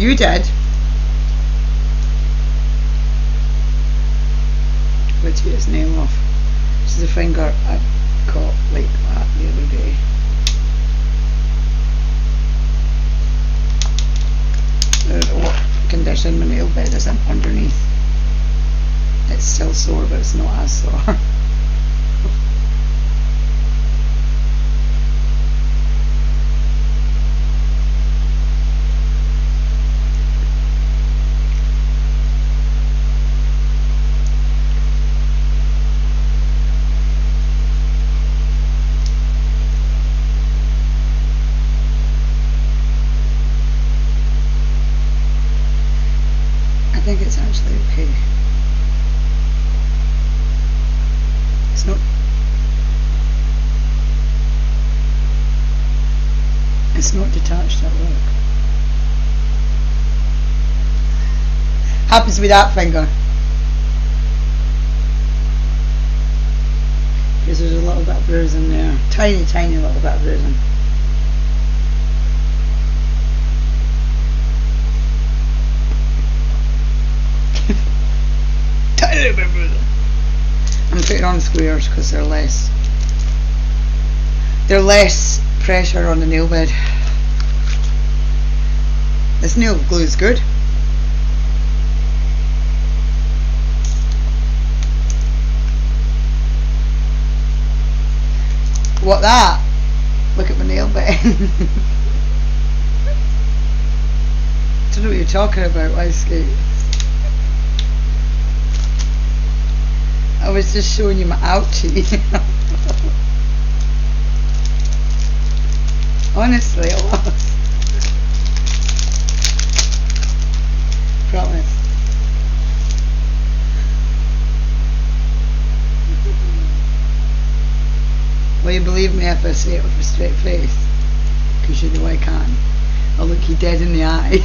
you did. Let's get his nail off. This is a finger I got like that the other day. I don't know what condition my nail bed is in underneath. It's still sore, but it's not as sore. I think it's actually okay. It's not detached at work. Happens with that finger. Because there's a little bit of bruising there. Tiny, tiny little bit of bruising. Tiny little bit of bruising. I'm putting on squares because they're less pressure on the nail bed. This nail glue is good. What that? Look at my nail bed. Don't know what you're talking about, ice skate. I was just showing you my ouchie. Honestly, I was. Promise. Will you believe me if I say it with a straight face? Because you know I can. I'll look you dead in the eye.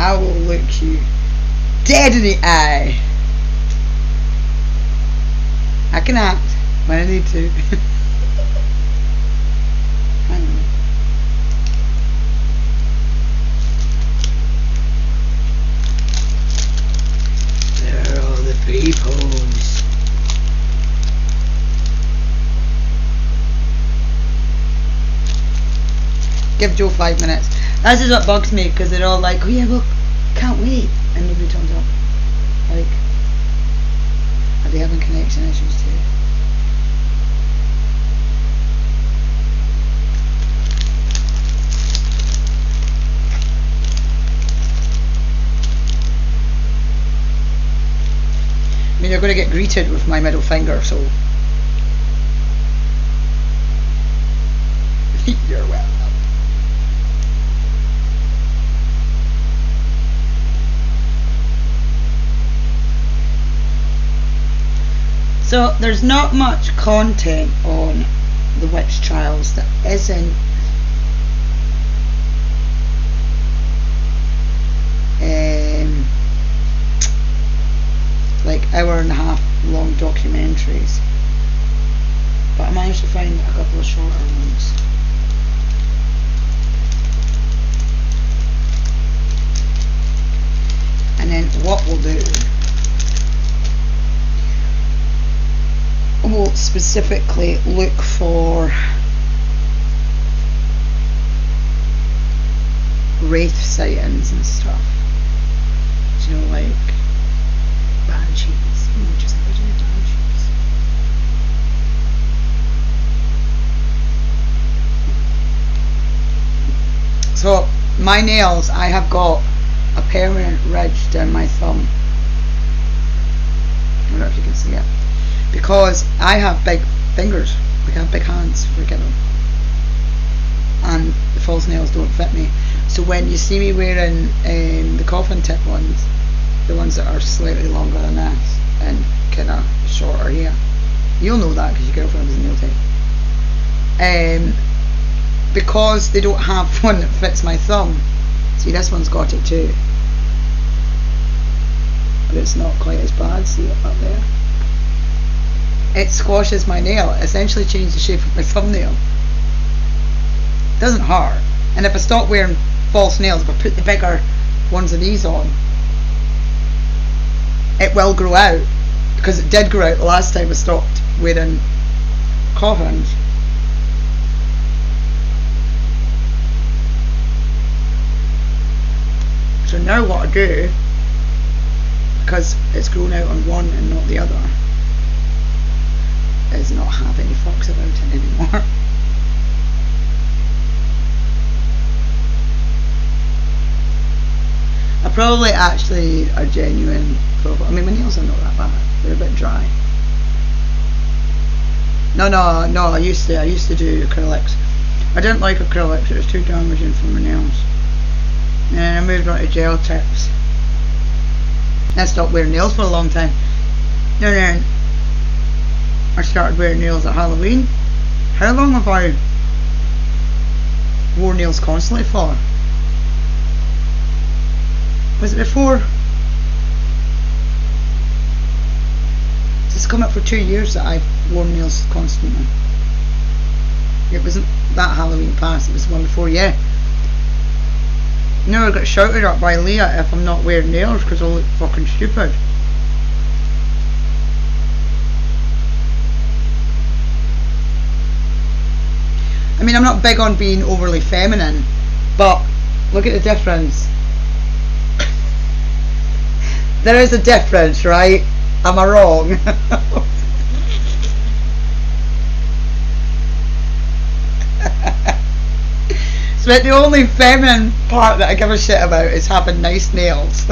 I will look you dead in the eye. I can act when I need to. Hang on. There are all the peoples. Give Joe 5 minutes. This is what bugs me, because they're all like, oh yeah, well, can't wait, and nobody turns up. Like, are they having connection issues too? I mean, you're going to get greeted with my middle finger, so you're welcome. So there's not much content on the witch trials that isn't like hour-and-a-half long documentaries, but I managed to find a couple of shorter ones. And then what we'll do, we'll specifically look for wraith sightings and stuff. Do you know, like banshees, just original banshees. So my nails, I have got a permanent ridge down my thumb. I don't know if you can see it. Because I have big fingers, like I have big hands, forget them. And the false nails don't fit me. So when you see me wearing the coffin tip ones, the ones that are slightly longer than this and kind of shorter here, you'll know that because your girlfriend has a nail tape. because they don't have one that fits my thumb. See, this one's got it too, but it's not quite as bad. See it up there? It squashes my nail. It essentially changed the shape of my thumbnail. It doesn't hurt. And if I stop wearing false nails, if I put the bigger ones of these on, it will grow out, because it did grow out the last time I stopped wearing coffins. So now what I do, because it's grown out on one and not the other, is not have any fucks about it anymore. I probably actually a genuine problem. I mean, my nails are not that bad. They're a bit dry. No, I used to do acrylics. I didn't like acrylics. It was too damaging for my nails. And then I moved on to gel tips. I stopped wearing nails for a long time. And then I started wearing nails at Halloween. How long have I worn nails constantly for? Was it before? It's come up for 2 years that I've worn nails constantly. It wasn't that Halloween pass, it was the one before, yeah. Now I got shouted at by Leah if I'm not wearing nails because I look fucking stupid. I mean, I'm not big on being overly feminine, but look at the difference. There is a difference, right? Am I wrong? So the only feminine part that I give a shit about is having nice nails.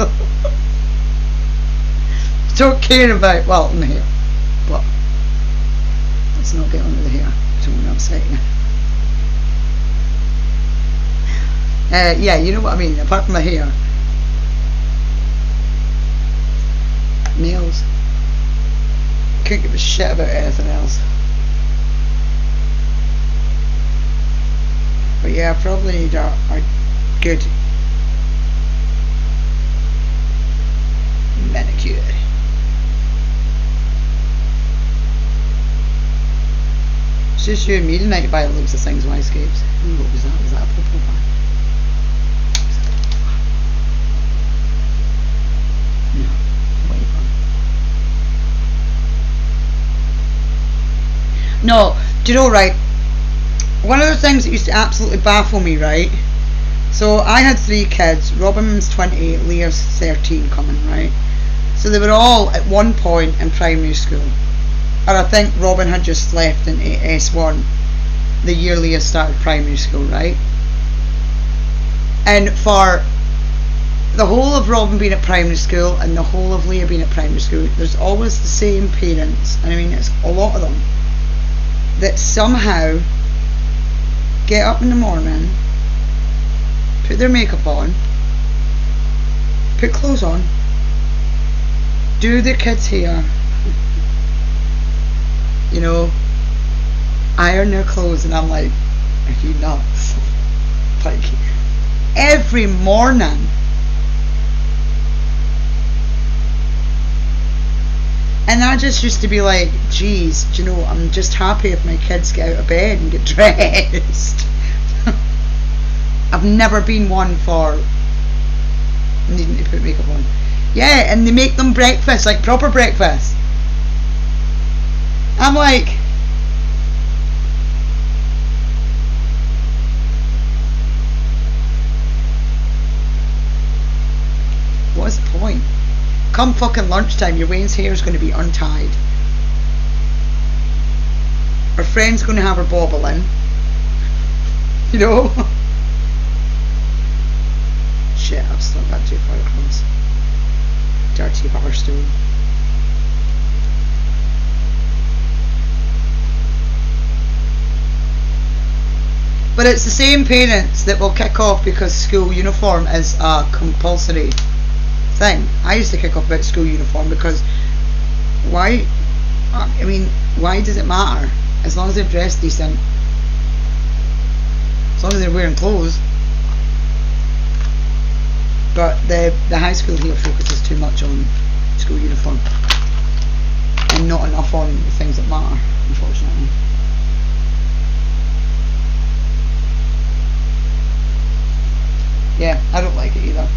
Don't care about, well, in the hair, but let's not get onto the hair. I don't want to upset you. Yeah, you know what I mean, apart from my hair. Nails. Couldn't give a shit about anything else. But yeah, I probably need a good manicure. It's just you and me tonight by the looks of things, Yscapes. Ooh, what was that? Was that a purple bag? No. No, do you know, right, one of the things that used to absolutely baffle me, right, so I had 3 kids. Robin's 20, Leah's 13 coming, right, so they were all at one point in primary school, and I think Robin had just left into S1 the year Leah started primary school, right, and for the whole of Robin being at primary school and the whole of Leah being at primary school, there's always the same parents, and I mean it's a lot of them, that somehow get up in the morning, put their makeup on, put clothes on, do their kids' hair, you know, iron their clothes, and I'm like, are you nuts? Like, every morning. And I just used to be like, geez, do you know, I'm just happy if my kids get out of bed and get dressed. I've never been one for needing to put makeup on. Yeah, and they make them breakfast, like proper breakfast. I'm like, what's the point? Come fucking lunchtime, your Wayne's hair is going to be untied. Her friend's going to have her bobbling. You know? Shit, I've still got 2 photos. Dirty Barstool. But it's the same parents that will kick off because school uniform is a compulsory thing. I used to kick off about school uniform because why, I mean, why does it matter? As long as they're dressed decent. as long as they're wearing clothes. But the high school here focuses too much on school uniform and not enough on the things that matter, unfortunately. Yeah, I don't like it either.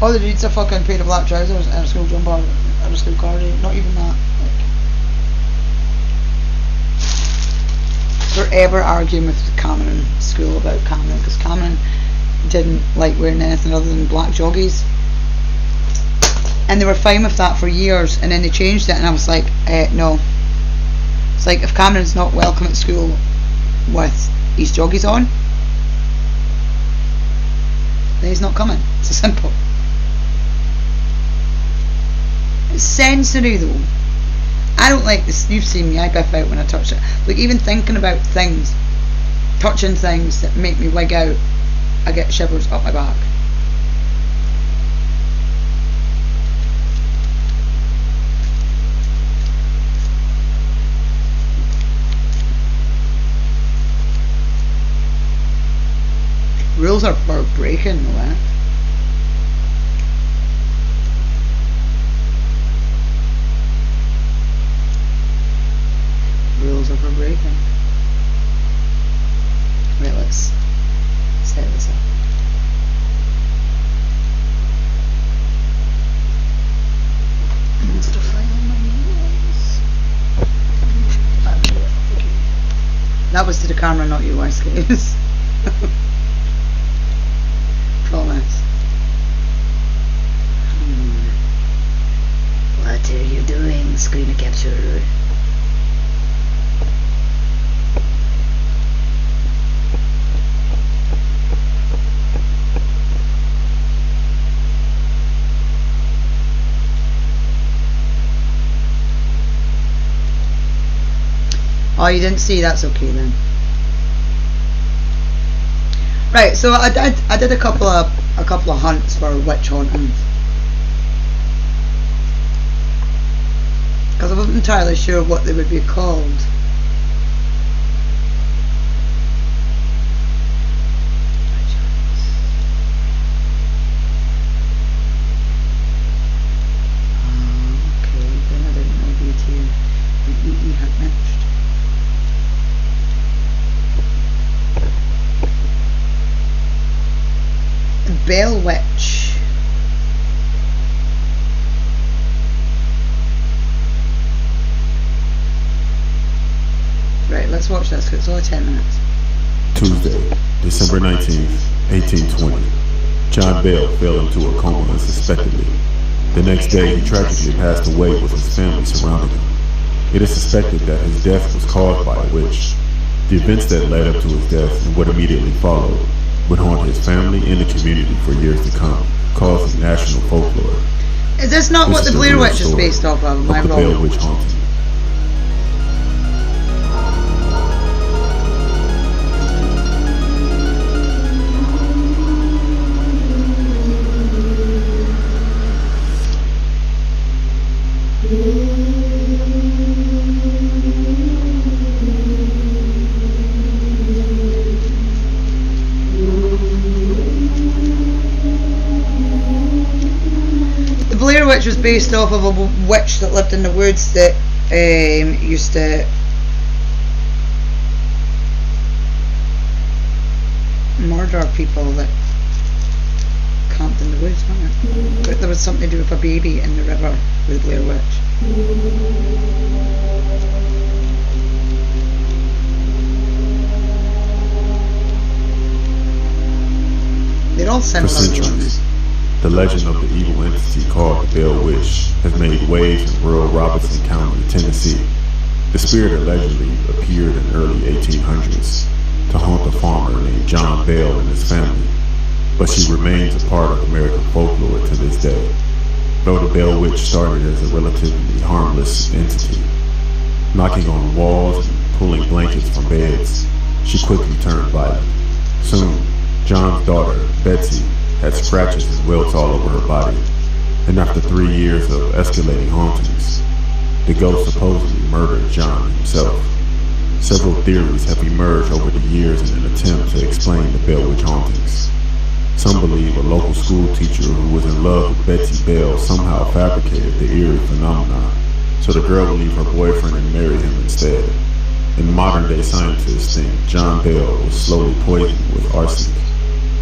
All they need is a fucking pair of black trousers and a school jumper and a school cardigan. Not even that. Like, forever arguing with Cameron in school about Cameron, because Cameron didn't like wearing anything other than black joggies, and they were fine with that for years, and then they changed it, and I was like, no. It's like, if Cameron's not welcome at school with his joggies on, then he's not coming. It's as simple. It's sensory though. I don't like this. You've seen me, I biff out when I touch it. Like, even thinking about things, touching things that make me wig out, I get shivers up my back. Rules are for breaking, though, eh? Rules are for breaking. Right, let's set this up. Stuff right on my nails. That was to the camera, not you, Ice Skates. Promise. What are you doing, screen capture? Oh, you didn't see? That's okay then. Right, so I did a couple of hunts for witch hunting, because I wasn't entirely sure what they would be called. Okay, then I didn't know BT and EE had matched. Bell Witch. Right, let's watch this because it's only 10 minutes. Tuesday, December 19th, 1820. John Bell fell into a coma unsuspectedly. The next day, he tragically passed away with his family surrounding him. It is suspected that his death was caused by a witch. The events that led up to his death and what immediately followed would haunt his family and the community for years to come, causing national folklore. Is this not what the Blair Witch is based off of? Am I wrong? The Bell Witch haunting. The Blair Witch was based off of a witch that lived in the woods that used to murder people that camped in the woods, wasn't it? But there was something to do with a baby in the river with the Blair Witch. They're all similar. For centuries, the legend of the evil entity called the Bell Witch has made waves in rural Robertson County, Tennessee. The spirit allegedly appeared in early 1800s to haunt a farmer named John Bell and his family, but she remains a part of American folklore to this day. Though the Bell Witch started as a relatively harmless entity, knocking on walls and pulling blankets from beds, she quickly turned violent. Soon, John's daughter, Betsy, had scratches and welts all over her body, and after 3 years of escalating hauntings, the ghost supposedly murdered John himself. Several theories have emerged over the years in an attempt to explain the Bell Witch hauntings. Some believe a local school teacher who was in love with Betsy Bell somehow fabricated the eerie phenomenon, so the girl would leave her boyfriend and marry him instead. And modern-day scientists think John Bell was slowly poisoned with arsenic,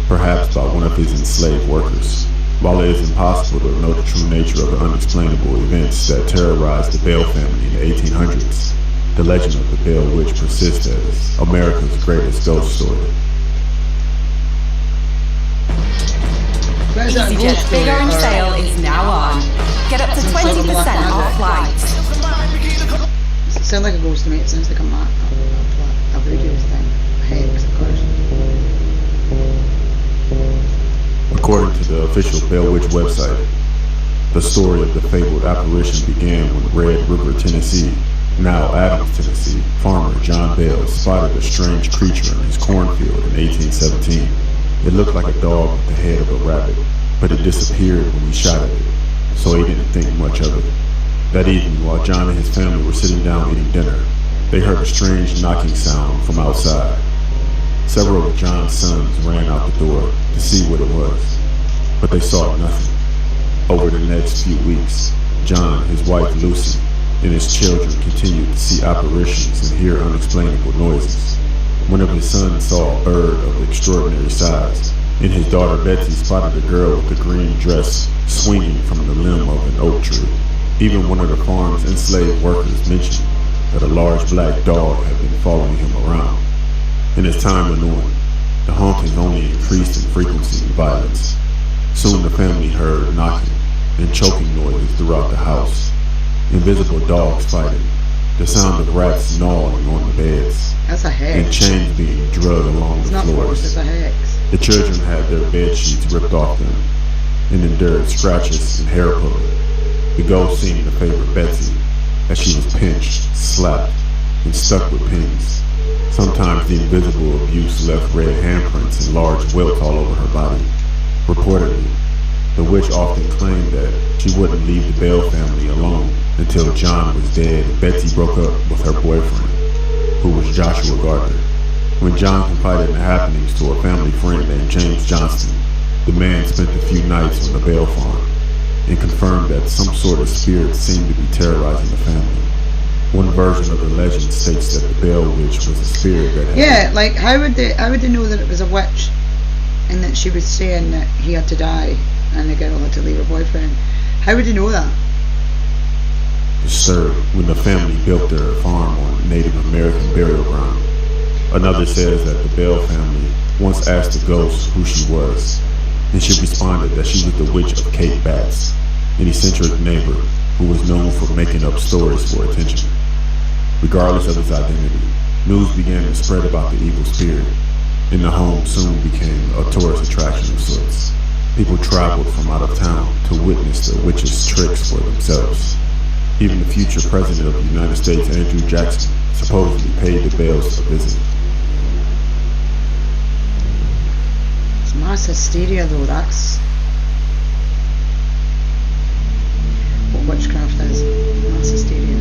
perhaps by one of his enslaved workers. While it is impossible to know the true nature of the unexplainable events that terrorized the Bell family in the 1800s, the legend of the Bell Witch persists as America's greatest ghost story. EasyJet's Big Orange Sale is now on. Get up to 20% off flights. Does it sound like a ghost to me? It sounds like a voodoo thing. A hex, of course. According to the official Bell Witch website, the story of the fabled apparition began when Red River, Tennessee, now Adams, Tennessee, farmer John Bell spotted a strange creature in his cornfield in 1817. It looked like a dog with the head of a rabbit, but it disappeared when he shot at it, so he didn't think much of it. That evening, while John and his family were sitting down eating dinner, they heard a strange knocking sound from outside. Several of John's sons ran out the door to see what it was, but they saw nothing. Over the next few weeks, John, his wife Lucy, and his children continued to see apparitions and hear unexplainable noises. One of his sons saw a bird of extraordinary size, and his daughter Betsy spotted a girl with a green dress swinging from the limb of an oak tree. Even one of the farm's enslaved workers mentioned that a large black dog had been following him around. And as time went on, the hauntings only increased in frequency and violence. Soon the family heard knocking and choking noises throughout the house, invisible dogs fighting, the sound of rats gnawing on the beds, That's a hex. and chains being dragged along It's the not force, floors. it's a hex. The children had their bed sheets ripped off them and endured scratches and hair pulling. The ghost seemed to favor Betsy, as she was pinched, slapped, and stuck with pins. Sometimes the invisible abuse left red handprints and large welts all over her body. Reportedly, the witch often claimed that she wouldn't leave the Bell family alone until John was dead and Betsy broke up with her boyfriend, who was Joshua Gardner. When John confided the happenings to a family friend named James Johnston, the man spent a few nights on the Bell farm and confirmed that some sort of spirit seemed to be terrorizing the family. One version of the legend states that the Bell Witch was a spirit that had Yeah, like how would they know that it was a witch, and that she was saying that he had to die and the girl had to leave her boyfriend? How would they know that? disturbed when the family built their farm on Native American burial ground. Another says that the Bell family once asked the ghost who she was, and she responded that she was the witch of Cape Bats, an eccentric neighbor who was known for making up stories for attention. Regardless of his identity, news began to spread about the evil spirit, and the home soon became a tourist attraction of sorts. People traveled from out of town to witness the witch's tricks for themselves. Even the future president of the United States, Andrew Jackson, supposedly paid the Bells a visit. It's mass hysteria though, that's what witchcraft is. Mass hysteria.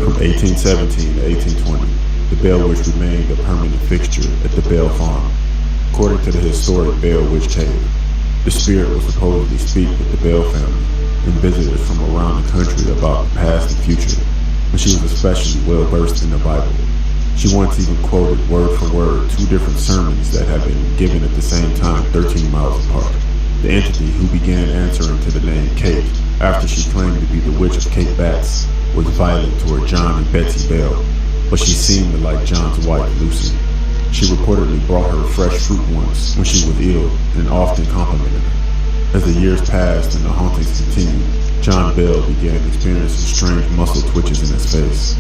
From 1817 to 1820, the Bell Witch remained a permanent fixture at the Bell Farm. According to the historic Bell Witch Cave, the spirit would supposedly speak with the Bell family and visitors from around the country about the past and future, and she was especially well versed in the Bible. She once even quoted word for word 2 different sermons that had been given at the same time 13 miles apart. The entity who began answering to the name Kate after she claimed to be the witch of Cape Bats was violent toward John and Betsy Bell, but she seemed to like John's wife, Lucy. She reportedly brought her fresh fruit once when she was ill and often complimented her. As the years passed and the hauntings continued, John Bell began experiencing strange muscle twitches in his face.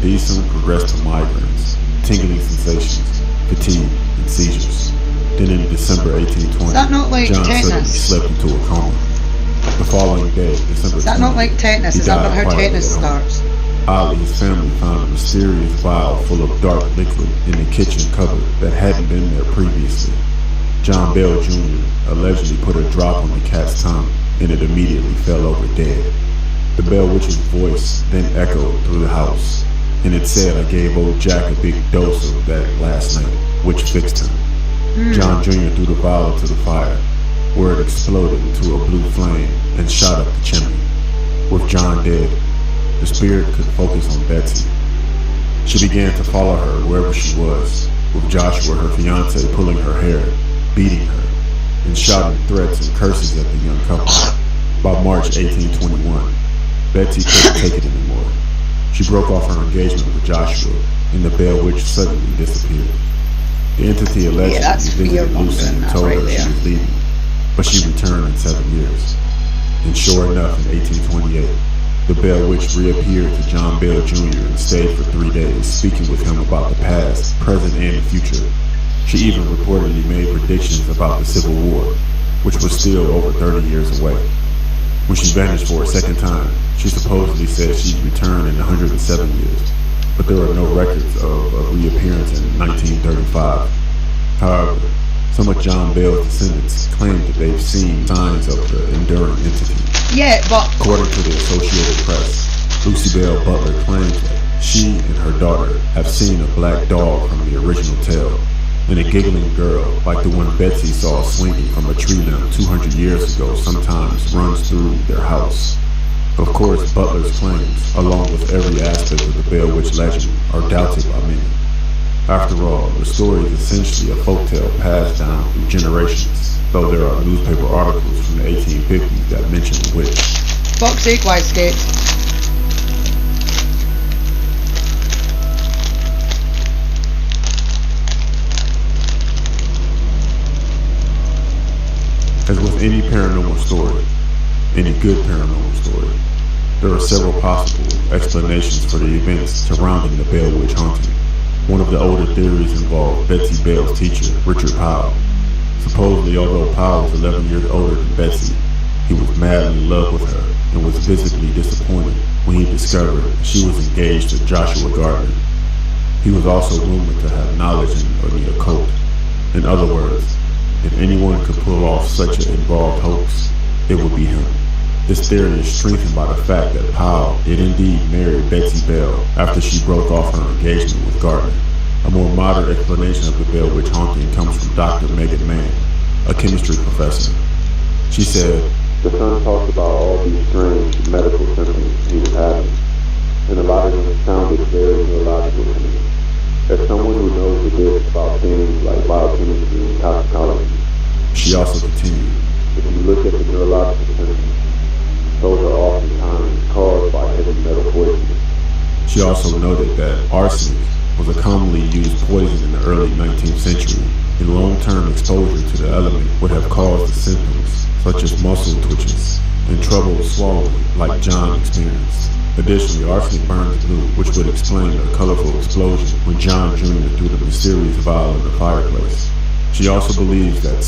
These soon progressed to migraines, tingling sensations, fatigue, and seizures. Then in December 1820, Is that not like John suddenly tetanus? slept into a coma. The following day, December Is that not 20th, like tetanus? he Is that died not how quietly tetanus at home. starts? Oddly, his family found a mysterious vial full of dark liquid in the kitchen cupboard that hadn't been there previously. John Bell Jr. allegedly put a drop on the cat's tongue, and it immediately fell over dead. The Bell Witch's voice then echoed through the house, and it said, "I gave old Jack a big dose of that last night, which fixed him." John Jr. threw the vial into the fire, where it exploded into a blue flame and shot up the chimney. With John dead, the spirit could focus on Betsy. She began to follow her wherever she was, with Joshua, her fiancé, pulling her hair, beating her, and shouting threats and curses at the young couple. By March 1821, Betsy couldn't take it anymore. She broke off her engagement with Joshua, and the Bell Witch suddenly disappeared. The entity allegedly visited Lucy and told her she was leaving, but she returned in 7 years. And sure enough, in 1828, the Bell Witch reappeared to John Bell Jr. and stayed for 3 days, speaking with him about the past, present, and the future. She even reportedly made predictions about the Civil War, which was still over 30 years away. When she vanished for a second time, she supposedly said she'd return in 107 years, but there are no records of a reappearance in 1935. However, some of John Bell's descendants claim that they've seen signs of the enduring entity. Yeah, but according to the Associated Press, Lucy Bell Butler claims that she and her daughter have seen a black dog from the original tale, and a giggling girl like the one Betsy saw swinging from a tree limb 200 years ago sometimes runs through their house. Of course, Butler's claims, along with every aspect of the Bell Witch legend, are doubted by many. After all, the story is essentially a folktale passed down through generations, though there are newspaper articles from the 1850s that mention the witch. fuck's sake, Wyscape. As with any paranormal story, any good paranormal story, there are several possible explanations for the events surrounding the Bell Witch haunting. One of the older theories involved Betsy Bell's teacher, Richard Powell. Supposedly, although Powell was 11 years older than Betsy, he was madly in love with her and was visibly disappointed when he discovered that she was engaged to Joshua Gardner. He was also rumored to have knowledge in the occult. In other words, if anyone could pull off such an involved hoax, it would be him. This theory is strengthened by the fact that Powell did indeed marry Betsy Bell after she broke off her engagement with Gardner. A more modern explanation of the Bell Witch haunting comes from Dr. Megan Mann, a chemistry professor. She said, "The son talked about all these strange medical symptoms he was having, and a lot of them sounded very neurological to me. As someone who knows the bit about things like biochemistry and toxicology," she also continued, "if you look at the neurological symptoms, those are oftentimes caused by heavy metal poisoning." She also noted that arsenic was a commonly used poison in the early 19th century, and long-term exposure to the element would have caused the symptoms, such as muscle twitches and trouble swallowing, like John experienced. Additionally, arsenic burns blue, which would explain the colorful explosion when John Jr. threw the mysterious vial in the fireplace. She also believes that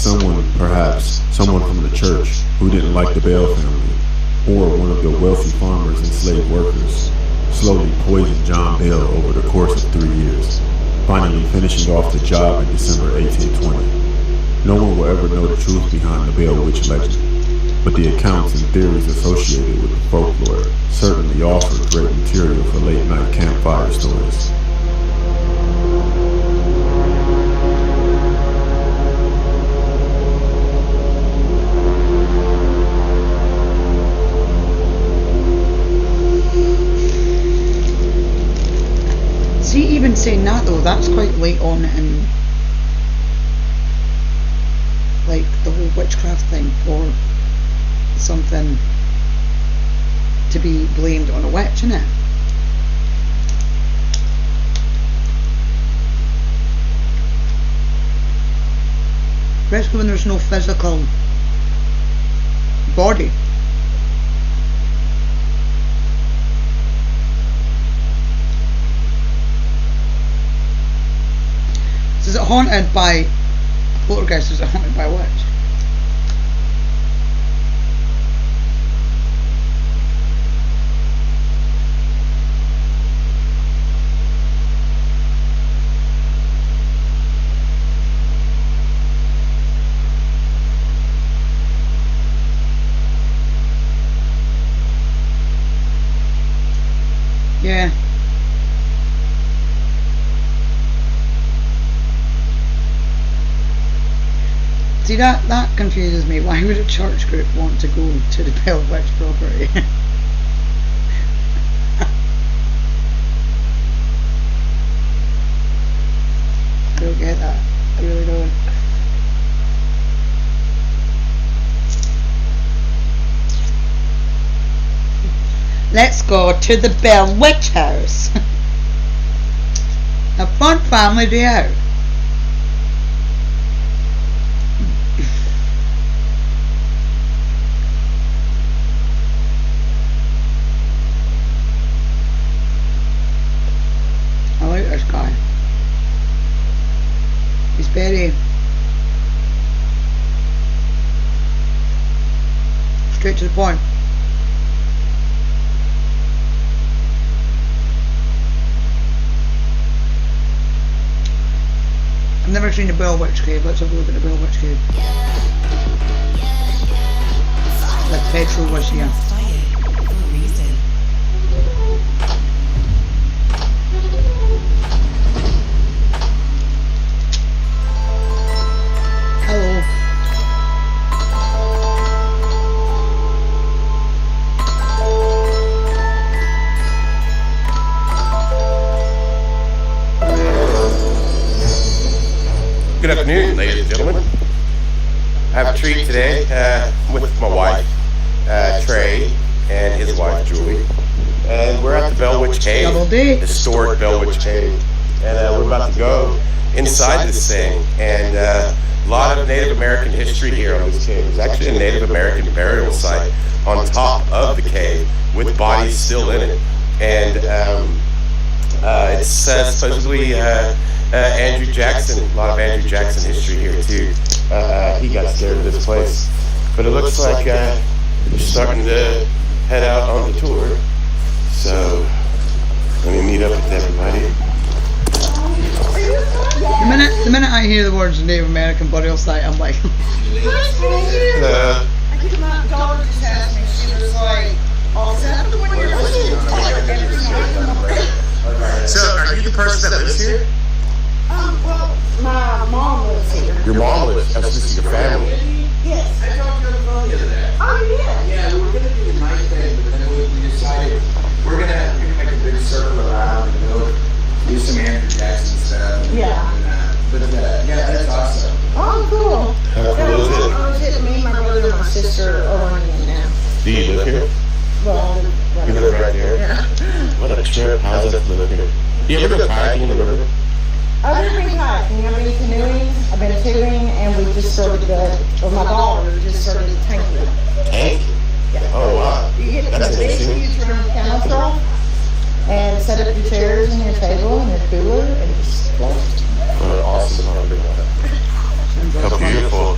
perhaps someone from the church who didn't like the Bell family, or one of the wealthy farmers and slave workers, slowly poisoned John Bell over the course of 3 years, finally finishing off the job in December 1820. No one will ever know the truth behind the Bell Witch legend, but the accounts and theories associated with the folklore certainly offer great material for late-night campfire stories. See, even saying that though, that's quite late on in like the whole witchcraft thing for something to be blamed on a witch, innit? Especially when there's no physical body. So is it haunted by poltergeist, or is it haunted by a witch? See, that confuses me. Why would a church group want to go to the Bell Witch property? I don't get that. I really don't. Let's go to the Bell Witch house. A fun family day out. I like this guy. He's very straight to the point. I've never seen the Bell Witch Cave. Let's have a look at the Bell Witch Cave. Like petrol was here. Hello. Good afternoon, ladies and gentlemen. I have a treat today with my wife, Trey, and his wife, Julie. And we're at the Bell Witch Cave, Double D. historic Bell Witch Cave. And we're about to go inside this thing. And a lot of Native American history here on this cave. There's actually a Native American burial site on top of the cave with bodies still in it. And it's supposedly Andrew Jackson, a lot of Andrew Jackson history here too. He got scared of this place. But it looks like we're starting to head out on the tour. So, let me meet up with everybody. The minute I hear the words Native American burial site, I'm like, Hello. I came out and daughter just asked me, she was like, oh, is that the one you're listening to every night? So, are you the person that lives here? Well, my mom lives here. Your mom lives. That's just your family. Yes. I talked to her on the phone the other day. Oh, you did? Yeah, we were gonna do the night thing, but then we decided we're gonna make a big circle around and go do some Andrew Jackson stuff. Yeah. But yeah, that's awesome. Oh, cool. How cool is it? I was hitting me, my brother, and my sister are running it now. Do you live here? Well, You live right there? yeah. What a trip. How's it to live here? You ever go kayaking in the river? I've been kayaking, I've been canoeing, I've been tubing, and we just started my daughter just started tanking. Tank? Oh, wow. You get That's the big, interesting. huge room camel straw, and set up your chairs and your table and your cooler, and just float. What an awesome property. How beautiful.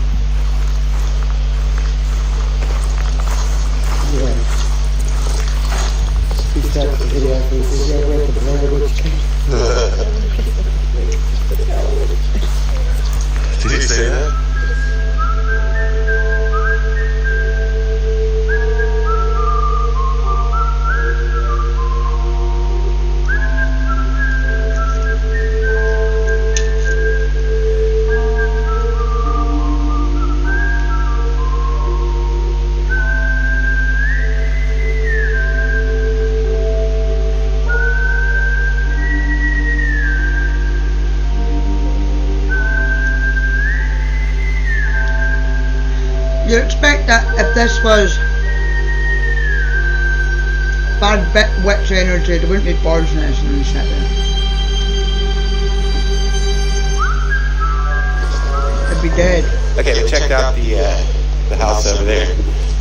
Did you say that? you'd expect that if this was bad witch energy, there wouldn't be birds nesting and shit there. They'd be dead. Okay, we checked out the house over there.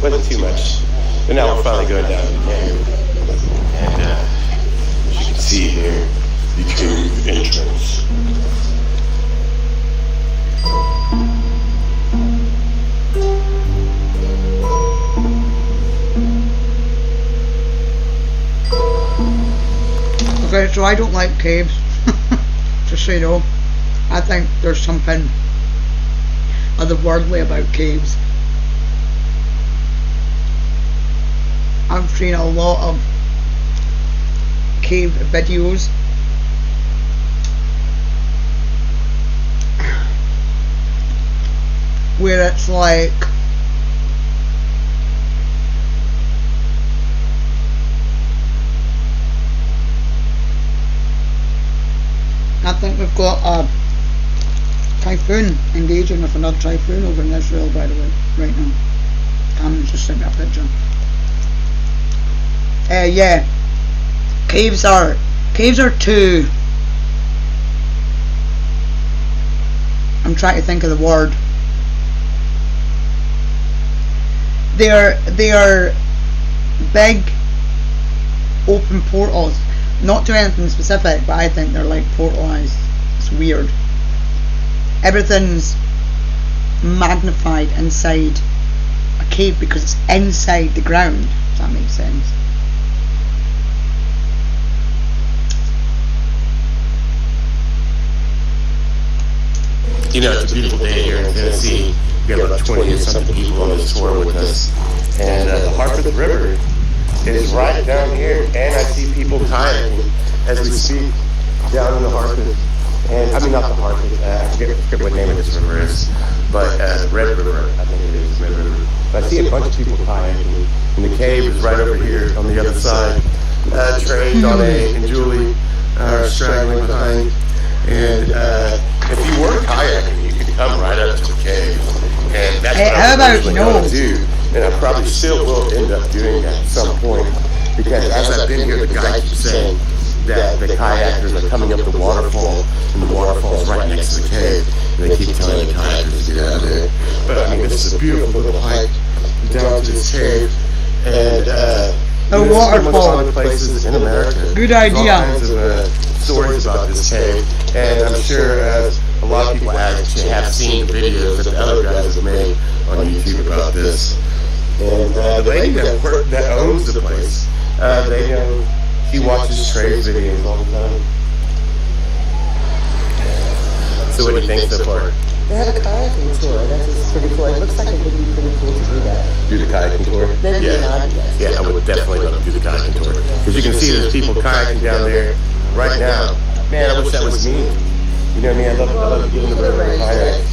Wasn't too much. But now we're finally going down again. And as you can see here, the cave entrance. Okay, so I don't like caves. Just so you know. I think there's something otherworldly about caves. I've seen a lot of cave videos. where it's like I think we've got a typhoon engaging with another typhoon over in Israel, by the way, right now. Cameron just sent me a picture. Yeah, caves are too. I'm trying to think of the word. They are big open portals. Not to anything specific, but I think they're like portalized. It's weird. Everything's magnified inside a cave because it's inside the ground, if that makes sense. You know, it's a beautiful day here in Tennessee. We got about 20 or something people on this tour with us. And the Harpeth River is right down here. And I see people kayaking as we speak down in the Harpeth. And I mean, not the Harpeth, I forget what name of this river is. But Red River, I think it is, Red River. But I see a bunch of people kayaking. And the cave is right over here on the other side. Trey, Donna, and Julie are straggling behind. And if you were kayaking, you could come right up to the cave. And that's what I was originally going to do. And I probably still will end up doing that at some point. Because as I've been here, the guy keeps saying that the kayakers are coming up the waterfall, and the waterfall is right next to the cave. And they keep telling the kayakers to get out of there. But I mean, this is a beautiful little hike down to this cave. And a waterfall. Other places in America. Good idea. All kinds of stories about this cave, and I'm sure a lot of people actually have seen the videos that the other guys have made on YouTube about this. And the lady that owns the place, she watches Trey's videos all the time. So what do you think so far? They have a kayaking tour. That's pretty cool. It looks like it would be pretty cool to do that. Do the kayaking tour? Yeah, I would definitely love to do the kayaking tour. Because you can see there's people kayaking down there right now. Man, I wish that was me. You know what I mean? I love to get in the river and kayak.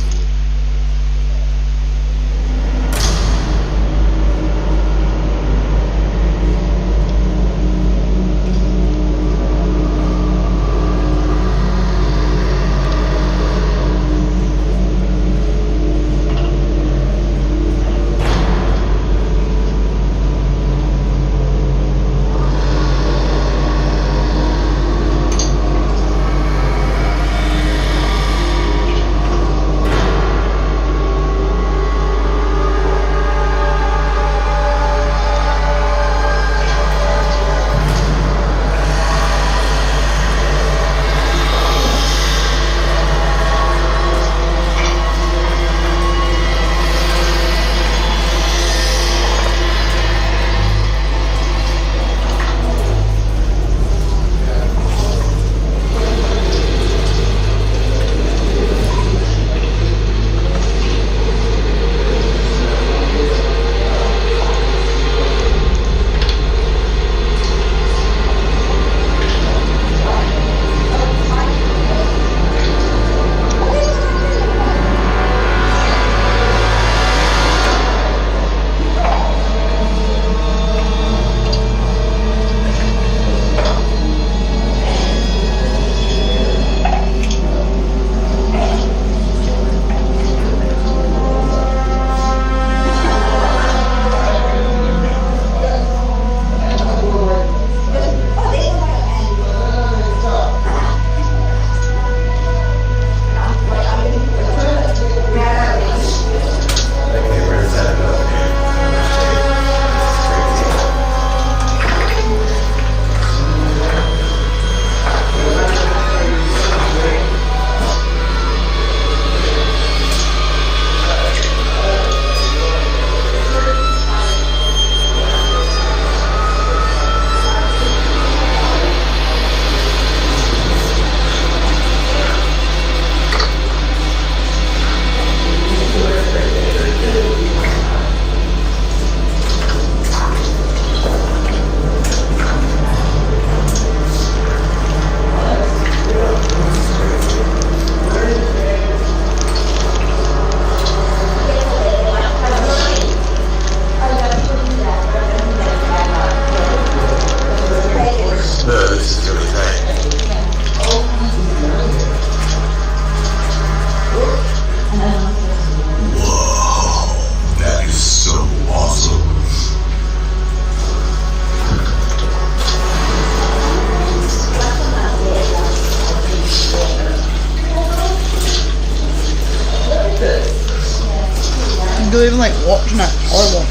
don't even like watching it. Horrible.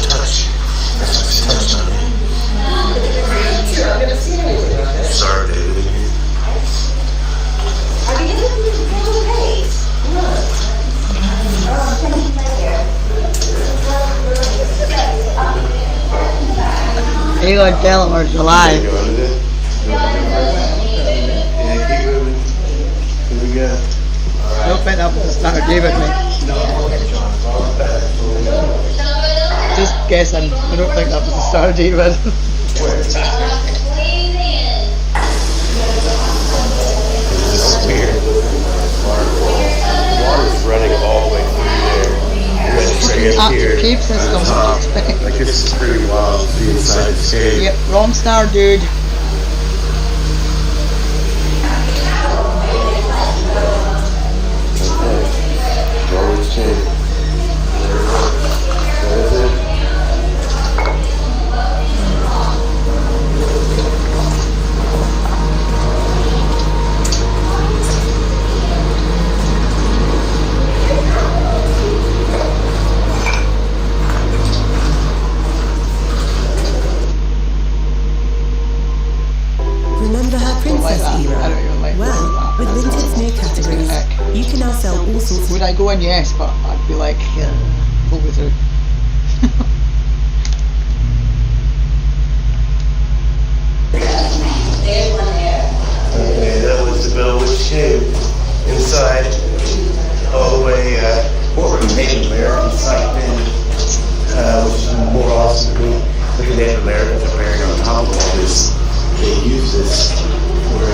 Touch. Touch on me. Sorry, David. You gotta tell them we're alive. Yeah, keep moving. Here we go. I don't think that was the start of David, mate. Just guessing. I don't think that was the start of David. This is weird. Water's running all the way through there. And then straight up here. Active cave system. Like this is pretty wild to be inside this cave. Yep, wrong star, dude. Roll this chain. That is it. Remember her princess I era? don't even like Well, that. with Vinted's new categories, you can now sell all sorts Would of... I go in? Yes, but I'd be like, yeah, pull me through. Okay, that was the Bell Witch Cave. Inside, all the way, what were the Native American site then, which is more awesome to me. Look at Native Americans are buried on top of all this. They use this for a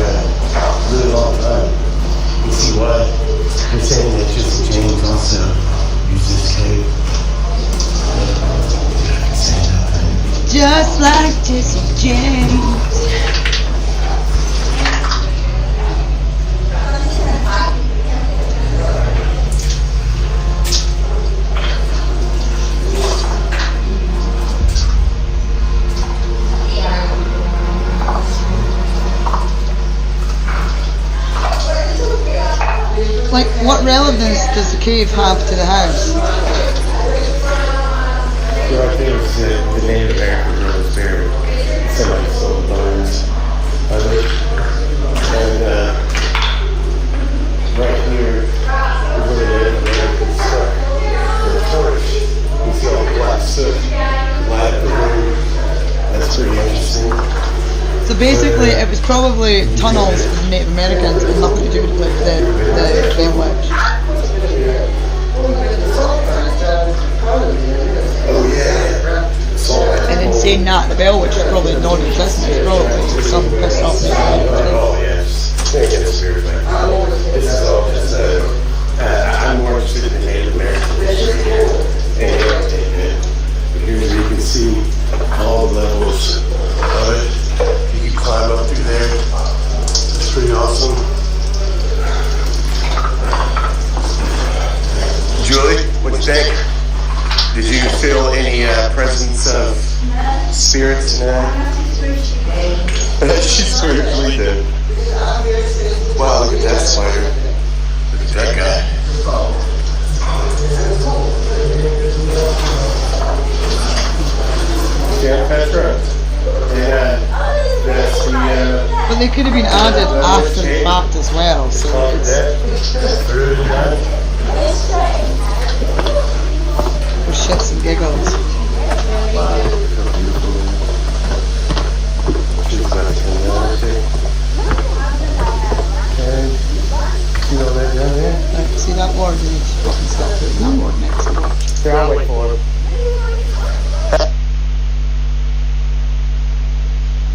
really long time. You see why? They're saying that Jesse James also used this cave. I can say nothing. Just like Jesse James. Like, what relevance does the cave have to the house? Well, I think it's the Native American girl was buried. Somebody sold bones of it. And right here is where the Native Americans stuck their torch. You see all the black soot, light the room. That's pretty interesting. So basically, it was probably tunnels for the Native Americans and nothing to do with the Bell Witch. Oh yeah. And in saying that, the Bell Witch is probably non-existent. It's probably some pissed off Oh yes. They get spirit back. This is all just I'm more interested in Native American history here. And here you can see all the levels of it. You can climb up through there. It's pretty awesome. Julie, what'd you think? Did you feel any presence of spirits tonight? She's spiritually dead. Wow, look at that spider. Look at that guy. Yeah, that's right. Yeah, that's the. But they could have been added after the fact as well, so it's for shits and giggles. She's about to turn down, too. Okay. See all that down there? Like, see that word? You need to fucking stop putting that word next to it. Here, I'll wait for him.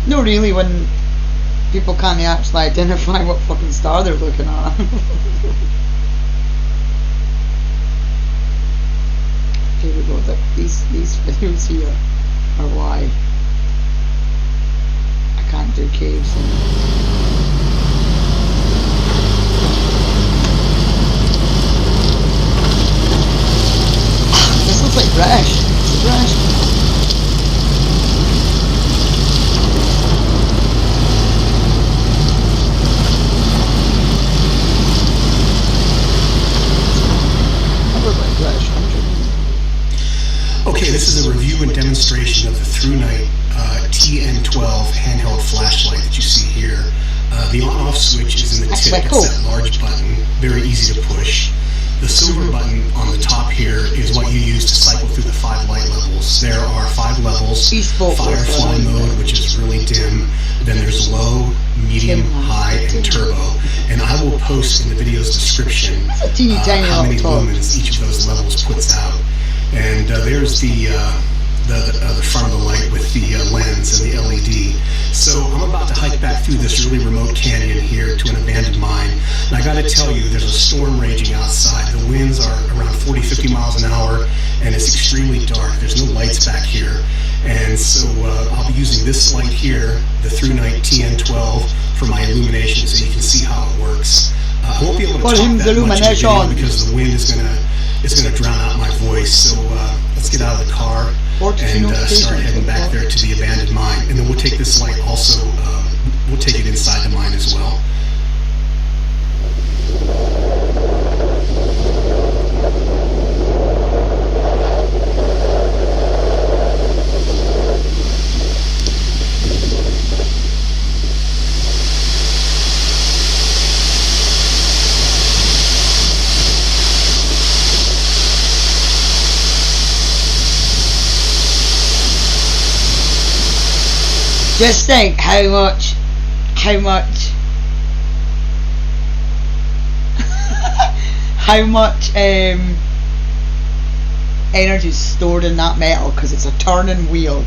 No, really, when people can't actually identify what fucking star they're looking at. Here we go. These videos here are why I can't do caves. This looks like British. It's British. I look like British country. Okay, this is a review and demonstration of the ThruNite TN12 handheld flashlight that you see here. The on-off switch is in the tip. It's that large button, very easy to push. The silver button on the top here is what you use to cycle through the 5 light levels. There are 5 levels. Firefly mode, which is really dim. Then there's low, medium, high, and turbo. And I will post in the video's description how many lumens each of those levels puts out. And there's the front of the light with the lens and the LED. So I'm about to hike back through this really remote canyon here to an abandoned mine. And I gotta tell you, there's a storm raging outside. The winds are around 40-50 miles an hour, and it's extremely dark. There's no lights back here. And so I'll be using this light here, the ThruNite TN12, for my illumination so you can see how it works. I won't be able to talk that much in the video because the wind is gonna drown out my voice. So let's get out of the car and start heading back there to the abandoned mine. And then we'll take this light also, we'll take it inside the mine as well. Just think how much energy is stored in that metal, because it's a turning wheel,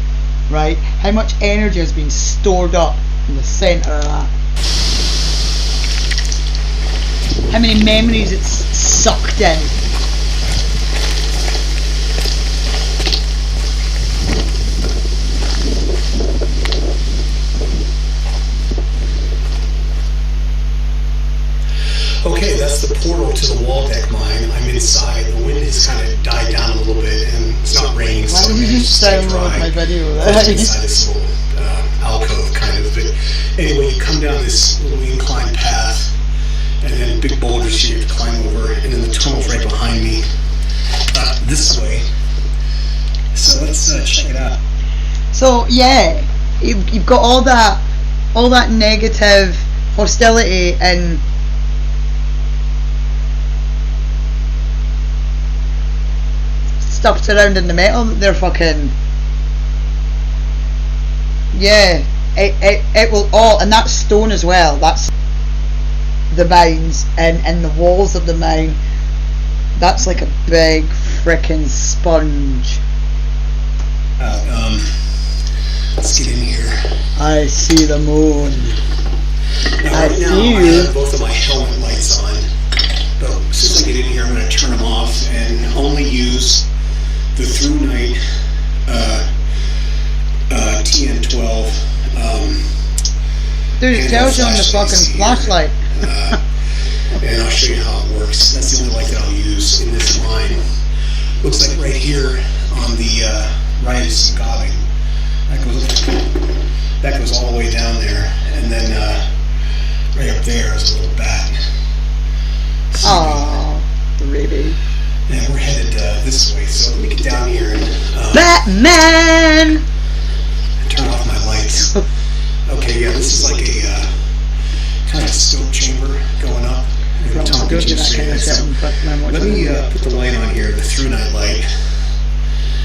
right? How much energy has been stored up in the center of that? How many memories it's sucked in? Okay, that's the portal to the Waldeck mine. I'm inside. The wind has kind of died down a little bit, and it's not raining, so I'm just stay dry. My video Inside this little alcove, kind of. But anyway, you come down this little inclined path, and then big boulders here to climb over, and then the tunnel's right behind me, this way. So let's check it out. So yeah, you've got all that negative hostility and stuff surrounding the metal that they're fucking, yeah, it will all, and that's stone as well, that's the mines, and the walls of the mine, that's like a big frickin' sponge. Let's get in here. I see the moon. Now, right now, I have both of my helmet lights on, but since I get in here, I'm going to turn them off and only use the ThruNite TN12. Dude, it tells you on the fucking flashlight. And I'll show you how it works. That's the only light that I'll use in this mine. Looks like right here on the right is some gobbing. That goes all the way down there, and then right up there is a little bat. Oh, really? And we're headed this way, so let me get down here and Batman! Turn off my lights. Okay, yeah, this is like a kind of stope chamber going up. Let me put the light on here, the ThruNite light.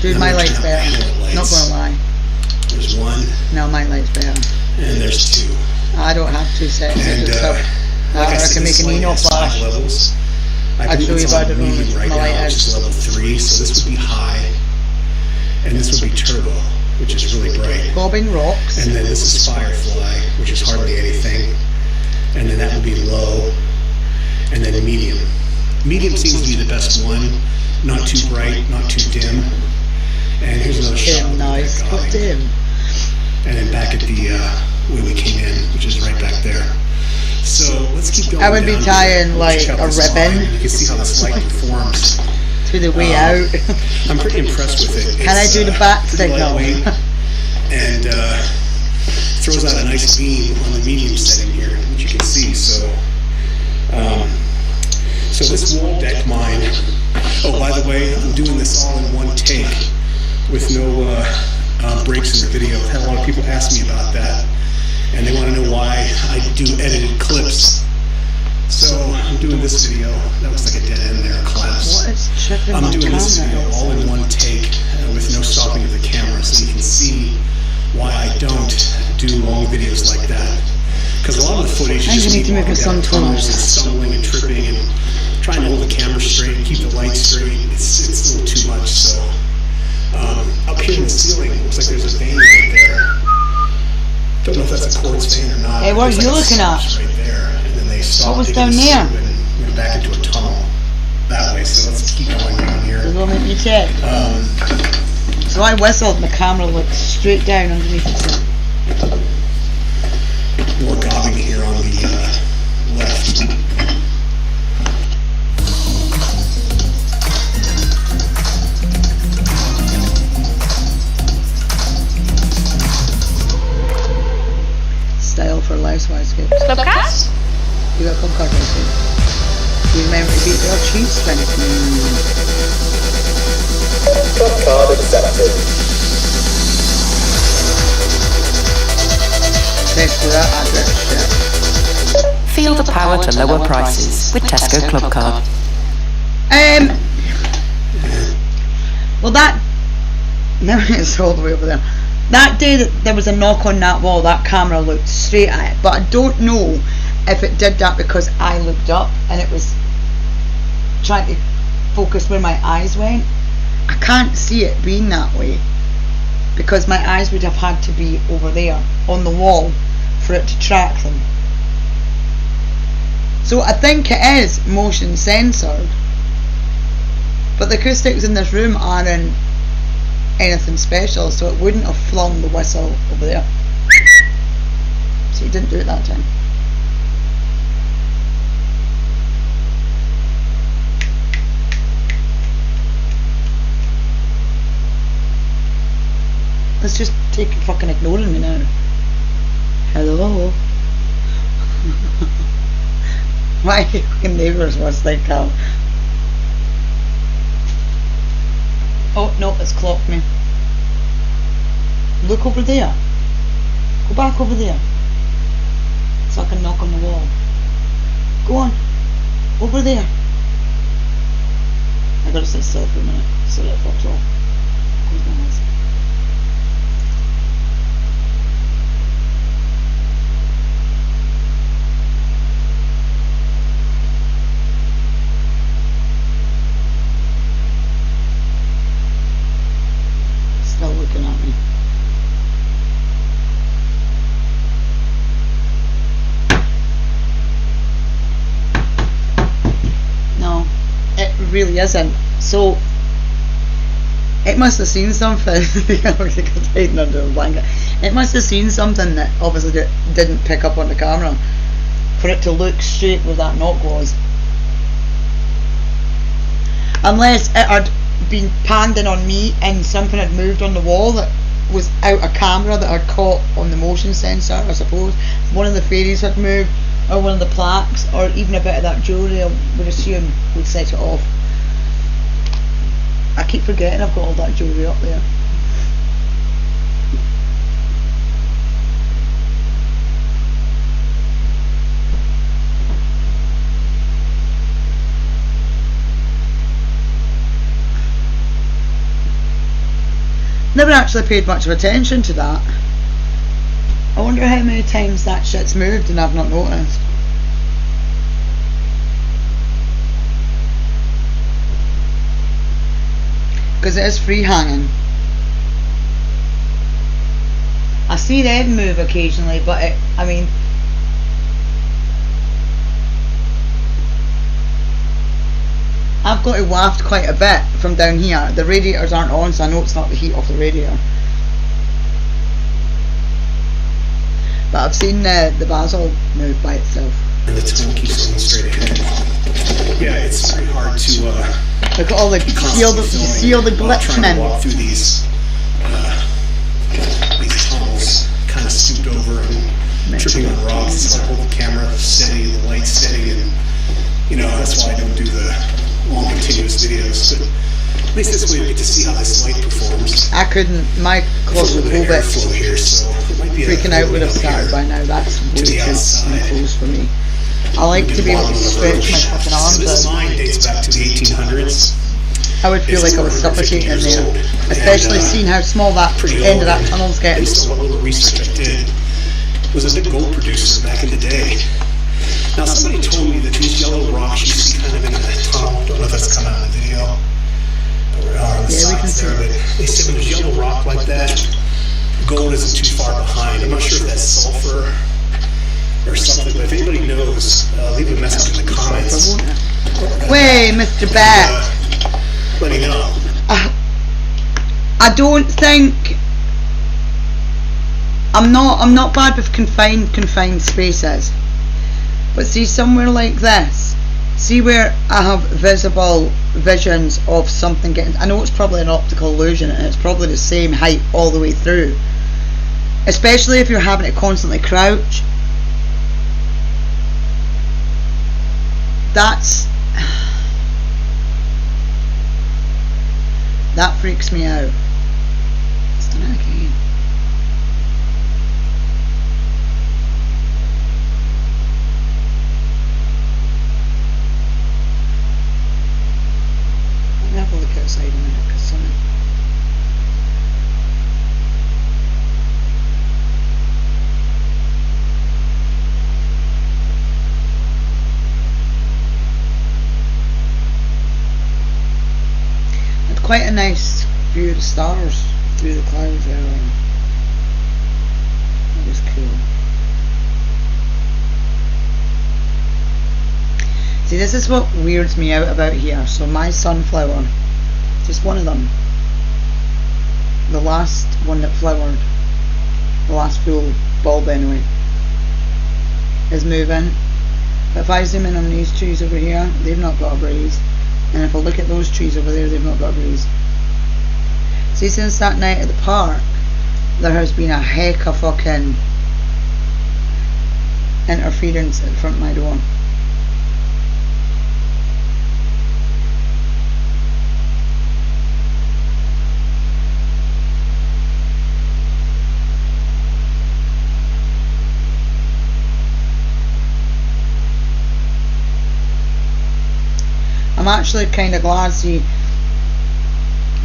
Dude, my light's better. Not gonna lie. There's one. No, my light's better. And there's two. I don't have two sets. And I can make an Eno flash. Levels. I believe it's on medium right now, which is level 3, so this would be high, and this would be turbo, which is really bright. Bobbing rocks. And then this is Firefly, which is hardly anything, and then that would be low, and then medium. Medium seems to be the best one, not too bright, not too dim. And here's another shot. Nice, but dim. And then back at the way we came in, which is right back there. So let's keep going. I would be tying like a ribbon. You can see how this light performs to the way out. I'm pretty impressed with it. Can I do the bat signal? And throws out a nice beam on the medium setting here, which you can see. So, so this Waldeck mine. Oh, by the way, I'm doing this all in one take. video. I've had a lot of people ask me about that, and they want to know why I do edited clips. So I'm doing this video. That looks like a dead end there, collapse. I'm doing this video all in one take with no stopping of the camera, so you can see why I don't do long videos like that. Because a lot of the footage is just me walking down tunnels and stumbling and tripping and trying to hold the camera straight and keep the light straight. It's a little too much. So up here in the ceiling, it looks like there's a vein right there. Don't know if that's a quartz vein or not. Hey, what are you looking at? Right there. What was down there? Went back into a tunnel that way, so let's keep going down here. You check. So I whistled and the camera looked straight down underneath it. More gobbing here on the left. Style for Lifewise Gibbs. Clubcast? You got Clubcast right here. You remember to beat your cheese when it Clubcard accepted. Thanks for that address, shit. Feel the power to lower prices with Tesco Clubcard. Well that, now it's all the way over there. That day that there was a knock on that wall, that camera looked straight at it, but I don't know if it did that because I looked up and it was trying to focus where my eyes went. I can't see it being that way because my eyes would have had to be over there on the wall for it to track them. So I think it is motion censored, but the acoustics in this room aren't anything special, so it wouldn't have flung the whistle over there. So he didn't do it that time. Let's just take fucking ignoring me now. Hello. My fucking neighbours must think I'm... Oh no, it's clocked me. Look over there. Go back over there. So I can knock on the wall. Go on. Over there. I gotta sit still for a minute so that it fucks off. Close my eyes. Still looking at me. No, it really isn't. So it must have seen something. Hiding under a blanket. It must have seen something that obviously didn't pick up on the camera for it to look straight where that knock was. Unless it had been panned in on me and something had moved on the wall that was out of camera that had caught on the motion sensor, I suppose. One of the fairies had moved, or one of the plaques, or even a bit of that jewellery, I would assume would set it off. I keep forgetting I've got all that jewellery up there. Never actually paid much of attention to that. I wonder how many times that shit's moved and I've not noticed. Because it is free hanging. I see them move occasionally, but I mean, I've got to waft quite a bit from down here. The radiators aren't on, so I know it's not the heat off the radiator. But I've seen the basil move by itself. And the tunnel keeps going straight ahead. Yeah, it's very hard to look at all the see all the glitching. Walk through these tunnels, kind of scooped over and tripping on rocks. It's hard to hold the camera steady, the light steady, and you know that's why I don't do the long continuous videos. But At least this way we get to see how this light performs. I couldn't, my claustrophobic Airflow here, so it might be freaking out would have started by now. That's way too close for me. I like to be able to stretch my fucking arms This out. line dates back to the 1800s. I would feel like I was suffocating in there, especially seeing how small that end of that tunnel's getting. Based on what little research I did, was a big gold producer back in the day. Now somebody told me that these yellow rocks you see kind of in the tunnel, don't know if that's coming out of the video, but we are on the sides there, but they said when there's yellow rock like that, gold isn't too far behind. I'm not sure if that's sulfur or something, but if anybody knows, leave a message in the comments. Way, Mr. Bat. Let me know. I don't think I'm not bad with confined spaces, but see somewhere like this, see where I have visible visions of something getting, I know it's probably an optical illusion and it's probably the same height all the way through, especially if you're having to constantly crouch. That freaks me out. It's done it again. Let me have a look outside a minute, because something. Quite a nice view of the stars through the clouds there. That was cool. See, this is what weirds me out about here. So my sunflower, just one of them, the last one that flowered, the last full bulb anyway, is moving. But if I zoom in on these trees over here, they've not got a breeze. And if I look at those trees over there, they've not got a breeze. See, since that night at the park, there has been a heck of fucking interference in front of my door. I'm actually kind of glad, see,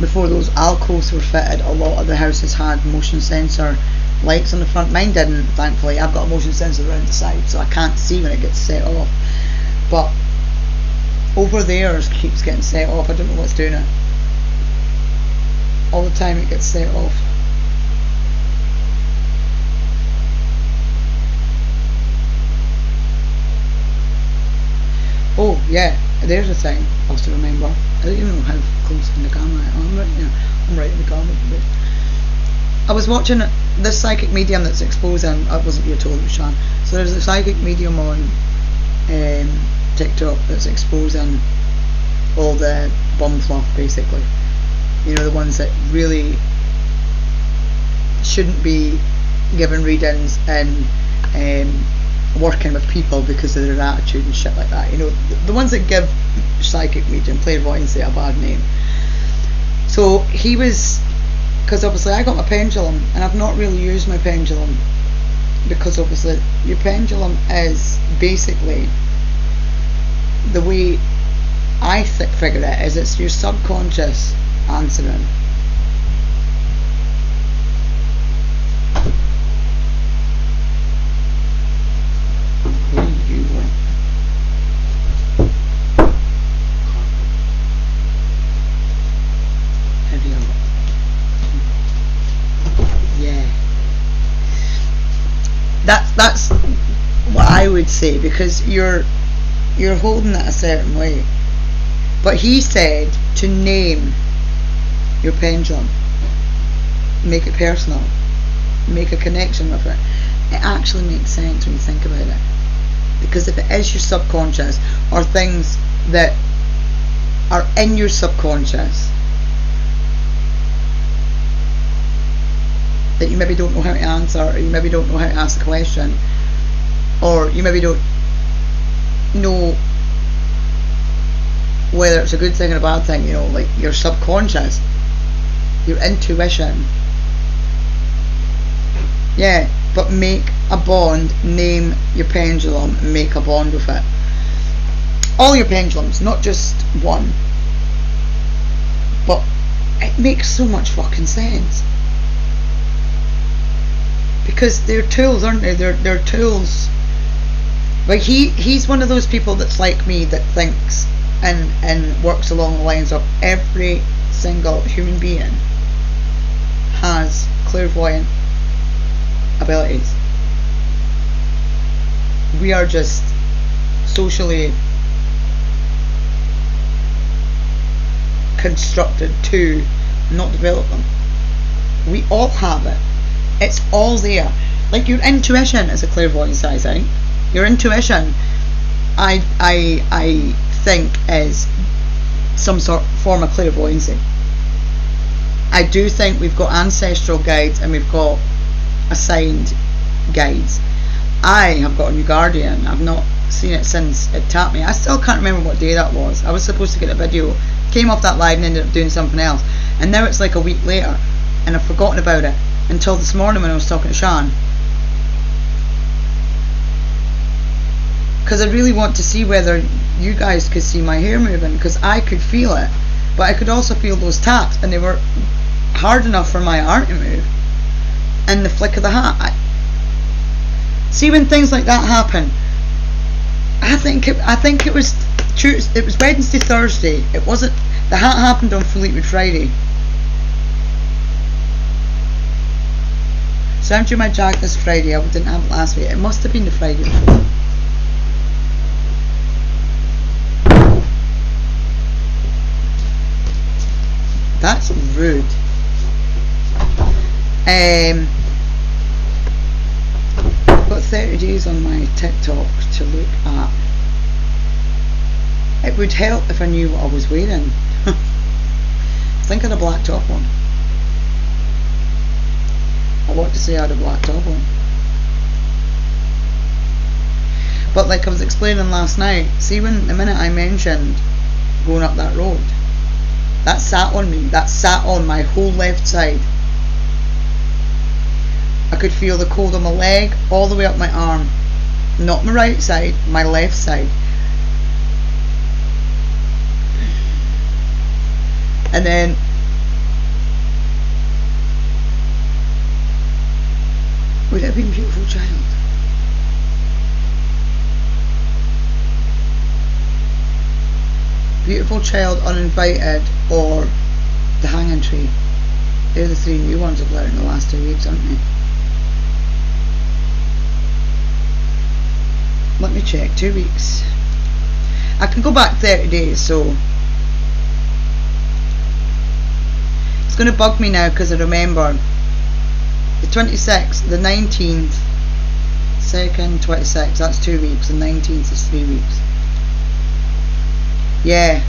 before those alcoves were fitted, a lot of the houses had motion sensor lights on the front. Mine didn't, thankfully. I've got a motion sensor around the side, so I can't see when it gets set off. But over there it keeps getting set off. I don't know what's doing it. All the time it gets set off. Oh yeah, there's a thing I have to remember. I don't even know how close in the camera I am right now. I'm right in the camera. I was watching this psychic medium that's exposing, I wasn't here told it was Sean. So there's a psychic medium on TikTok that's exposing all the bum fluff basically. You know, the ones that really shouldn't be given readings and working with people because of their attitude and shit like that. You know, the ones that give psychic medium, clairvoyancy a bad name. So he was, because obviously I got my pendulum and I've not really used my pendulum, because obviously your pendulum is basically, the way I figure it is, it's your subconscious answering. What do you want? Heavy on. Yeah. That's what I would say, because you're holding it a certain way. But he said to name your pendulum, make it personal, make a connection with it. It actually makes sense when you think about it, because if it is your subconscious or things that are in your subconscious that you maybe don't know how to answer, or you maybe don't know how to ask the question, or you maybe don't know whether it's a good thing or a bad thing, you know, like your subconscious, your intuition. Yeah, but make a bond, name your pendulum and make a bond with it. All your pendulums, not just one. But it makes so much fucking sense. Because they're tools, aren't they? They're tools. Like he's one of those people that's like me, that thinks and works along the lines of every single human being has clairvoyant abilities. We are just socially constructed to not develop them. We all have it. It's all there. Like your intuition is a clairvoyance, I think. Your intuition, I think, is some sort of form of clairvoyancy. I do think we've got ancestral guides and we've got assigned guides. I have got a new guardian. I've not seen it since it tapped me. I still can't remember what day that was. I was supposed to get a video, came off that live and ended up doing something else, and now it's like a week later and I've forgotten about it until this morning when I was talking to Sean, because I really want to see whether you guys could see my hair moving, because I could feel it, but I could also feel those taps, and they were hard enough for my arm to move. And the flick of the hat. See, when things like that happen, I think it was Tuesday, it was Wednesday, Thursday. It wasn't. The hat happened on Fleetwood Friday. So I'm due my jag this Friday. I didn't have it last week. It must have been the Friday before. That's rude. I've got 30 days on my TikTok to look at. It would help if I knew what I was wearing. I think I had a black top on. I want to say I had a black top on. But like I was explaining last night, see, when the minute I mentioned going up that road, that sat on me, that sat on my whole left side. I could feel the cold on my leg all the way up my arm. Not my right side, my left side. And then would it have been Beautiful Child? Beautiful Child, Uninvited, or The Hanging Tree? They're the three new ones I've learned in the last 2 weeks, aren't they? Let me check. 2 weeks. I can go back 30 days, so it's going to bug me now because I remember the 26th, the 19th, 2nd, 26th, that's 2 weeks, and 19th is 3 weeks. Yeah.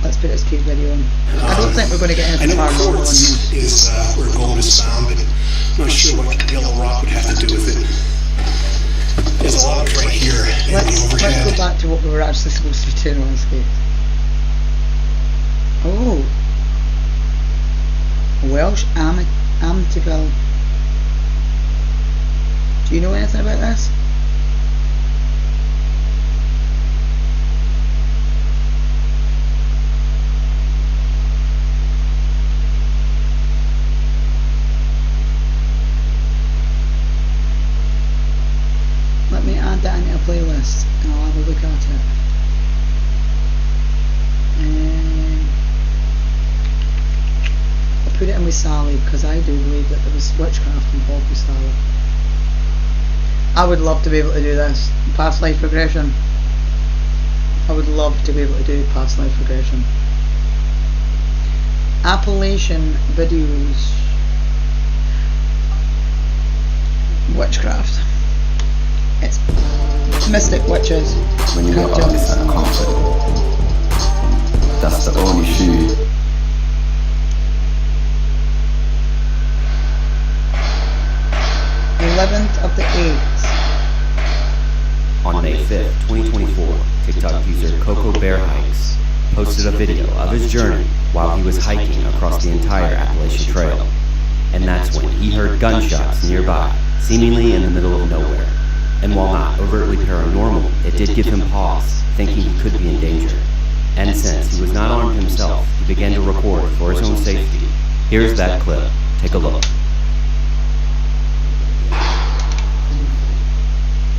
Let's put this cute video on. I don't think we're going to get anything far more on here. Is where gold is found, but I'm not sure what yellow rock would have to do with it. There's a lot of it right here in the overhead. Let's go back to what we were actually supposed to be doing on this case. Oh. Welsh Amityville. Do you know anything about this? Let me add that into a playlist and I'll have a look at it. I'll put it in with Sally because I do believe that there was witchcraft involved with Sally. I would love to be able to do this. Past life regression. I would love to be able to do past life regression. Appalachian videos. Witchcraft. It's mystic witches. When you got artists that are comfortable, that's the only shoe. The 11th of the 8th. On May 5th. 5th, 2024, TikTok user Coco Bear Hikes posted a video of his journey while he was hiking across the entire Appalachian Trail. And that's when he heard gunshots nearby, seemingly in the middle of nowhere. And while not overtly paranormal, it did give him pause, thinking he could be in danger. And since he was not armed himself, he began to record for his own safety. Here's that clip. Take a look.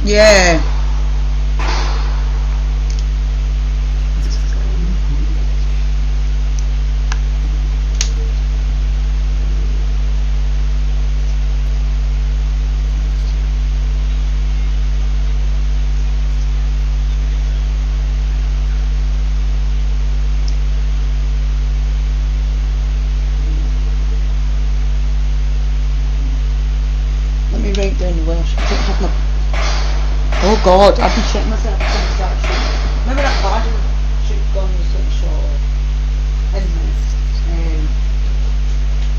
Yeah. Let me write down the Welsh. Oh God, I've been shitting myself since I started shooting. Remember that badger shoot gun was getting shot in the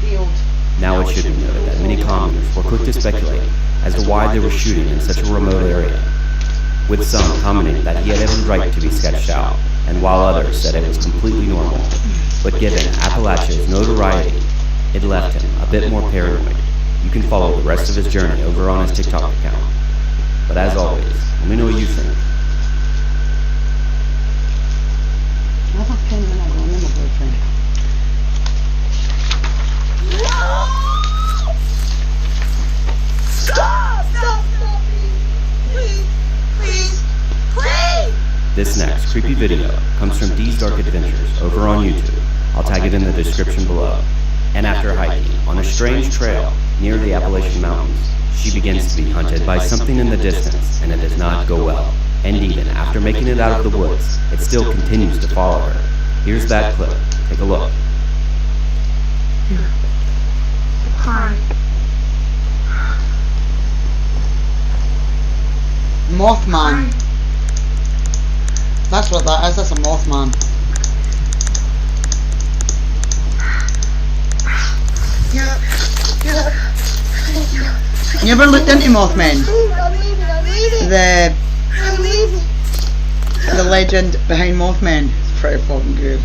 field? Now it should be noted that many commenters were quick to speculate as to why they were shooting in such a remote area, with some commenting that he had every right to be sketched out, and while others said it was completely normal. But given Appalachia's notoriety, it left him a bit more paranoid. You can follow the rest of his journey over on his TikTok account. But as always, let me know what you think. I thought Ken and I were my boyfriend. No! Stop! Stop! Please! Please! Please! This next creepy video comes from Dee's Dark Adventures over on YouTube. I'll tag it in the description below. And after hiking on a strange trail near the Appalachian Mountains, she begins to be hunted by something in the distance, and it does not go well. And even after making it out of the woods, it still continues to follow her. Here's that clip. Take a look. Hi. Mothman. That's what that is. That's a Mothman. Yeah. Thank you. You ever looked into Mothman? I'm leaving. The legend behind Mothman. It's pretty fucking good.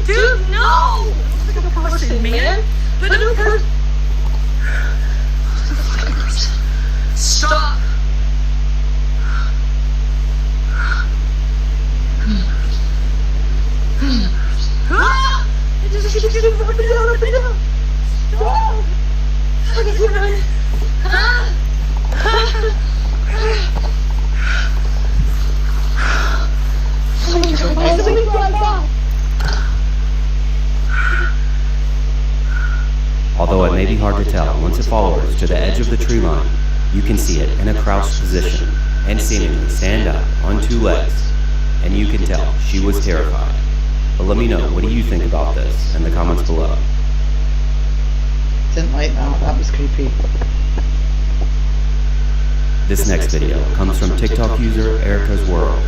Dude, no! It's like a person, man. But no person. Stop. I just keep getting up and down, up and down. Stop. I can keep running. Although it may be hard to tell, once it follows to the edge of the tree line, you can see it in a crouched position and seemingly stand up on two legs, and you can tell she was terrified. But let me know, what do you think about this in the comments below. Didn't like that. That was creepy. This next video comes from TikTok user Erica's World,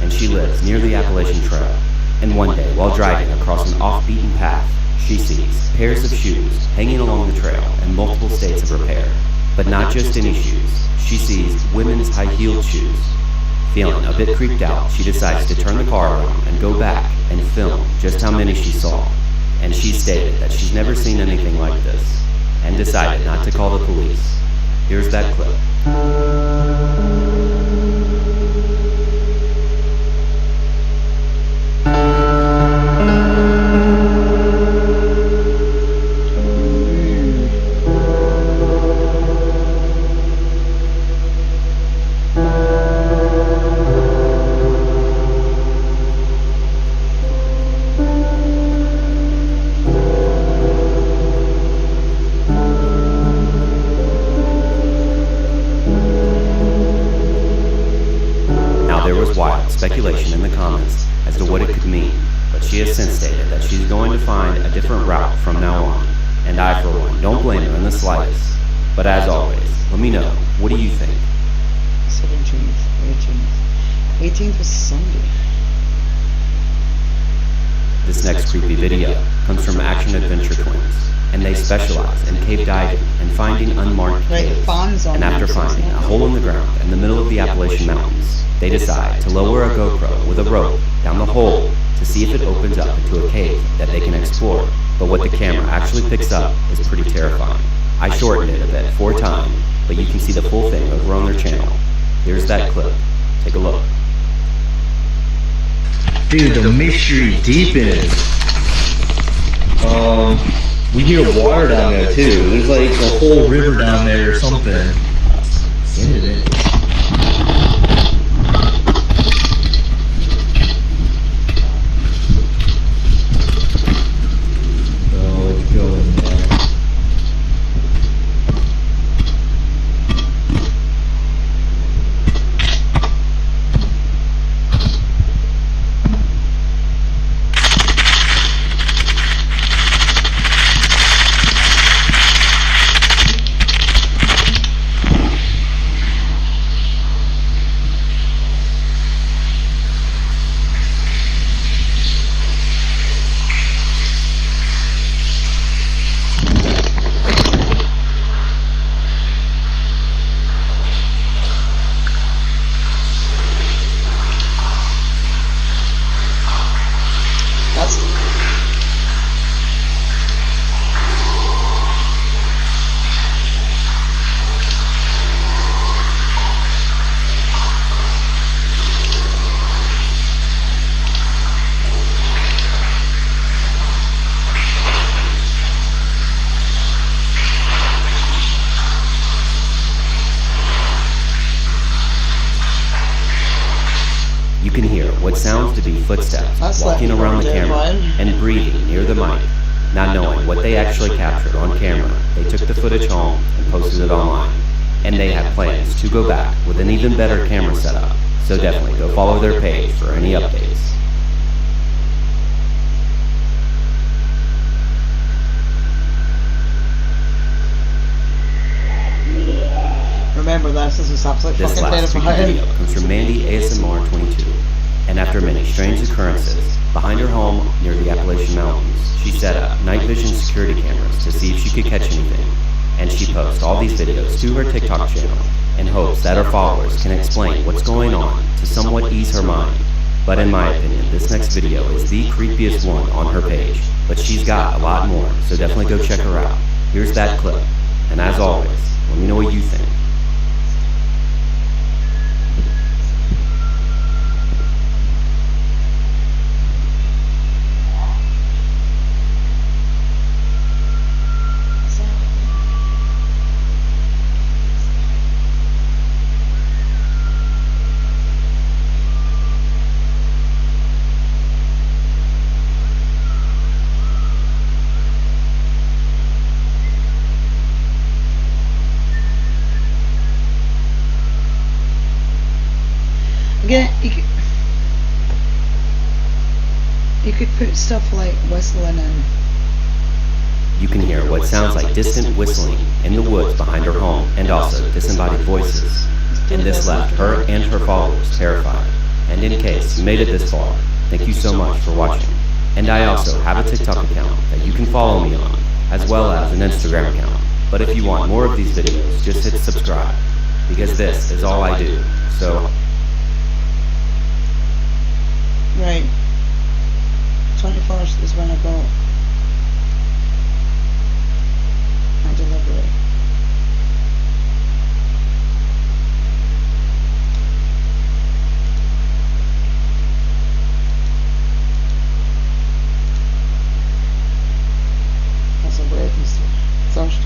and she lives near the Appalachian Trail. And one day, while driving across an off-beaten path, she sees pairs of shoes hanging along the trail in multiple states of repair. But not just any shoes, she sees women's high-heeled shoes. Feeling a bit creeped out, she decides to turn the car around and go back and film just how many she saw. And she stated that she's never seen anything like this, and decided not to call the police. Here's that clip. speculation in the comments as to what it could mean, but she has since stated that she's going to find a different route from now on, and I, for one, don't blame her in the slightest. But as always, let me know, what do you think? 17th, 18th was Sunday. This next creepy video comes from Action Adventure Twins, and they specialize in cave diving and finding unmarked caves. And after finding a hole in the ground in the middle of the Appalachian Mountains, they decide to lower a GoPro with a rope down the hole to see if it opens up into a cave that they can explore. But what the camera actually picks up is pretty terrifying. I shortened it a bit for time, but you can see the full thing over on their channel. Here's that clip. Take a look. Dude, the mystery deepens. We hear water down there too. There's like a whole river down there or something. Ended it. Oh, let's go in there. You can hear what sounds to be footsteps walking around the camera and breathing near the mic. Not knowing what they actually captured on camera, they took the footage home and posted it online. And they have plans to go back with an even better camera setup, so definitely go follow their page for any updates. Remember, this is absolutely This fucking last terrifying. video comes from Mandy ASMR 22, and after many strange occurrences behind her home near the Appalachian Mountains, she set up night vision security cameras to see if she could catch anything, and she posts all these videos to her TikTok channel in hopes that her followers can explain what's going on to somewhat ease her mind. But in my opinion, this next video is the creepiest one on her page, but she's got a lot more, so definitely go check her out. Here's that clip, and as always, let me know what you think. Again, you could put stuff like whistling in. You can hear what sounds like distant whistling in the woods behind her home, and also disembodied voices. And this left her and her followers terrified. And in case you made it this far, thank you so much for watching. And I also have a TikTok account that you can follow me on, as well as an Instagram account. But if you want more of these videos, just hit subscribe, because this is all I do. So, right. 21st is when I got my delivery. That's a Wednesday. Thursday.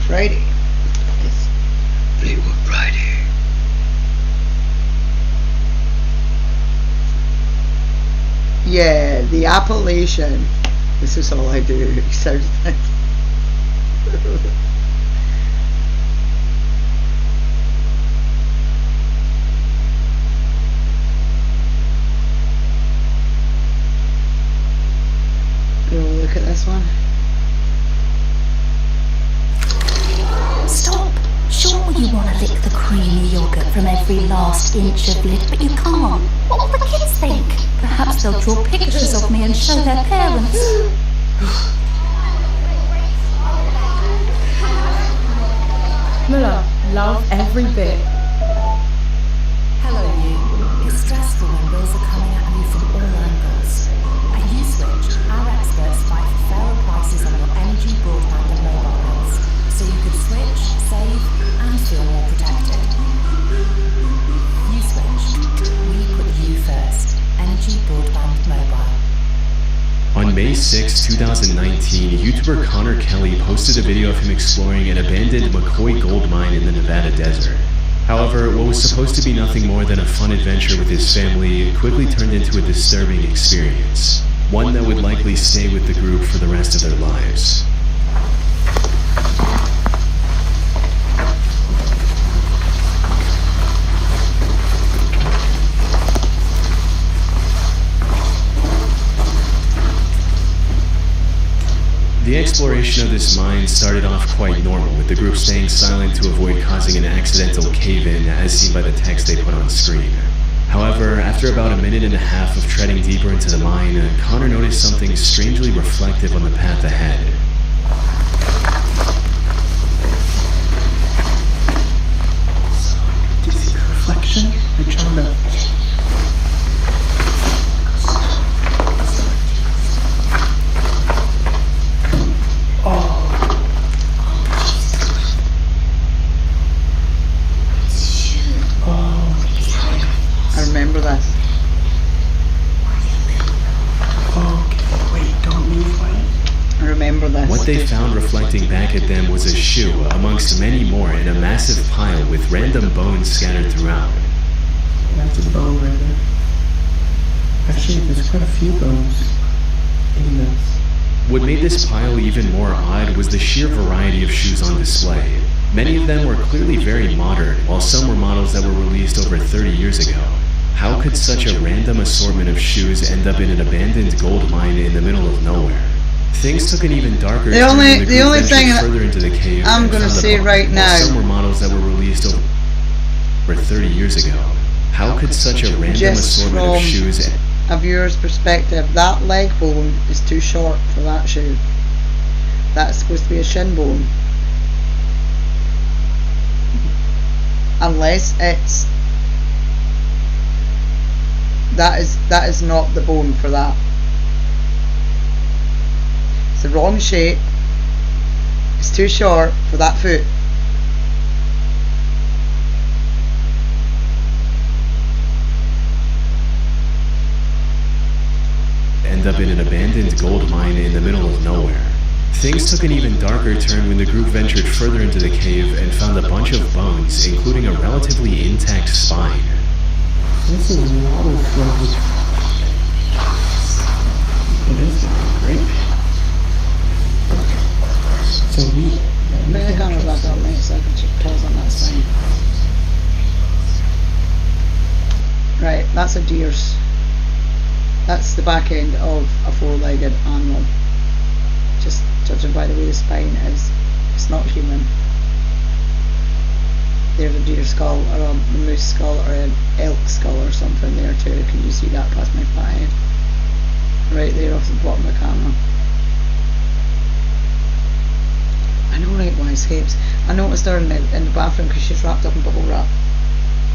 Friday. It's Fleetwood Friday. Yeah, the Appalachian. This is all I do. Except creamy yogurt from every last inch of lid, but you can't. What will the kids think? Perhaps they'll draw pictures of me and show their parents. Muller, love every bit. Hello, you. It's stressful when bills are coming at you from all angles. At Uswitch, our experts fight for fairer prices on your energy, broadband and mobile bills, so you can switch, save and feel more protected. Uswitch. We put you first. Energy, broadband, mobile. On May 6, 2019, YouTuber Connor Kelly posted a video of him exploring an abandoned McCoy gold mine in the Nevada desert. However, what was supposed to be nothing more than a fun adventure with his family quickly turned into a disturbing experience, one that would likely stay with the group for the rest of their lives. The exploration of this mine started off quite normal, with the group staying silent to avoid causing an accidental cave-in, as seen by the text they put on screen. However, after about a minute and a half of treading deeper into the mine, Connor noticed something strangely reflective on the path ahead. Do you see the reflection? I turned up. What they found reflecting back at them was a shoe, amongst many more, in a massive pile with random bones scattered throughout. That's a bone right there. Actually, there's quite a few bones in this. What made this pile even more odd was the sheer variety of shoes on display. Many of them were clearly very modern, while some were models that were released over 30 years ago. How could such a random assortment of shoes end up in an abandoned gold mine in the middle of nowhere? Things took an even darker turn when the group ventured further into the cave I'm going to say right now, some were models that were released over 30 years ago. How could such a random assortment of shoes... a viewer's perspective, that leg bone is too short for that shoe. That's supposed to be a shin bone. Unless it's... That is not the bone for that. It's the wrong shape. It's too short for that foot. End up in an abandoned gold mine in the middle of nowhere. Things took an even darker turn when the group ventured further into the cave and found a bunch of bones, including a relatively intact spine. This is water flow. It is great. So we... Bring the camera back up, mate, so I can check pause on that sign. Right, that's a deer's. That's the back end of a four-legged animal. Just judging by the way the spine is, it's not human. There's a deer skull, or a moose skull, or an elk skull or something there too. Can you see that past my flat head? Right there off the bottom of the camera. I know, right, wise heaps. I noticed her in the bathroom because she's wrapped up in bubble wrap.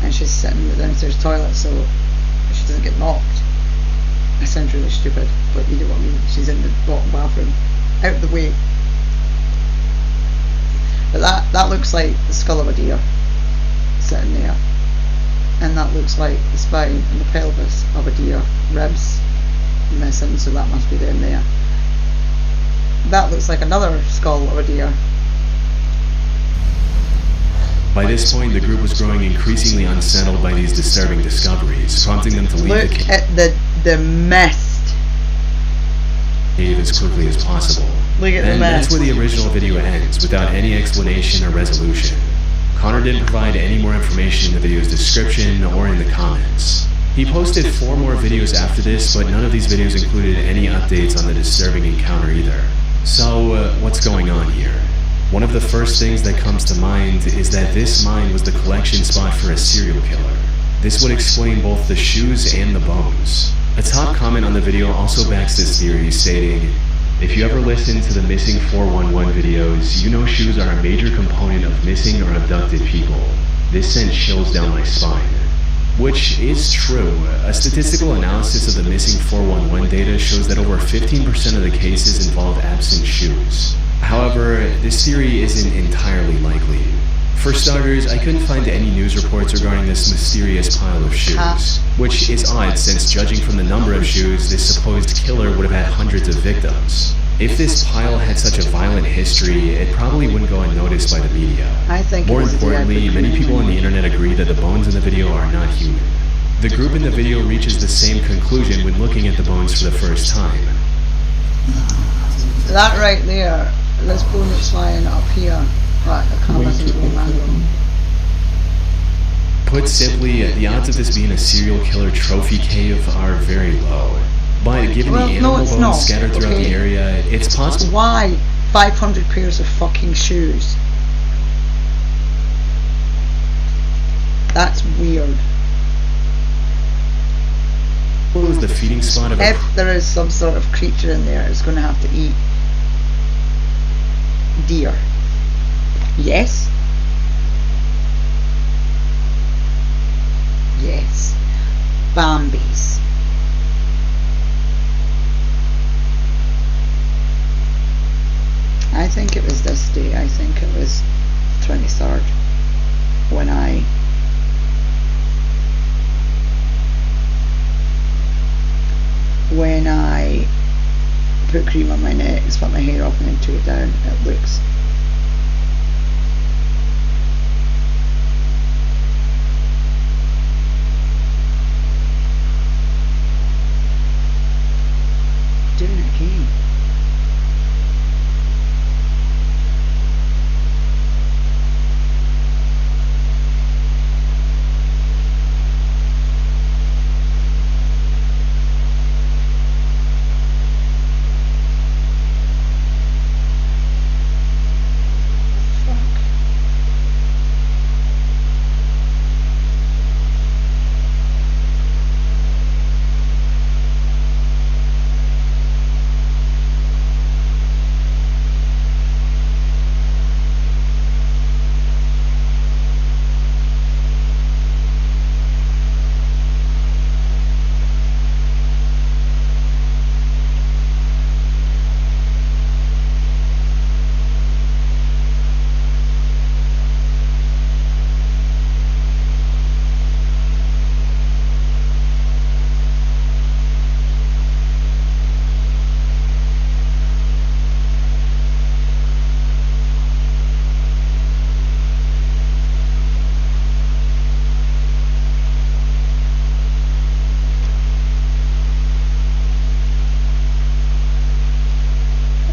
And she's sitting in the downstairs toilet so she doesn't get knocked. I sound really stupid, but you know what I mean. She's in the bottom bathroom, out of the way. But that looks like the skull of a deer sitting there, and that looks like the spine and the pelvis of a deer. Ribs missing, so that must be down there. That looks like another skull of a deer. By this point, the group was growing increasingly unsettled by these disturbing discoveries, prompting them to leave the cave. Look at the mist. As quickly as possible. Look at the mist. That's where the original video ends, without any explanation or resolution. Connor didn't provide any more information in the video's description or in the comments. He posted 4 more videos after this, but none of these videos included any updates on the disturbing encounter either. So, what's going on here? One of the first things that comes to mind is that this mine was the collection spot for a serial killer. This would explain both the shoes and the bones. A top comment on the video also backs this theory, stating, "If you ever listen to the Missing 411 videos, you know shoes are a major component of missing or abducted people. This sent chills down my spine." Which is true. A statistical analysis of the Missing 411 data shows that over 15% of the cases involved absent shoes. However, this theory isn't entirely likely. For starters, I couldn't find any news reports regarding this mysterious pile of shoes, which is odd since judging from the number of shoes, this supposed killer would have had hundreds of victims. If this pile had such a violent history, it probably wouldn't go unnoticed by the media. I think More importantly, many people on the internet agree that the bones in the video are not human. The group in the video reaches the same conclusion when looking at the bones for the first time. That right there, this bone that's lying up here. Right, I can't listen to the man. Put simply, the odds of this being a serial killer trophy cave are very low. But given the animal bones scattered throughout the area, it's possible. Why 500 pairs of fucking shoes? That's weird. It was the feeding spot of if there is some sort of creature in there, it's going to have to eat deer. Yes. Yes. Bambies. I think it was this day. I think it was 23rd when I put cream on my neck, split my hair off and then took it down at Luke's. Doing it again.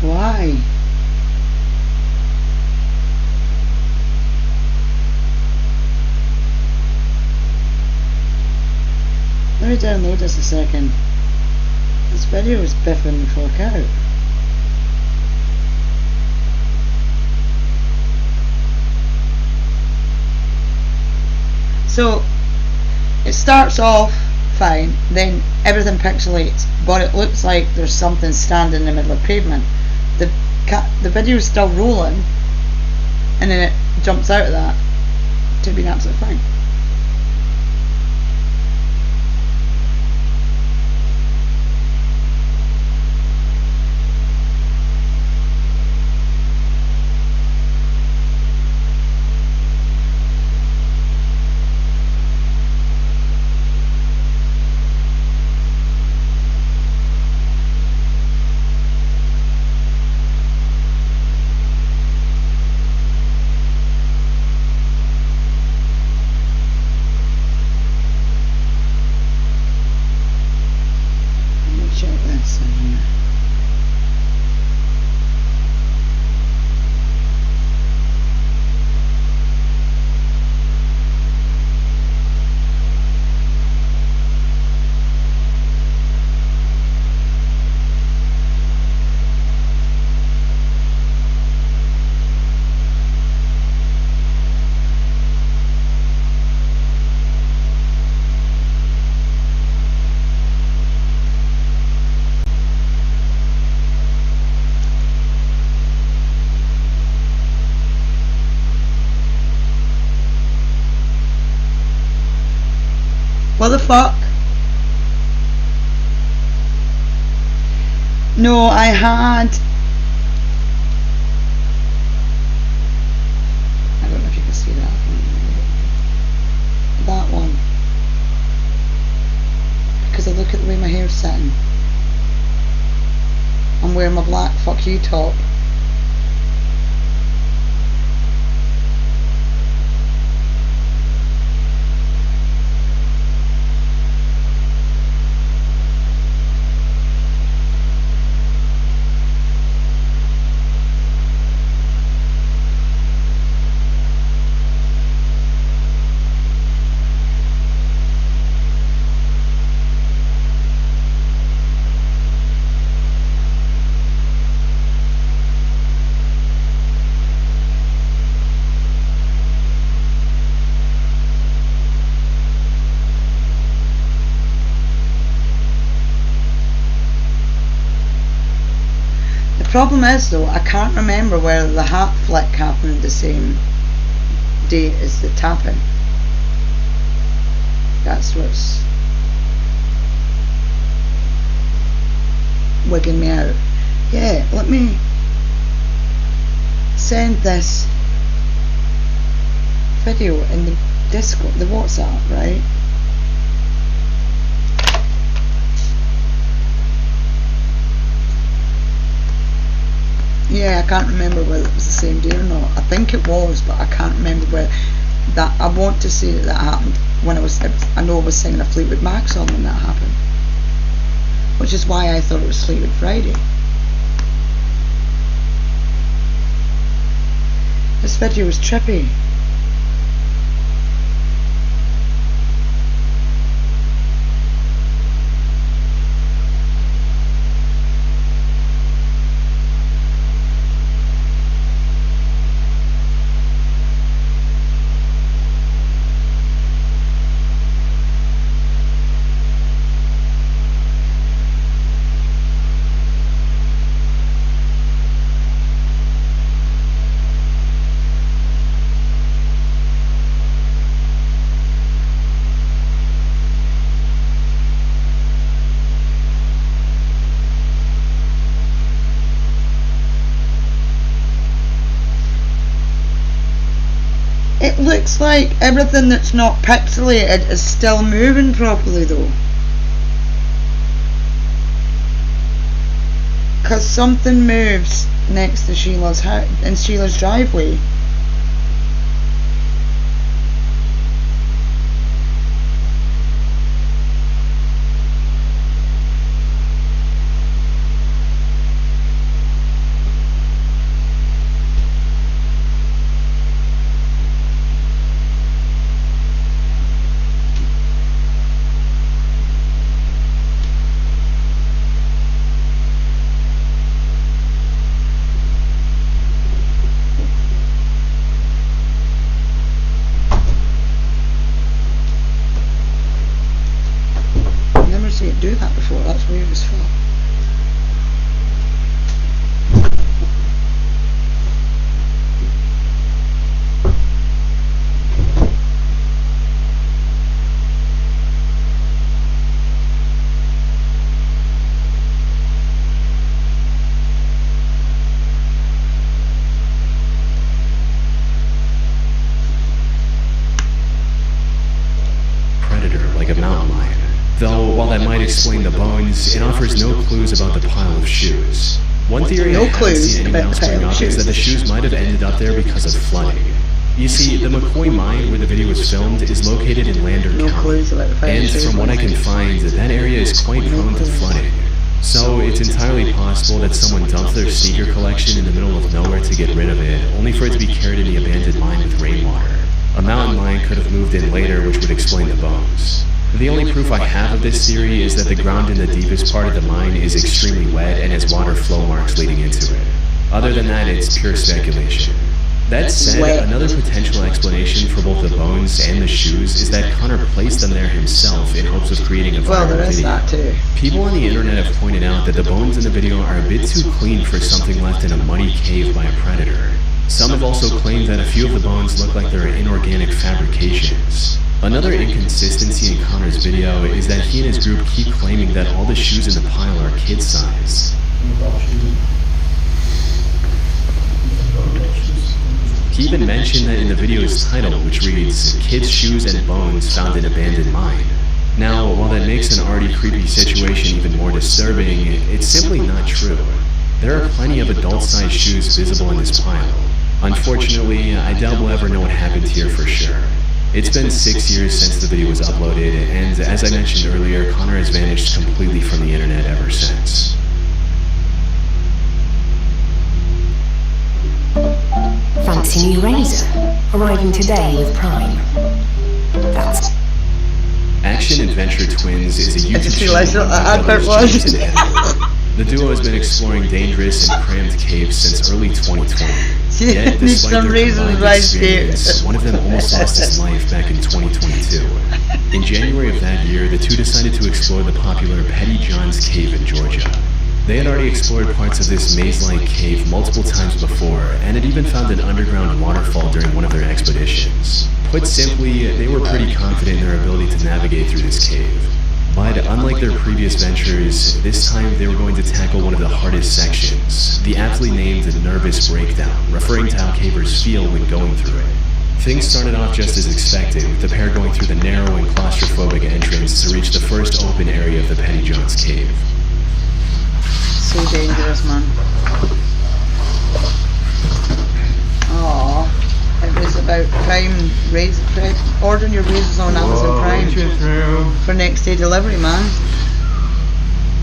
Why? Let me download this a second. This video is biffing the fuck out. So it starts off fine, then everything pixelates, but it looks like there's something standing in the middle of pavement. The video is still rolling, and then it jumps out of that to be absolutely fine. What the fuck? No, I had... I don't know if you can see that. That one. Because I look at the way my hair's sitting. I'm wearing my black fuck you top. The problem is though, I can't remember whether the hat flick happened the same day as the tapping. That's what's wigging me out. Yeah, let me send this video in the Discord, the WhatsApp, right? Yeah, I can't remember whether it was the same day or not. I think it was, but I can't remember whether that. I want to say that happened when I know I was singing a Fleetwood Mac song when that happened, which is why I thought it was Fleetwood Friday. This video was trippy. It looks like everything that's not pixelated is still moving properly though. Because something moves next to Sheila's house, in Sheila's driveway. See it do that before. That's weird as fuck. Predator like a mountain lion. Though, while that might explain the bones, it offers no clues about the pile of shoes. One theory I haven't seen anyone else bring up is that the shoes might have ended up there because of flooding. You see, the McCoy mine where the video was filmed is located in Lander County, and from what I can find, that area is quite prone to flooding. So, it's entirely possible that someone dumped their sneaker collection in the middle of nowhere to get rid of it, only for it to be carried in the abandoned mine with rainwater. A mountain lion could have moved in later, which would explain the bones. The only proof I have of this theory is that the ground in the deepest part of the mine is extremely wet and has water flow marks leading into it. Other than that, it's pure speculation. That said, another potential explanation for both the bones and the shoes is that Connor placed them there himself in hopes of creating a viral video. That too. People on the internet have pointed out that the bones in the video are a bit too clean for something left in a muddy cave by a predator. Some have also claimed that a few of the bones look like they're inorganic fabrications. Another inconsistency in Connor's video is that he and his group keep claiming that all the shoes in the pile are kid-size. He even mentioned that in the video's title, which reads, "Kids' Shoes and Bones Found in Abandoned Mine." Now, while that makes an already creepy situation even more disturbing, it's simply not true. There are plenty of adult-sized shoes visible in this pile. Unfortunately, I doubt we'll ever know what happened here for sure. It's been 6 years since the video was uploaded, and as I mentioned earlier, Connor has vanished completely from the internet ever since. Fancy new razor, arriving today with Prime. That's Action Adventure Twins is a I just YouTube realized channel what that run by advert brothers was. James and Edward. The duo has been exploring dangerous and crammed caves since early 2020. Yet, despite some their reasons combined why experience, one of them almost lost his life back in 2022. In January of that year, the two decided to explore the popular Petty John's Cave in Georgia. They had already explored parts of this maze-like cave multiple times before, and had even found an underground waterfall during one of their expeditions. Put simply, they were pretty confident in their ability to navigate through this cave. But unlike their previous ventures, this time they were going to tackle one of the hardest sections, the aptly named Nervous Breakdown, referring to how cavers feel when going through it. Things started off just as expected, with the pair going through the narrow and claustrophobic entrance to reach the first open area of the Petty John's Cave. So dangerous, man. Aww. It was about Prime ordering your razors on Amazon Prime for next day delivery, man.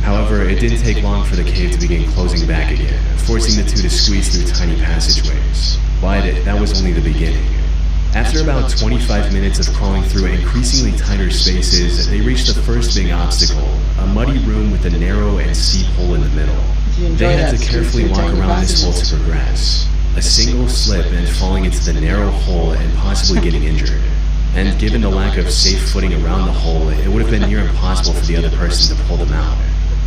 However, it didn't take long for the cave to begin closing back again, forcing the two to squeeze through tiny passageways. But that was only the beginning. After about 25 minutes of crawling through increasingly tighter spaces, they reached the first big obstacle, a muddy room with a narrow and steep hole in the middle. They had to carefully walk around this hole to progress. A single slip and falling into the narrow hole and possibly getting injured. And given the lack of safe footing around the hole, it would have been near impossible for the other person to pull them out.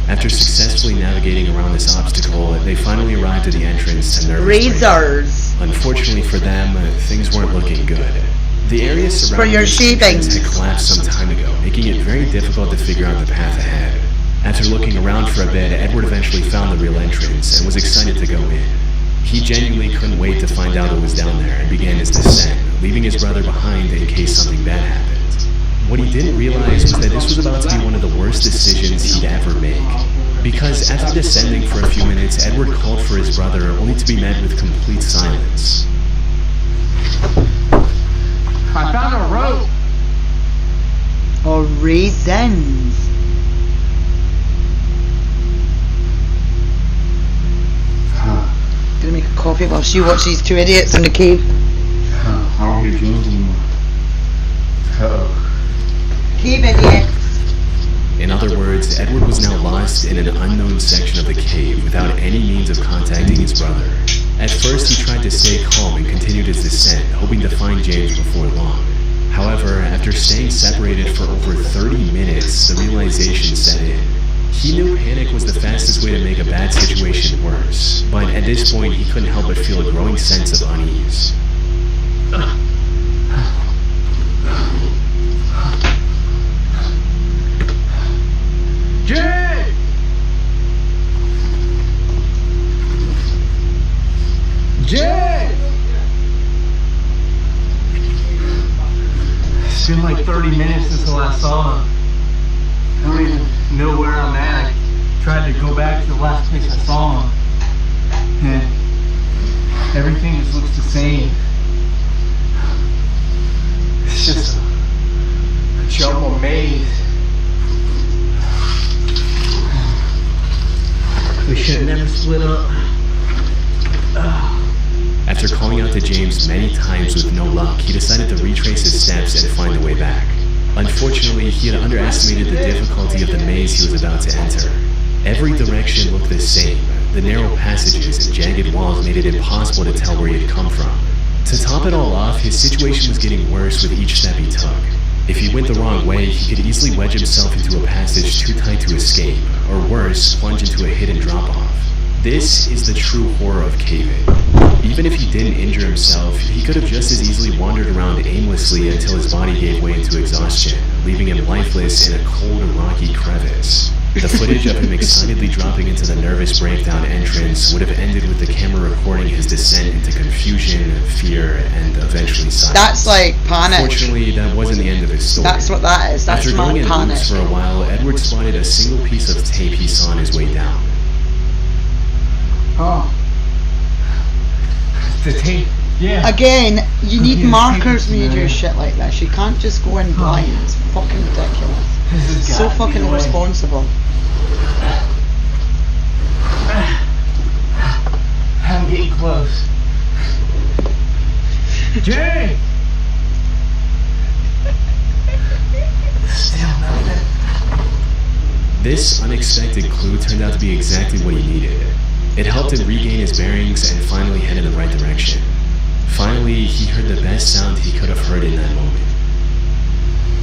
After successfully navigating around this obstacle, they finally arrived at the entrance to Nervous Razors! Breakdown. Unfortunately for them, things weren't looking good. The area surrounding your the entrance sheepings. had collapsed some time ago, making it very difficult to figure out the path ahead. After looking around for a bit, Edward eventually found the real entrance and was excited to go in. He genuinely couldn't wait to find out what was down there and began his descent, leaving his brother behind in case something bad happened. What he didn't realize was that this was about to be one of the worst decisions he'd ever make. Because after descending for a few minutes, Edward called for his brother, only to be met with complete silence. I found a rope. Or reasons. Gonna make a coffee while she watches these two idiots in the cave. I don't hear James anymore. Cave idiots. In other words, Edward was now lost in an unknown section of the cave without any means of contacting his brother. At first, he tried to stay calm and continued his descent, hoping to find James before long. However, after staying separated for over 30 minutes, the realization set in. He knew panic was the fastest way to make a bad situation worse, but at this point he couldn't help but feel a growing sense of unease. Jay! Jay! It's been like 30 minutes since the last saw him. I don't even know where I'm at. I tried to go back to the last place I saw him. And everything just looks the same. It's just a jumbled maze. We should have never split up. After calling out to James many times with no luck, he decided to retrace his steps and find a way back. Unfortunately, he had underestimated the difficulty of the maze he was about to enter. Every direction looked the same. The narrow passages and jagged walls made it impossible to tell where he had come from. To top it all off, his situation was getting worse with each step he took. If he went the wrong way, he could easily wedge himself into a passage too tight to escape, or worse, plunge into a hidden drop-off. This is the true horror of caving. Even if he didn't injure himself, he could have just as easily wandered around aimlessly until his body gave way into exhaustion, leaving him lifeless in a cold, rocky crevice. The footage of him excitedly dropping into the nervous breakdown entrance would have ended with the camera recording his descent into confusion, fear, and eventually silence. That's like panic. Fortunately, that wasn't the end of his story. That's what that is. That's After not going in panic. loops for a while, Edward spotted a single piece of tape he saw on his way down. Oh. The tape. Yeah. Again, you need Yeah, markers when you do yeah. shit like this. You can't just go in blind. It's fucking ridiculous. This is So gotta be fucking the way. irresponsible. I'm getting close. Jay! Still nothing. This unexpected clue turned out to be exactly what he needed. It helped him regain his bearings and finally head in the right direction. Finally, he heard the best sound he could have heard in that moment.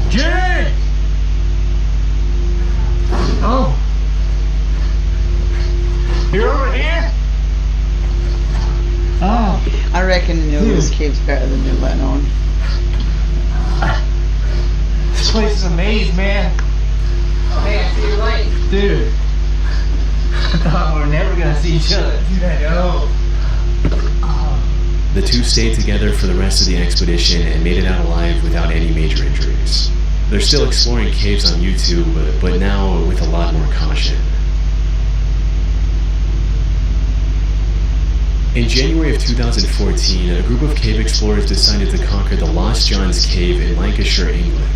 Jay! Oh. You're over here? Oh. I reckon the Noah's Cave's better than they're letting on. This place is a maze, man. Hey, I see your light. Dude. I thought we were never gonna see each other. Dude, I know. The two stayed together for the rest of the expedition and made it out alive without any major injuries. They're still exploring caves on YouTube, but now with a lot more caution. In January of 2014, a group of cave explorers decided to conquer the Lost John's Cave in Lancashire, England.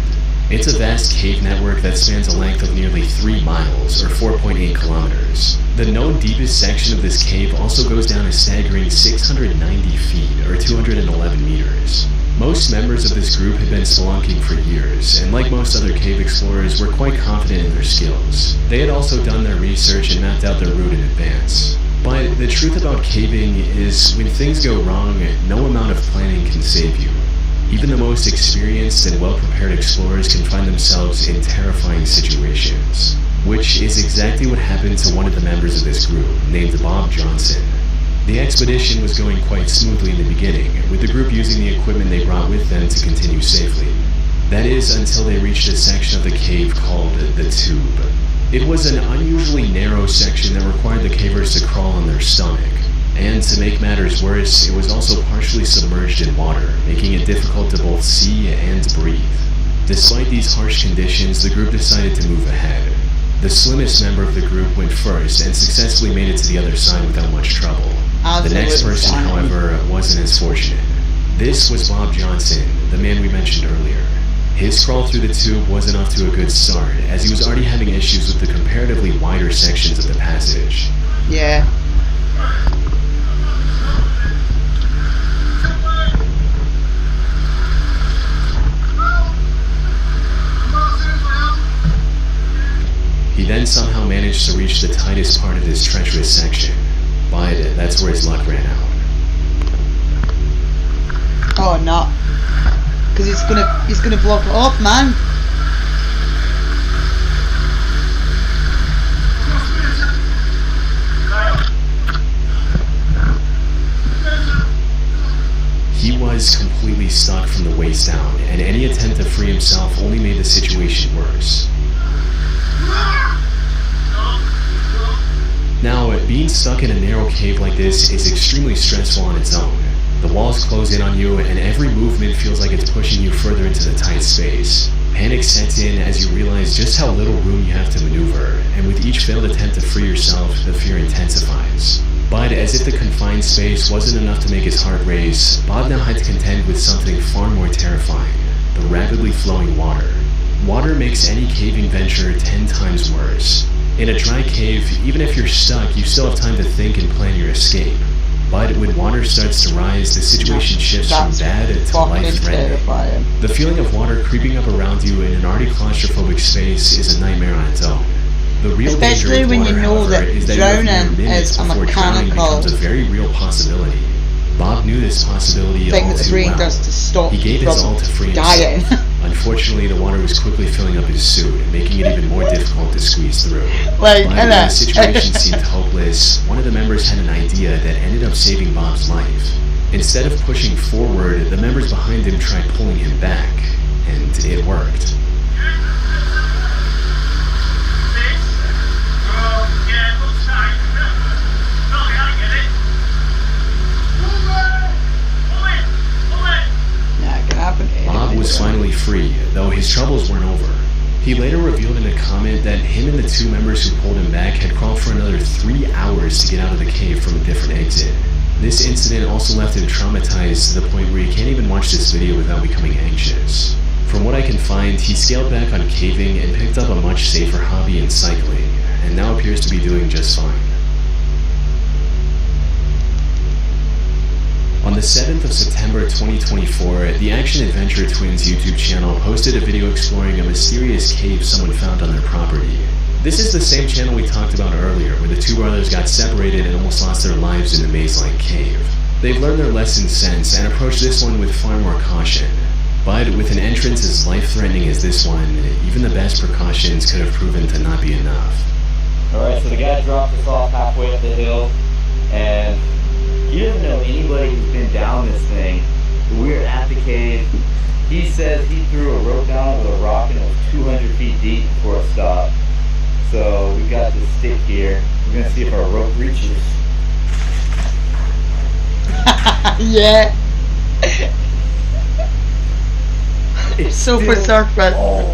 It's a vast cave network that spans a length of nearly 3 miles, or 4.8 kilometers. The known deepest section of this cave also goes down a staggering 690 feet, or 211 meters. Most members of this group had been spelunking for years, and like most other cave explorers, were quite confident in their skills. They had also done their research and mapped out their route in advance. But the truth about caving is, when things go wrong, no amount of planning can save you. Even the most experienced and well-prepared explorers can find themselves in terrifying situations, which is exactly what happened to one of the members of this group, named Bob Johnson. The expedition was going quite smoothly in the beginning, with the group using the equipment they brought with them to continue safely. That is, until they reached a section of the cave called the Tube. It was an unusually narrow section that required the cavers to crawl on their stomach. And to make matters worse, it was also partially submerged in water, making it difficult to both see and breathe. Despite these harsh conditions, the group decided to move ahead. The slimmest member of the group went first and successfully made it to the other side without much trouble. The next person, however, wasn't as fortunate. This was Bob Johnson, the man we mentioned earlier. His crawl through the tube wasn't off to a good start, as he was already having issues with the comparatively wider sections of the passage. Yeah. He then somehow managed to reach the tightest part of this treacherous section, but that's where his luck ran out. Oh no. Because he's gonna block it off, man. He was completely stuck from the waist down, and any attempt to free himself only made the situation worse. Now, being stuck in a narrow cave like this is extremely stressful on its own. The walls close in on you, and every movement feels like it's pushing you further into the tight space. Panic sets in as you realize just how little room you have to maneuver, and with each failed attempt to free yourself, the fear intensifies. But as if the confined space wasn't enough to make his heart race, Bob now had to contend with something far more terrifying: the rapidly flowing water. Water makes any caving venture 10 times worse. In a dry cave, even if you're stuck, you still have time to think and plan your escape. But when water starts to rise, the situation shifts from bad to life-threatening. The feeling of water creeping up around you in an already claustrophobic space is a nightmare on its own. The real Especially danger when with you water, know however, that is that you have drowning mere minutes is a before drowning mechanical becomes a very real possibility. Bob knew this possibility thing all that the too brain well. does to stop He gave his all to free himself. dying. Unfortunately, the water was quickly filling up his suit, making it even more difficult to squeeze through. Like, But when the situation seemed hopeless, one of the members had an idea that ended up saving Bob's life. Instead of pushing forward, the members behind him tried pulling him back, and it worked. Bob was finally free, though his troubles weren't over. He later revealed in a comment that him and the two members who pulled him back had crawled for another 3 hours to get out of the cave from a different exit. This incident also left him traumatized to the point where he can't even watch this video without becoming anxious. From what I can find, he scaled back on caving and picked up a much safer hobby in cycling, and now appears to be doing just fine. On the 7th of September 2024, the Action Adventure Twins YouTube channel posted a video exploring a mysterious cave someone found on their property. This is the same channel we talked about earlier, where the two brothers got separated and almost lost their lives in the maze-like cave. They've learned their lesson since and approached this one with far more caution. But with an entrance as life-threatening as this one, even the best precautions could have proven to not be enough. Alright, so the guy dropped us off halfway up the hill, and he doesn't know anybody who's been down this thing. We're at the cave. He says he threw a rope down with a rock and it was 200 feet deep before it stopped. So we got this stick here. We're gonna see if our rope reaches. Yeah. It's super surface. Oh,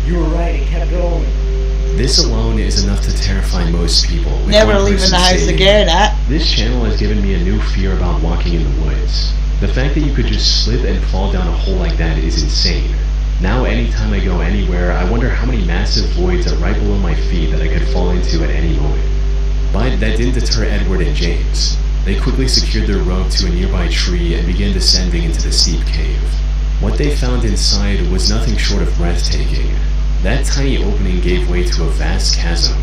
you were right, it kept going. This alone is enough to terrify most people. with Never one leaving person the house stating, again, This channel has given me a new fear about walking in the woods. The fact that you could just slip and fall down a hole like that is insane. Now anytime I go anywhere, I wonder how many massive voids are right below my feet that I could fall into at any moment. But that didn't deter Edward and James. They quickly secured their rope to a nearby tree and began descending into the steep cave. What they found inside was nothing short of breathtaking. That tiny opening gave way to a vast chasm.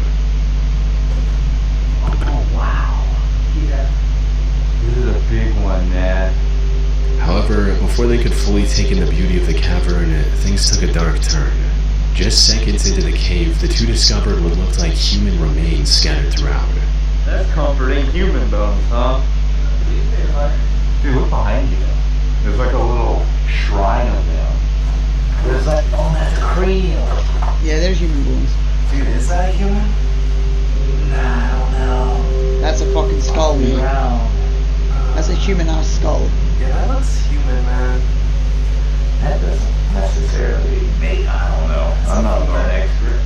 Oh wow. Yeah. This is a big one, man. However, before they could fully take in the beauty of the cavern, things took a dark turn. Just seconds into the cave, the two discovered what looked like human remains scattered throughout. That's comforting. Human bones, huh? Dude, look behind you. There's like a little shrine of them. There's like, oh, that's a cranium. Yeah, there's human bones. Dude, is that a human? Nah, I don't know. That's a fucking skull, man. That's a human ass skull. Yeah, that looks human, man. That doesn't necessarily make, I don't know. I'm not an expert.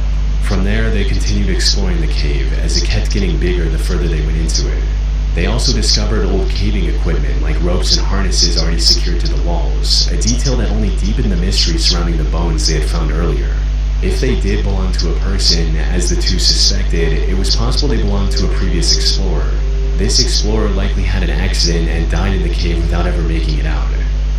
From there, they continued exploring the cave, as it kept getting bigger the further they went into it. They also discovered old caving equipment like ropes and harnesses already secured to the walls, a detail that only deepened the mystery surrounding the bones they had found earlier. If they did belong to a person, as the two suspected, it was possible they belonged to a previous explorer. This explorer likely had an accident and died in the cave without ever making it out.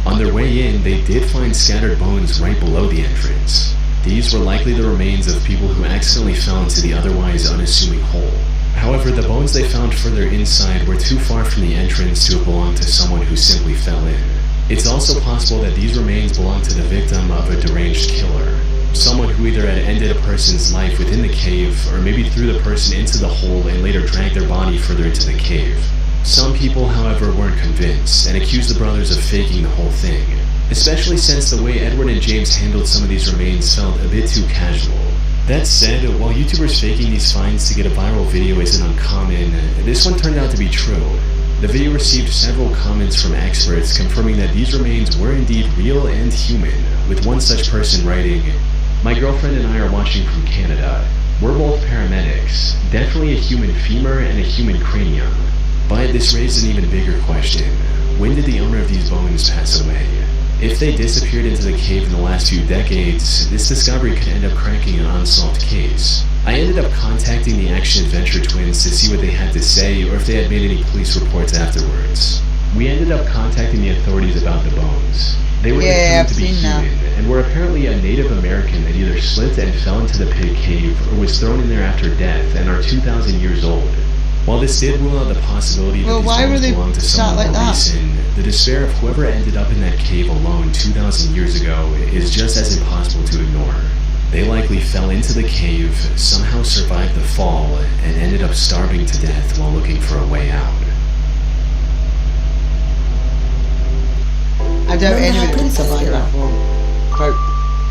On their way in, they did find scattered bones right below the entrance. These were likely the remains of people who accidentally fell into the otherwise unassuming hole. However, the bones they found further inside were too far from the entrance to have belonged to someone who simply fell in. It's also possible that these remains belonged to the victim of a deranged killer. Someone who either had ended a person's life within the cave, or maybe threw the person into the hole and later dragged their body further into the cave. Some people, however, weren't convinced, and accused the brothers of faking the whole thing. Especially since the way Edward and James handled some of these remains felt a bit too casual. That said, while YouTubers faking these finds to get a viral video isn't uncommon, this one turned out to be true. The video received several comments from experts confirming that these remains were indeed real and human, with one such person writing, "My girlfriend and I are watching from Canada. We're both paramedics, definitely a human femur and a human cranium." But this raised an even bigger question. When did the owner of these bones pass away? If they disappeared into the cave in the last few decades, this discovery could end up cracking an unsolved case. I ended up contacting the Action Adventure Twins to see what they had to say or if they had made any police reports afterwards. We ended up contacting the authorities about the bones. They were determined to be human and were apparently a Native American that either slipped and fell into the pit cave or was thrown in there after death and are 2,000 years old. While this did rule out the possibility that these why were bones they belonged to shot someone like more that? recent, the despair of whoever ended up in that cave alone 2,000 years ago is just as impossible to ignore. They likely fell into the cave, somehow survived the fall, and ended up starving to death while looking for a way out. I doubt anyone would survive that long.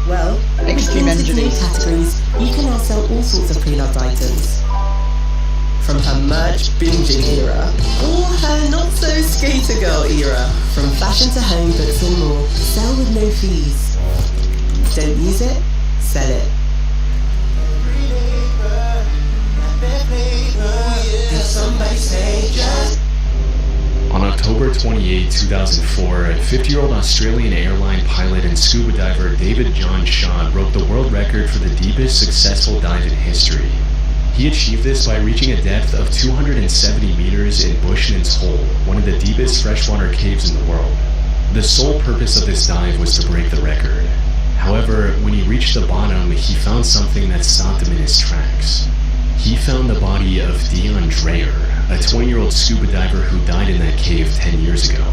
Well, Extreme with limited new injuries. categories, you can now sell all sorts of pre-loved items. From her merch binging era, or her not-so-skater girl era. From fashion to home, books and more, sell with no fees. Don't use it? Sell it. On October 28, 2004, 50-year-old Australian airline pilot and scuba diver David John Shaw broke the world record for the deepest successful dive in history. He achieved this by reaching a depth of 270 meters in Bushman's Hole, one of the deepest freshwater caves in the world. The sole purpose of this dive was to break the record. However, when he reached the bottom, he found something that stopped him in his tracks. He found the body of Dion Dreyer, a 20-year-old scuba diver who died in that cave 10 years ago.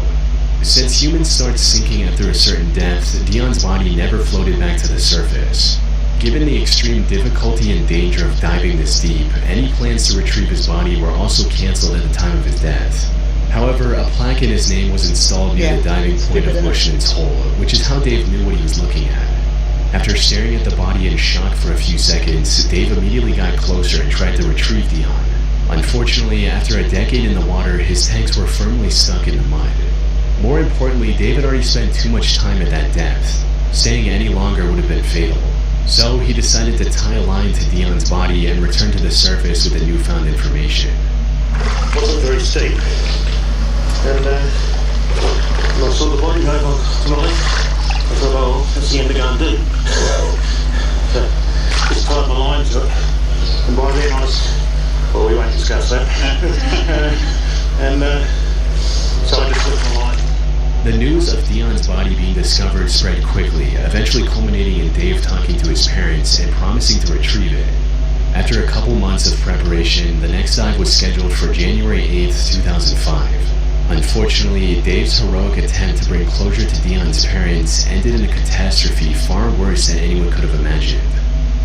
Since humans start sinking after a certain depth, Dion's body never floated back to the surface. Given the extreme difficulty and danger of diving this deep, any plans to retrieve his body were also cancelled at the time of his death. However, a plaque in his name was installed near the diving point of Bushman's Hole, which is how Dave knew what he was looking at. After staring at the body in shock for a few seconds, Dave immediately got closer and tried to retrieve Dion. Unfortunately, after a decade in the water, his tanks were firmly stuck in the mud. More importantly, Dave had already spent too much time at that depth. Staying any longer would have been fatal. So he decided to tie a line to Dion's body and return to the surface with the newfound information. Wasn't very steep, and when I saw the body over to my left, I thought, oh, that's the end to go and do. So just tied my line to it, and by then I was, well, we won't discuss that. So I just left my line. The news of Dion's body being discovered spread quickly, eventually culminating in Dave talking to his parents and promising to retrieve it. After a couple months of preparation, the next dive was scheduled for January 8th, 2005. Unfortunately, Dave's heroic attempt to bring closure to Dion's parents ended in a catastrophe far worse than anyone could have imagined.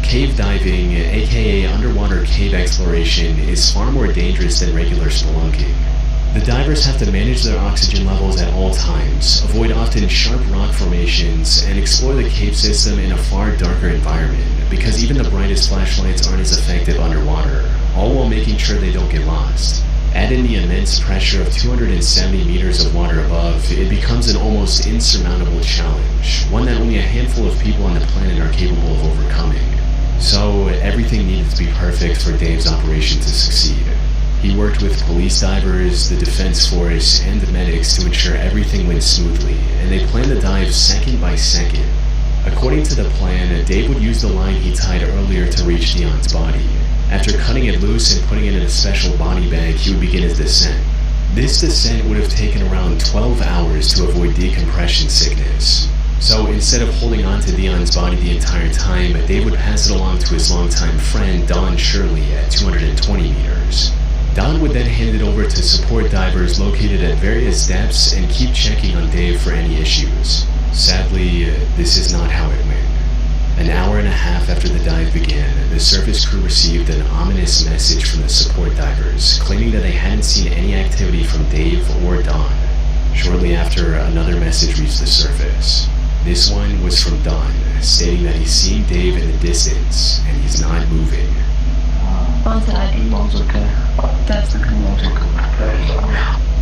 Cave diving, aka underwater cave exploration, is far more dangerous than regular spelunking. The divers have to manage their oxygen levels at all times, avoid often sharp rock formations, and explore the cave system in a far darker environment, because even the brightest flashlights aren't as effective underwater, all while making sure they don't get lost. Add in the immense pressure of 270 meters of water above, it becomes an almost insurmountable challenge, one that only a handful of people on the planet are capable of overcoming. So, everything needed to be perfect for Dave's operation to succeed. He worked with police divers, the Defense Force, and the medics to ensure everything went smoothly, and they planned the dive second by second. According to the plan, Dave would use the line he tied earlier to reach Dion's body. After cutting it loose and putting it in a special body bag, he would begin his descent. This descent would have taken around 12 hours to avoid decompression sickness. So instead of holding on to Dion's body the entire time, Dave would pass it along to his longtime friend Don Shirley at 220 meters. Don would then hand it over to support divers located at various depths and keep checking on Dave for any issues. Sadly, this is not how it went. An hour and a half after the dive began, the surface crew received an ominous message from the support divers, claiming that they hadn't seen any activity from Dave or Don. Shortly after, another message reached the surface. This one was from Don, stating that he's seeing Dave in the distance, and he's not moving.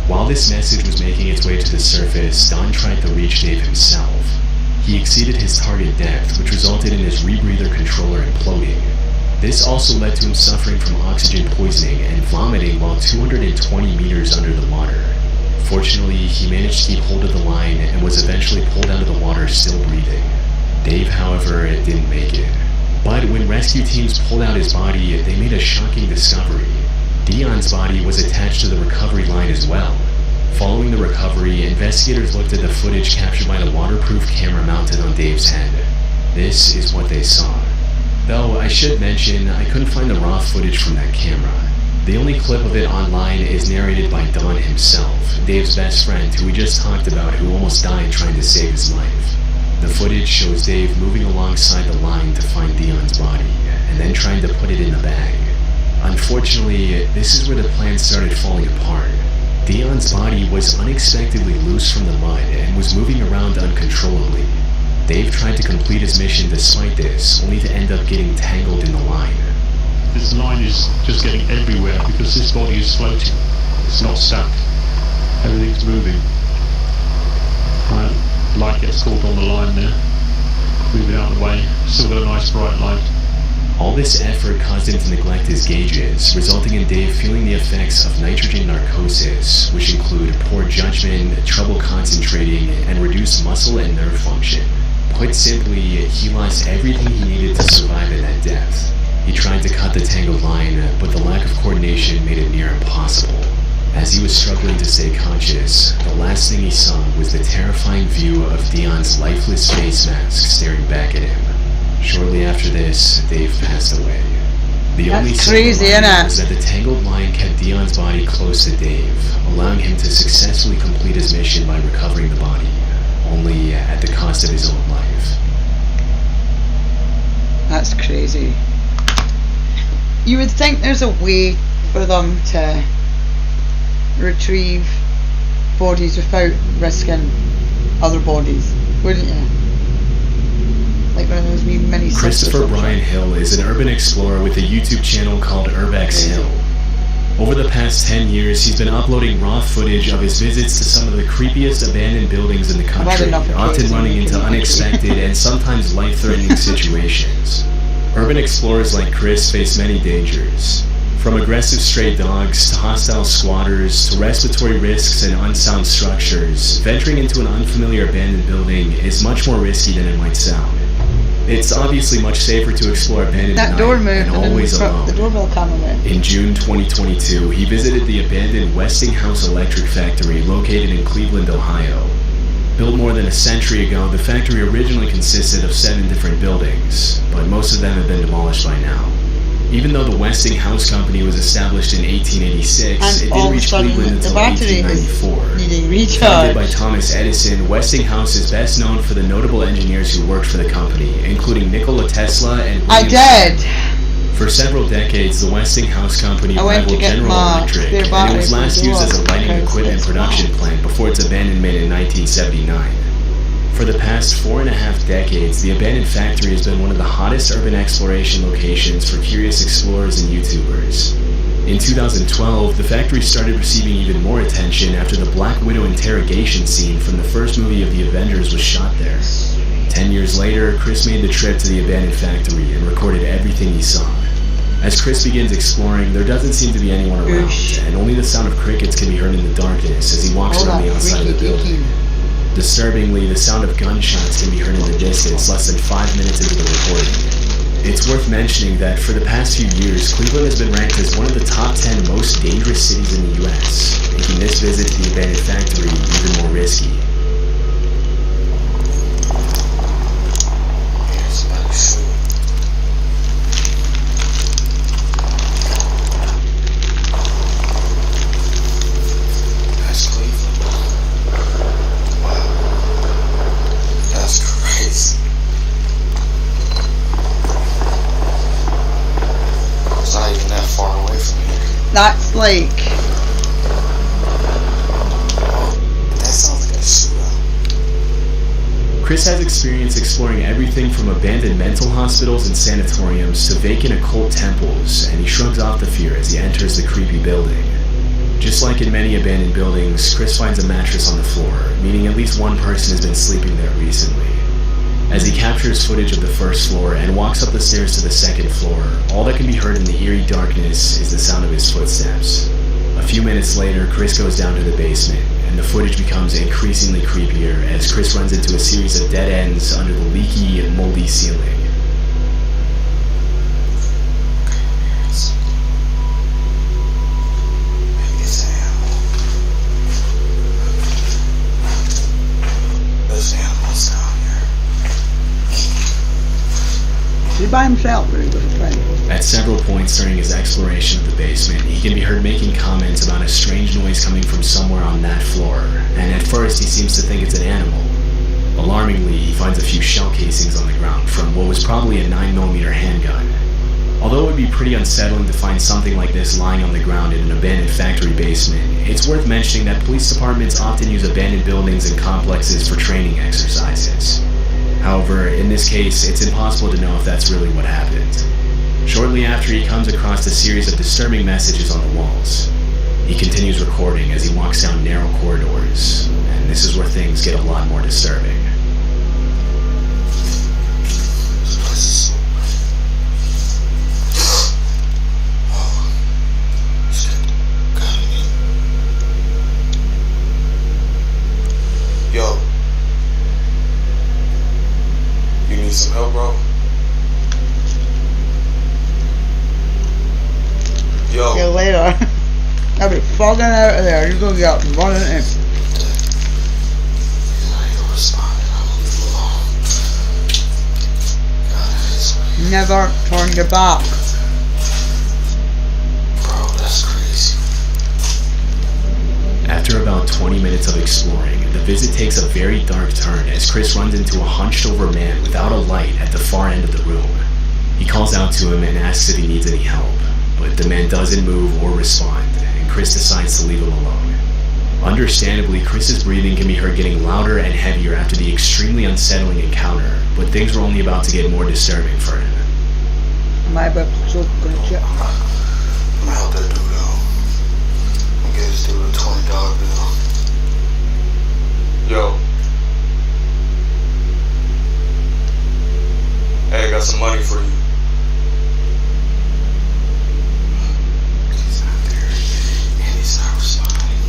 While this message was making its way to the surface, Don tried to reach Dave himself. He exceeded his target depth, which resulted in his rebreather controller imploding. This also led to him suffering from oxygen poisoning and vomiting while 220 meters under the water. Fortunately, he managed to keep hold of the line and was eventually pulled out of the water still breathing. Dave, however, didn't make it. But when rescue teams pulled out his body, they made a shocking discovery. Dion's body was attached to the recovery line as well. Following the recovery, investigators looked at the footage captured by the waterproof camera mounted on Dave's head. This is what they saw. Though I should mention, I couldn't find the raw footage from that camera. The only clip of it online is narrated by Don himself, Dave's best friend who we just talked about, who almost died trying to save his life. The footage shows Dave moving alongside the line to find Dion's body, and then trying to put it in the bag. Unfortunately, this is where the plan started falling apart. Dion's body was unexpectedly loose from the mud and was moving around uncontrollably. Dave tried to complete his mission despite this, only to end up getting tangled in the line. This line is just getting everywhere because this body is floating. It's not stuck. Everything's moving. Light gets caught on the line there. Move it out of the way. Still got a nice bright light. All this effort caused him to neglect his gauges, resulting in Dave feeling the effects of nitrogen narcosis, which include poor judgment, trouble concentrating, and reduced muscle and nerve function. Put simply, he lost everything he needed to survive in that depth. He tried to cut the tangled line, but the lack of coordination made it near impossible. As he was struggling to stay conscious, the last thing he saw was the terrifying view of Dion's lifeless face mask staring back at him. Shortly after this, Dave passed away. The only crazy, silver lining was that the tangled line kept Dion's body close to Dave, allowing him to successfully complete his mission by recovering the body, only at the cost of his own life. That's crazy. You would think there's a way for them to retrieve bodies without risking other bodies, wouldn't you? Like one of those wee mini Christopher Brian Hill is an urban explorer with a YouTube channel called Urbex Hill. Over the past 10 years, he's been uploading raw footage of his visits to some of the creepiest abandoned buildings in the country, often running into unexpected and sometimes life-threatening situations. Urban explorers like Chris face many dangers. From aggressive stray dogs to hostile squatters to respiratory risks and unsound structures, venturing into an unfamiliar abandoned building is much more risky than it might sound. It's obviously much safer to explore abandoned at night and always alone. The doorbell camera. In June 2022, he visited the abandoned Westinghouse Electric Factory located in Cleveland, Ohio. Built more than a century ago, the factory originally consisted of 7 different buildings, but most of them have been demolished by now. Even though the Westinghouse Company was established in 1886, it didn't reach Cleveland until 1894. Founded by Thomas Edison, Westinghouse is best known for the notable engineers who worked for the company, including Nikola Tesla and William For several decades, the Westinghouse Company rivaled General Electric, and it was last used as a lighting equipment production plant before its abandonment in 1979. For the past 4.5 decades, the abandoned factory has been one of the hottest urban exploration locations for curious explorers and YouTubers. In 2012, the factory started receiving even more attention after the Black Widow interrogation scene from the first movie of the Avengers was shot there. 10 years later, Chris made the trip to the abandoned factory and recorded everything he saw. As Chris begins exploring, there doesn't seem to be anyone around, and only the sound of crickets can be heard in the darkness as he walks around the outside of the building. Disturbingly, the sound of gunshots can be heard in the distance less than 5 minutes into the recording. It's worth mentioning that for the past few years, Cleveland has been ranked as one of the top 10 most dangerous cities in the US, making this visit to the abandoned factory even more risky. That's like... That sounds like a shootout. Chris has experience exploring everything from abandoned mental hospitals and sanatoriums to vacant occult temples, and he shrugs off the fear as he enters the creepy building. Just like in many abandoned buildings, Chris finds a mattress on the floor, meaning at least one person has been sleeping there recently. As he captures footage of the first floor and walks up the stairs to the second floor, all that can be heard in the eerie darkness is the sound of his footsteps. A few minutes later, Chris goes down to the basement, and the footage becomes increasingly creepier as Chris runs into a series of dead ends under the leaky and moldy ceiling. Did you buy by himself, or he with a friend? At several points during his exploration of the basement, he can be heard making comments about a strange noise coming from somewhere on that floor, and at first he seems to think it's an animal. Alarmingly, he finds a few shell casings on the ground from what was probably a 9mm handgun. Although it would be pretty unsettling to find something like this lying on the ground in an abandoned factory basement, it's worth mentioning that police departments often use abandoned buildings and complexes for training exercises. However, in this case, it's impossible to know if that's really what happened. Shortly after, he comes across a series of disturbing messages on the walls. He continues recording as he walks down narrow corridors, and this is where things get a lot more disturbing. Yo. You need some help, bro? Yo. See you later. I'll be fogging out of there. You're gonna get running in. Never turn your back. Bro, that's crazy. After about 20 minutes of exploring, the visit takes a very dark turn as Chris runs into a hunched over man without a light at the far end of the room. He calls out to him and asks if he needs any help, but the man doesn't move or respond, and Chris decides to leave him alone. Understandably, Chris's breathing can be heard getting louder and heavier after the extremely unsettling encounter, but things were only about to get more disturbing for him. My butt so good. I'm gonna help that dude out. I'm gonna give this dude a $20 bill. Yo. Hey, I got some money for you. He's not there, and he's not responding.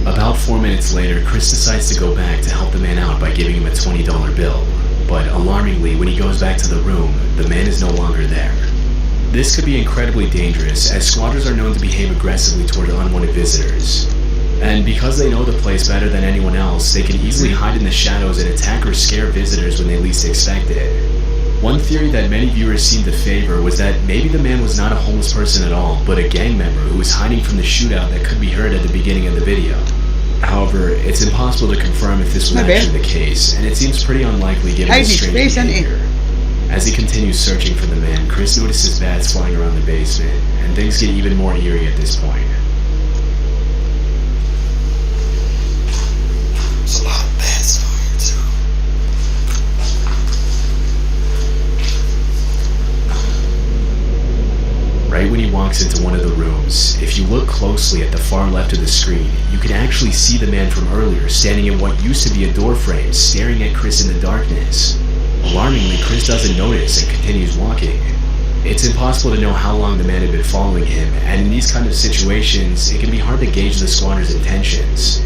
About 4 minutes later, Chris decides to go back to help the man out by giving him a $20 bill. But alarmingly, when he goes back to the room, the man is no longer there. This could be incredibly dangerous, as squatters are known to behave aggressively toward unwanted visitors. And because they know the place better than anyone else, they can easily hide in the shadows and attack or scare visitors when they least expect it. One theory that many viewers seem to favor was that maybe the man was not a homeless person at all, but a gang member who was hiding from the shootout that could be heard at the beginning of the video. However, it's impossible to confirm if this was actually the case, and it seems pretty unlikely given his strange behavior. As he continues searching for the man, Chris notices bats flying around the basement, and things get even more eerie at this point. There's a lot of bats down here too. Right when he walks into one of the rooms, if you look closely at the far left of the screen, you can actually see the man from earlier standing in what used to be a door frame, staring at Chris in the darkness. Alarmingly, Chris doesn't notice and continues walking. It's impossible to know how long the man had been following him, and in these kind of situations, it can be hard to gauge the squatter's intentions.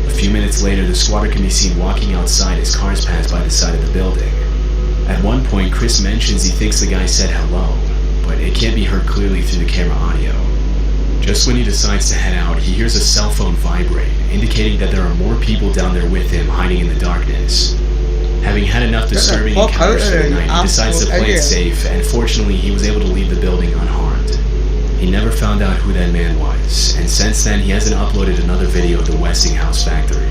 A few minutes later, the squatter can be seen walking outside as cars pass by the side of the building. At one point, Chris mentions he thinks the guy said hello, but it can't be heard clearly through the camera audio. Just when he decides to head out, he hears a cell phone vibrate, indicating that there are more people down there with him hiding in the darkness. Having had enough disturbing encounters for the night, he decides to play it safe, and fortunately he was able to leave the building unharmed. He never found out who that man was, and since then he hasn't uploaded another video of the Westinghouse factory.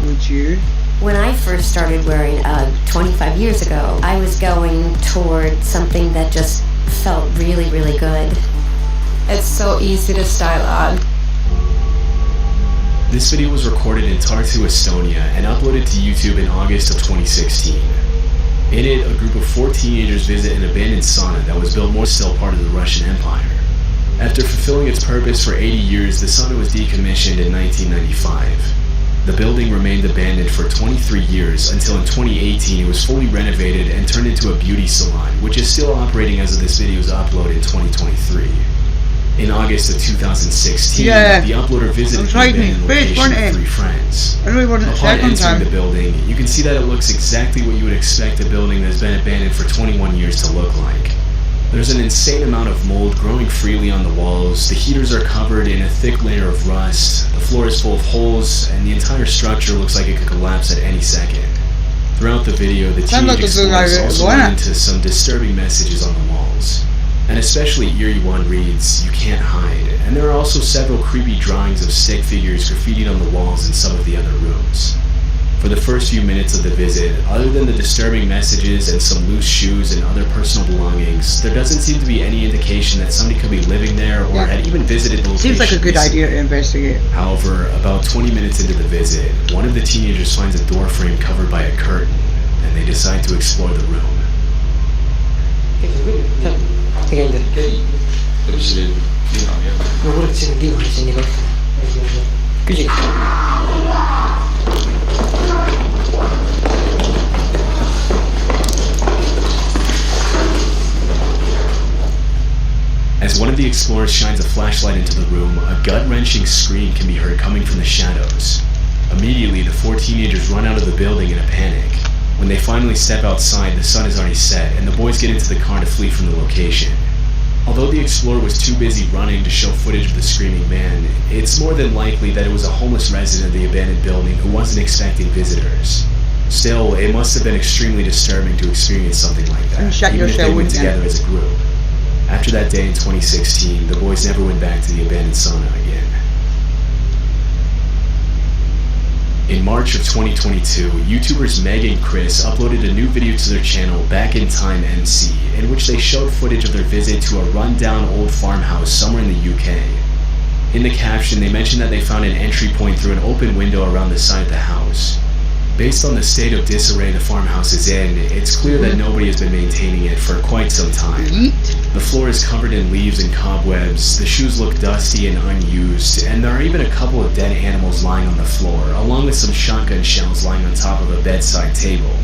Would you? When I first started wearing UGG 25 years ago, I was going toward something that just felt really, really good. It's so easy to style on. This video was recorded in Tartu, Estonia, and uploaded to YouTube in August of 2016. In it, a group of 4 teenagers visit an abandoned sauna that was built more still part of the Russian Empire. After fulfilling its purpose for 80 years, the sauna was decommissioned in 1995. The building remained abandoned for 23 years until in 2018 it was fully renovated and turned into a beauty salon, which is still operating as of this video's upload in 2023. In August of 2016, the uploader visited the abandoned location with 3 friends. Upon entering the building, you can see that it looks exactly what you would expect a building that's been abandoned for 21 years to look like. There's an insane amount of mold growing freely on the walls, the heaters are covered in a thick layer of rust, the floor is full of holes, and the entire structure looks like it could collapse at any second. Throughout the video, the teenage explorers also run into some disturbing messages on the walls. And especially eerie one reads, "You can't hide," and there are also several creepy drawings of stick figures graffitied on the walls in some of the other rooms. For the first few minutes of the visit, other than the disturbing messages and some loose shoes and other personal belongings, there doesn't seem to be any indication that somebody could be living there or had even visited the location. Seems like a good idea to investigate. However, about 20 minutes into the visit, one of the teenagers finds a door frame covered by a curtain, and they decide to explore the room. As one of the explorers shines a flashlight into the room, a gut-wrenching scream can be heard coming from the shadows. Immediately, the four teenagers run out of the building in a panic. When they finally step outside, the sun is already set, and the boys get into the car to flee from the location. Although the explorer was too busy running to show footage of the screaming man, it's more than likely that it was a homeless resident of the abandoned building who wasn't expecting visitors. Still, it must have been extremely disturbing to experience something like that, even if they went together as a group. After that day in 2016, the boys never went back to the abandoned sauna again. In March of 2022, YouTubers Meg and Chris uploaded a new video to their channel, Back in Time MC, in which they showed footage of their visit to a run-down old farmhouse somewhere in the UK. In the caption, they mentioned that they found an entry point through an open window around the side of the house. Based on the state of disarray the farmhouse is in, it's clear that nobody has been maintaining it for quite some time. The floor is covered in leaves and cobwebs, the shoes look dusty and unused, and there are even a couple of dead animals lying on the floor, along with some shotgun shells lying on top of a bedside table.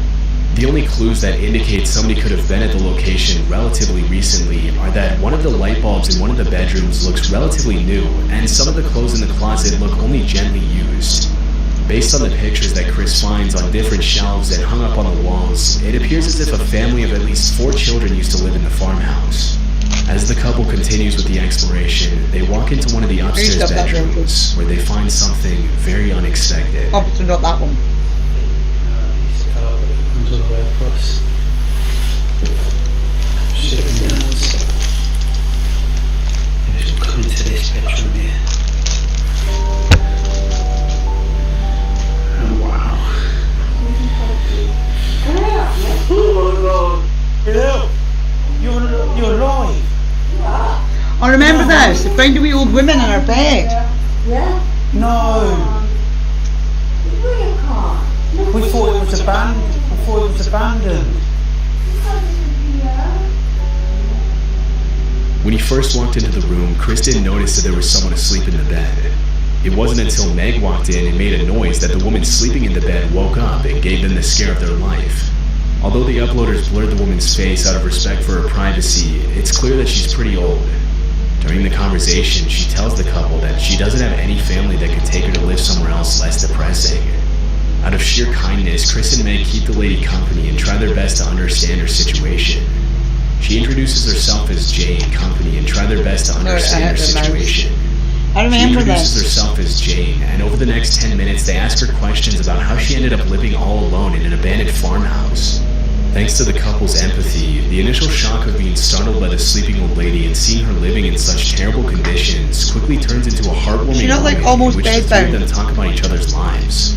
The only clues that indicate somebody could have been at the location relatively recently are that one of the light bulbs in one of the bedrooms looks relatively new, and some of the clothes in the closet look only gently used. Based on the pictures that Chris finds on different shelves and hung up on the walls, it appears as if a family of at least 4 children used to live in the farmhouse. As the couple continues with the exploration, they walk into one of the upstairs bedrooms, where they find something very unexpected. Obviously not that one. Comes all the way across. Sitting down. And she'll come into this bedroom here. Oh my God! You're alive. I remember this. They found a wee old woman in her bed. Yeah. No. We thought it was abandoned. When he first walked into the room, Chris didn't notice that there was someone asleep in the bed. It wasn't until Meg walked in and made a noise that the woman sleeping in the bed woke up and gave them the scare of their life. Although the uploaders blurred the woman's face out of respect for her privacy, it's clear that she's pretty old. During the conversation, she tells the couple that she doesn't have any family that could take her to live somewhere else less depressing. Out of sheer kindness, Chris and Meg keep the lady company and try their best to understand her situation. She introduces herself as Jane Company and try their best to understand her situation. I remember She introduces herself as Jane, and over the next 10 minutes they ask her questions about how she ended up living all alone in an abandoned farmhouse. Thanks to the couple's empathy, the initial shock of being startled by the sleeping old lady and seeing her living in such terrible conditions quickly turns into a heartwarming moment in which the three of them talk about each other's lives.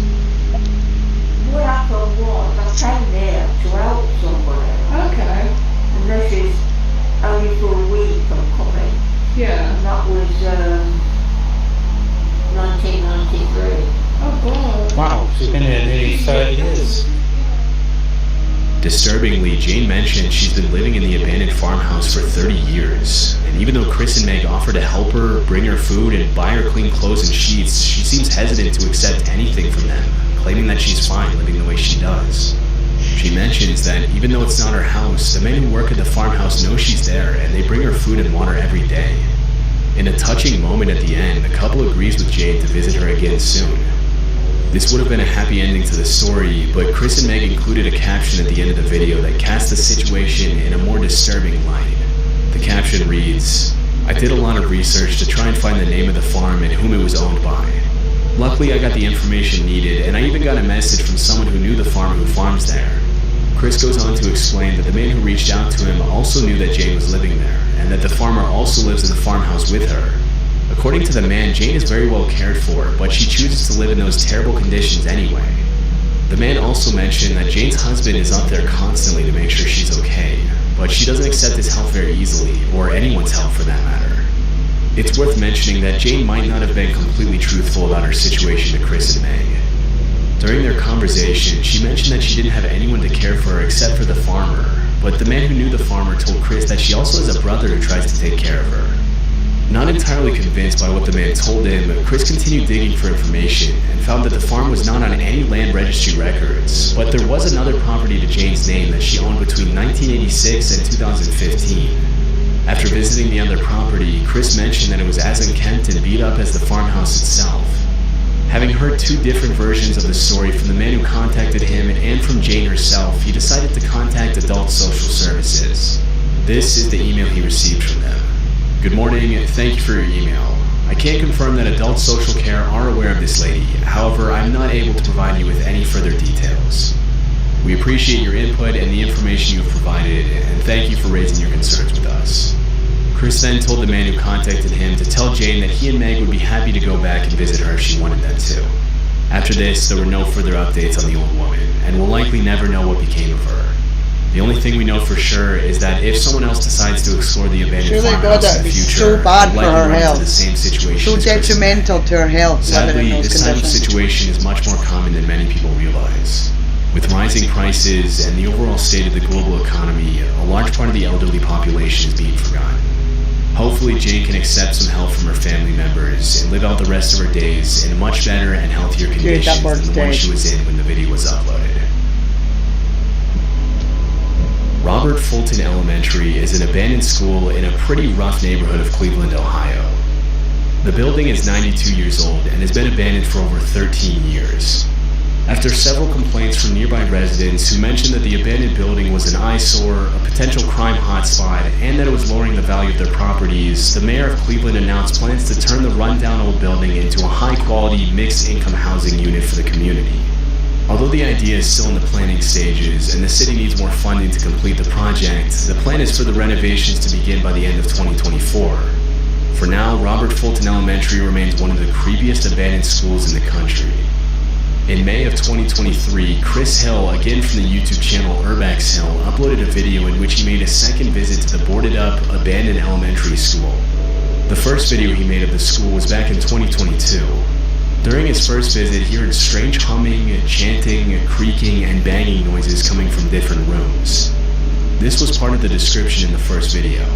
What happened was I came there to help somebody. Okay. And this is only for a week I'm coming. Yeah. And that was 1993. Oh God. Wow, she's been here nearly 30 years. Disturbingly, Jane mentioned she's been living in the abandoned farmhouse for 30 years, and even though Chris and Meg offer to help her, bring her food, and buy her clean clothes and sheets, she seems hesitant to accept anything from them, claiming that she's fine living the way she does. She mentions that even though it's not her house, the men who work at the farmhouse know she's there, and they bring her food and water every day. In a touching moment at the end, the couple agrees with Jane to visit her again soon. This would have been a happy ending to the story, but Chris and Meg included a caption at the end of the video that casts the situation in a more disturbing light. The caption reads, "I did a lot of research to try and find the name of the farm and whom it was owned by. Luckily, I got the information needed, and I even got a message from someone who knew the farmer who farms there. Chris goes on to explain that the man who reached out to him also knew that Jane was living there, and that the farmer also lives in the farmhouse with her. According to the man, Jane is very well cared for, but she chooses to live in those terrible conditions anyway. The man also mentioned that Jane's husband is up there constantly to make sure she's okay, but she doesn't accept his help very easily, or anyone's help for that matter. It's worth mentioning that Jane might not have been completely truthful about her situation to Chris and Meg. During their conversation, she mentioned that she didn't have anyone to care for her except for the farmer, but the man who knew the farmer told Chris that she also has a brother who tries to take care of her. Not entirely convinced by what the man told him, Chris continued digging for information and found that the farm was not on any land registry records, but there was another property to Jane's name that she owned between 1986 and 2015. After visiting the other property, Chris mentioned that it was as unkempt and beat up as the farmhouse itself. Having heard two different versions of the story from the man who contacted him and from Jane herself, he decided to contact Adult Social Services. This is the email he received from them. Good morning, and thank you for your email. I can confirm that Adult Social Care are aware of this lady. However, I'm not able to provide you with any further details. We appreciate your input and the information you have provided, and thank you for raising your concerns with us. Chris then told the man who contacted him to tell Jane that he and Meg would be happy to go back and visit her if she wanted that to. After this, there were no further updates on the old woman, and we'll likely never know what became of her. The only thing we know for sure is that if someone else decides to explore the abandoned farmhouse in the future, so bad they'll for her likely run health. into the same situation So as Chris and Meg. detrimental to her health. Sadly, living in those this type of conditions. situation is much more common than many people realize. With rising prices and the overall state of the global economy, a large part of the elderly population is being forgotten. Hopefully, Jane can accept some help from her family members and live out the rest of her days in much better and healthier conditions than the one she was in when the video was uploaded. Robert Fulton Elementary is an abandoned school in a pretty rough neighborhood of Cleveland, Ohio. The building is 92 years old and has been abandoned for over 13 years. After several complaints from nearby residents who mentioned that the abandoned building was an eyesore, a potential crime hotspot, and that it was lowering the value of their properties, the mayor of Cleveland announced plans to turn the rundown old building into a high-quality, mixed-income housing unit for the community. Although the idea is still in the planning stages and the city needs more funding to complete the project, the plan is for the renovations to begin by the end of 2024. For now, Robert Fulton Elementary remains one of the creepiest abandoned schools in the country. In May of 2023, Chris Hill, again from the YouTube channel Urbex Hill, uploaded a video in which he made a second visit to the boarded-up, abandoned elementary school. The first video he made of the school was back in 2022. During his first visit, he heard strange humming, chanting, creaking, and banging noises coming from different rooms. This was part of the description in the first video.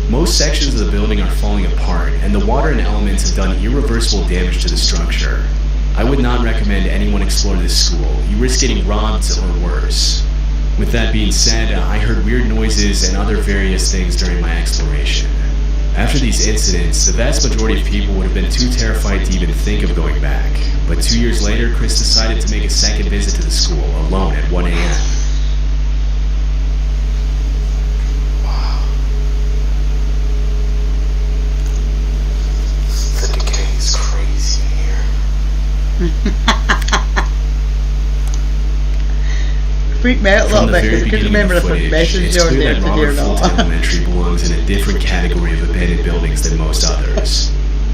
Most sections of the building are falling apart, and the water and elements have done irreversible damage to the structure. I would not recommend anyone explore this school. You risk getting robbed or worse. With that being said, I heard weird noises and other various things during my exploration. After these incidents, the vast majority of people would have been too terrified to even think of going back. But 2 years later, Chris decided to make a second visit to the school, alone at 1 a.m. The decay is crazy in here. Freaked me out a little From the bit very because I couldn't beginning remember of if the I footage, messaged it's you or clear that texted you or Robert Fulton not. Elementary belongs in a different category of abandoned buildings than most others.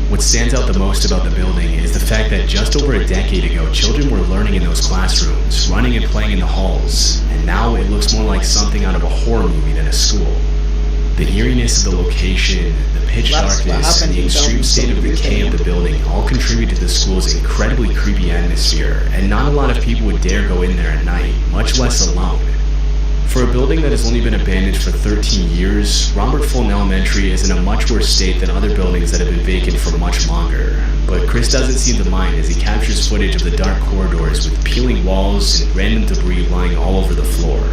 What stands out the most about the building is the fact that just over a decade ago, children were learning in those classrooms, running and playing in the halls, and now it looks more like something out of a horror movie than a school. The eeriness of the location, the pitch darkness, and the extreme state of decay of the building all contribute to the school's incredibly creepy atmosphere, and not a lot of people would dare go in there at night, much less alone. For a building that has only been abandoned for 13 years, Robert Fulton Elementary is in a much worse state than other buildings that have been vacant for much longer. But Chris doesn't seem to mind as he captures footage of the dark corridors with peeling walls and random debris lying all over the floor.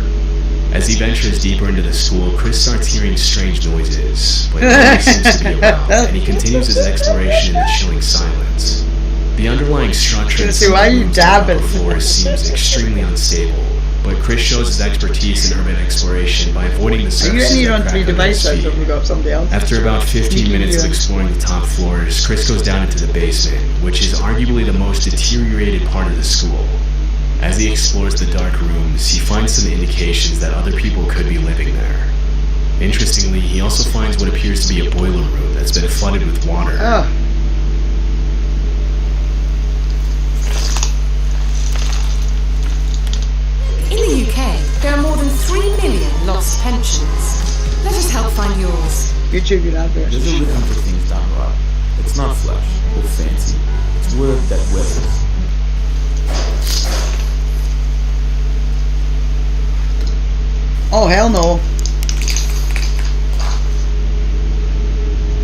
As he ventures deeper into the school, Chris starts hearing strange noises, but nobody seems to be around, and he continues his exploration in the chilling silence. The underlying structure of the floor seems extremely unstable. but Chris shows his expertise in urban exploration by avoiding the surfaces Are you that on crack 3 under his devices feet. or we got somebody else? After about 15 minutes of exploring the top floors, Chris goes down into the basement, which is arguably the most deteriorated part of the school. As he explores the dark rooms, he finds some indications that other people could be living there. Interestingly, he also finds what appears to be a boiler room that's been flooded with water. Oh. In the UK, there are more than 3 million lost pensions. Let us help find yours. YouTube, your advert. There's a rhythm for things done right. It's not flash or fancy. It's word that weathers. Oh, hell no.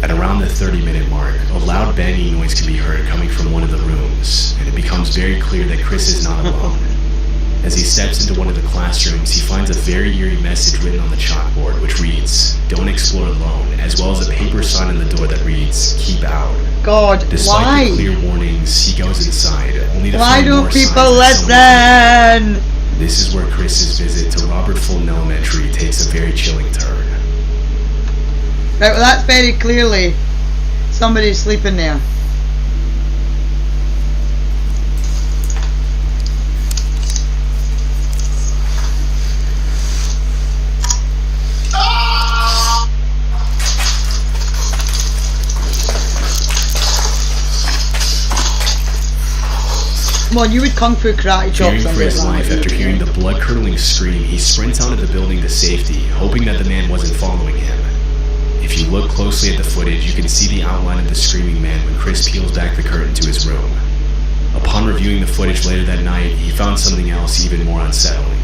At around the 30-minute mark, a loud banging noise can be heard coming from one of the rooms, and it becomes very clear that Chris is not alone. As he steps into one of the classrooms, he finds a very eerie message written on the chalkboard, which reads, "Don't explore alone," as well as a paper sign on the door that reads, "Keep out." God, Despite why? the clear warnings, he goes inside, only to Why find more don't people signs that someone- listen? This is where Chris's visit to Robert Fulton Elementary takes a very chilling turn. Right, well that's very clearly somebody sleeping there. Come on, you would kung fu karate chop Fearing for somebody. his life after hearing the blood-curdling scream, he sprints out of the building to safety, hoping that the man wasn't following him. If you look closely at the footage, you can see the outline of the screaming man when Chris peels back the curtain to his room. Upon reviewing the footage later that night, he found something else even more unsettling.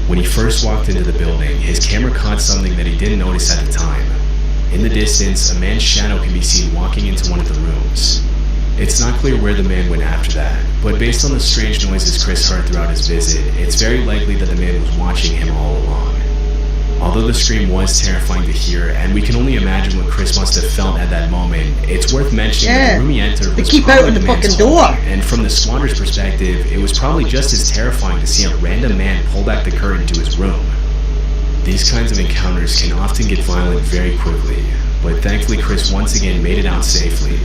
When he first walked into the building, his camera caught something that he didn't notice at the time. In the distance, a man's shadow can be seen walking into one of the rooms. It's not clear where the man went after that, but based on the strange noises Chris heard throughout his visit, it's very likely that the man was watching him all along. Although the scream was terrifying to hear, and we can only imagine what Chris must have felt at that moment, it's worth mentioning that the room he entered was keep probably out in the man's fucking home, door. and from the squatter's perspective, it was probably just as terrifying to see a random man pull back the curtain to his room. These kinds of encounters can often get violent very quickly, but thankfully Chris once again made it out safely.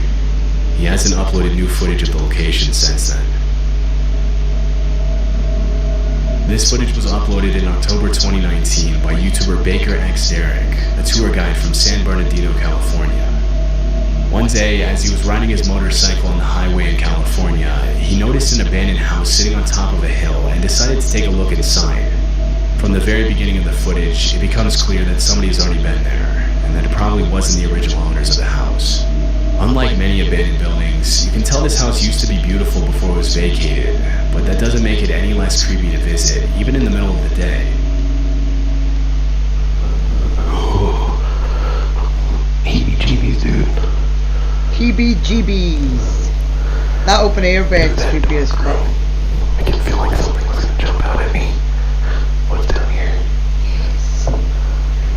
He hasn't uploaded new footage of the location since then. This footage was uploaded in October 2019 by YouTuber Baker X Derek, a tour guide from San Bernardino, California. One day, as he was riding his motorcycle on the highway in California, he noticed an abandoned house sitting on top of a hill and decided to take a look inside. From the very beginning of the footage, it becomes clear that somebody has already been there, and that it probably wasn't the original owners of the house. Unlike many abandoned buildings, you can tell this house used to be beautiful before it was vacated, but that doesn't make it any less creepy to visit, even in the middle of the day. Heebie-jeebies, dude. Heebie-jeebies. That open air bed's creepy as fuck. I can feel like something was gonna jump out at me. What's down here?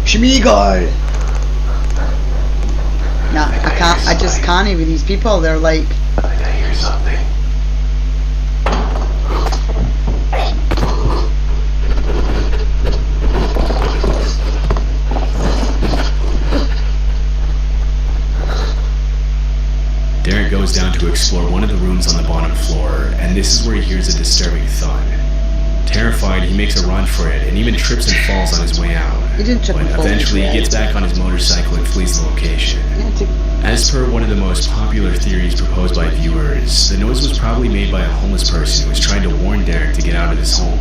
Schmeagol! Nah, I just can't even. These people, they're like... I think I hear something. Derek goes down to explore one of the rooms on the bottom floor, and this is where he hears a disturbing thud. Terrified, he makes a run for it, and even trips and falls on his way out. But eventually, he gets back on his motorcycle and flees the location. As per one of the most popular theories proposed by viewers, the noise was probably made by a homeless person who was trying to warn Derek to get out of his home.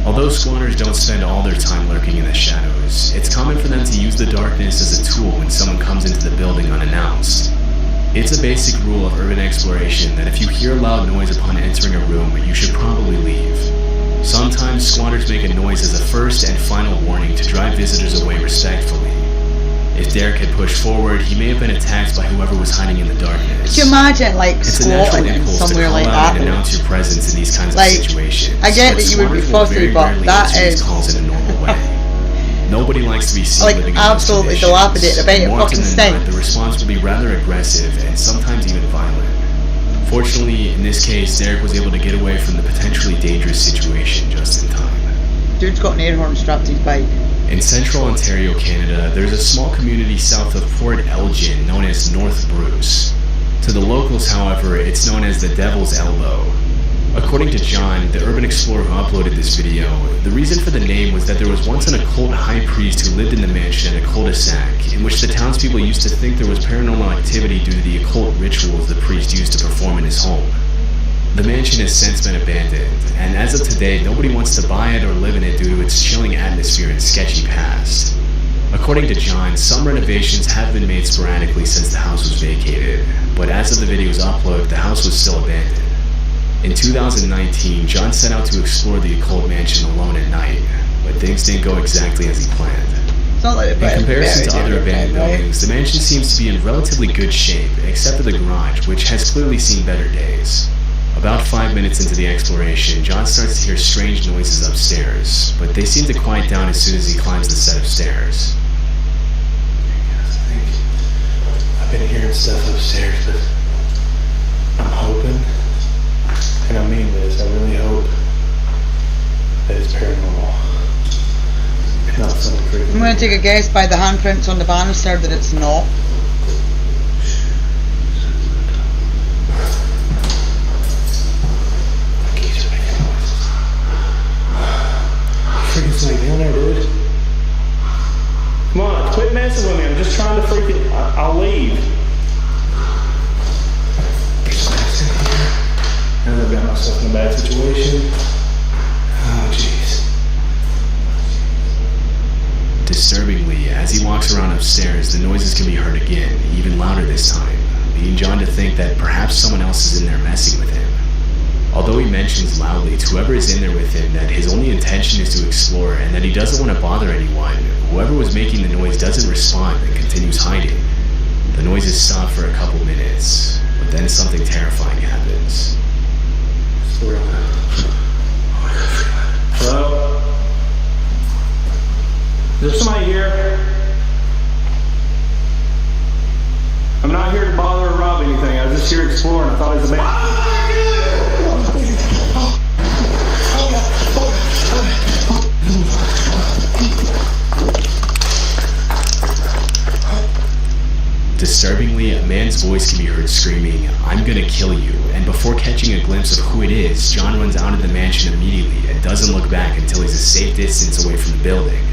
Although squatters don't spend all their time lurking in the shadows, it's common for them to use the darkness as a tool when someone comes into the building unannounced. It's a basic rule of urban exploration that if you hear a loud noise upon entering a room, you should probably leave. Sometimes squatters make a noise as a first and final warning to drive visitors away respectfully. If Derek had pushed forward, he may have been attacked by whoever was hiding in the darkness. Could you imagine, like, It's a natural squatting impulse to somewhere call like out that? and announce your presence in these kinds Like, of situations. I get but that you would be squatters will fussy, very but rarely that answer these is- calls in a normal way. Nobody likes to be seen Like, living in absolutely those dilapidated. I bet it More often fucking than not, stinks. the response will be rather aggressive and sometimes even violent. Fortunately, in this case, Derek was able to get away from the potentially dangerous situation just in time. Dude's got an air horn strapped to his bike. In central Ontario, Canada, there's a small community south of Port Elgin known as North Bruce. To the locals, however, it's known as the Devil's Elbow. According to John, the urban explorer who uploaded this video, the reason for the name was that there was once an occult high priest who lived in the mansion at a cul-de-sac, in which the townspeople used to think there was paranormal activity due to the occult rituals the priest used to perform in his home. The mansion has since been abandoned, and as of today, nobody wants to buy it or live in it due to its chilling atmosphere and sketchy past. According to John, some renovations have been made sporadically since the house was vacated, but as of the video's upload, the house was still abandoned. In 2019, John set out to explore the occult mansion alone at night, but things didn't go exactly as he planned. In comparison to other abandoned buildings, the mansion seems to be in relatively good shape, except for the garage, which has clearly seen better days. About 5 minutes into the exploration, John starts to hear strange noises upstairs, but they seem to quiet down as soon as he climbs the set of stairs. I've been hearing stuff upstairs, but I'm hoping, and I mean this, I really hope that it's paranormal. It's not something freaking. I'm going to take a guess by the handprints on the banister that it's not. Freaking snake down there, dude. Come on, quit messing with me. I'm just trying to freaking. I'll leave. Now that I've got myself in a bad situation. Oh, jeez. Disturbingly, as he walks around upstairs, the noises can be heard again, even louder this time, leading John to think that perhaps someone else is in there messing with him. Although he mentions loudly to whoever is in there with him that his only intention is to explore and that he doesn't want to bother anyone, whoever was making the noise doesn't respond and continues hiding. The noises stop for a couple minutes, but then something terrifying happens. Hello? Is there somebody here? I'm not here to bother or rob anything. I was just here exploring. I thought it was a man. Disturbingly, a man's voice can be heard screaming, "I'm gonna kill you," and before catching a glimpse of who it is, John runs out of the mansion immediately and doesn't look back until he's a safe distance away from the building.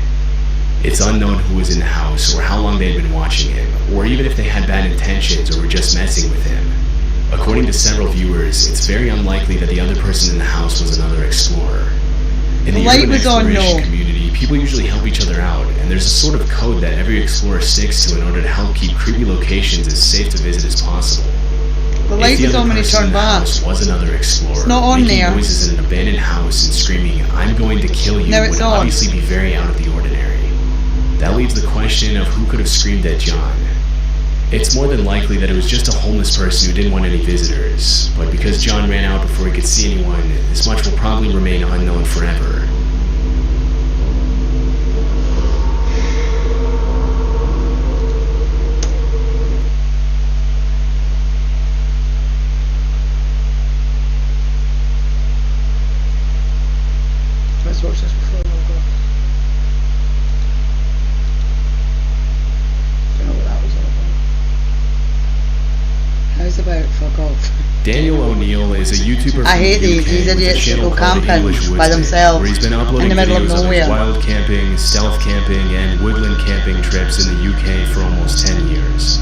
It's unknown who was in the house, or how long they had been watching him, or even if they had bad intentions or were just messing with him. According to several viewers, it's very unlikely that the other person in the house was another explorer. In the urban exploration community, people usually help each other out, and there's a sort of code that every explorer sticks to in order to help keep creepy locations as safe to visit as possible. The light was on when he turned back. Was another explorer. It's not on making there. noises in an abandoned house and screaming, "I'm going to kill you," No, it's would on. obviously be very out of the ordinary. That leaves the question of who could have screamed at John. It's more than likely that it was just a homeless person who didn't want any visitors, but because John ran out before he could see anyone, this much will probably remain unknown forever. Let's watch this before we go. Don't know what that was all about. How's about fuck off? Daniel O'Neill is a YouTuber from I hate the UK these with a idiots that channel go called camping English by Woodsman, themselves where he's been uploading in the middle of videos of his nowhere. wild camping, stealth camping, and woodland camping trips in the UK for almost 10 years.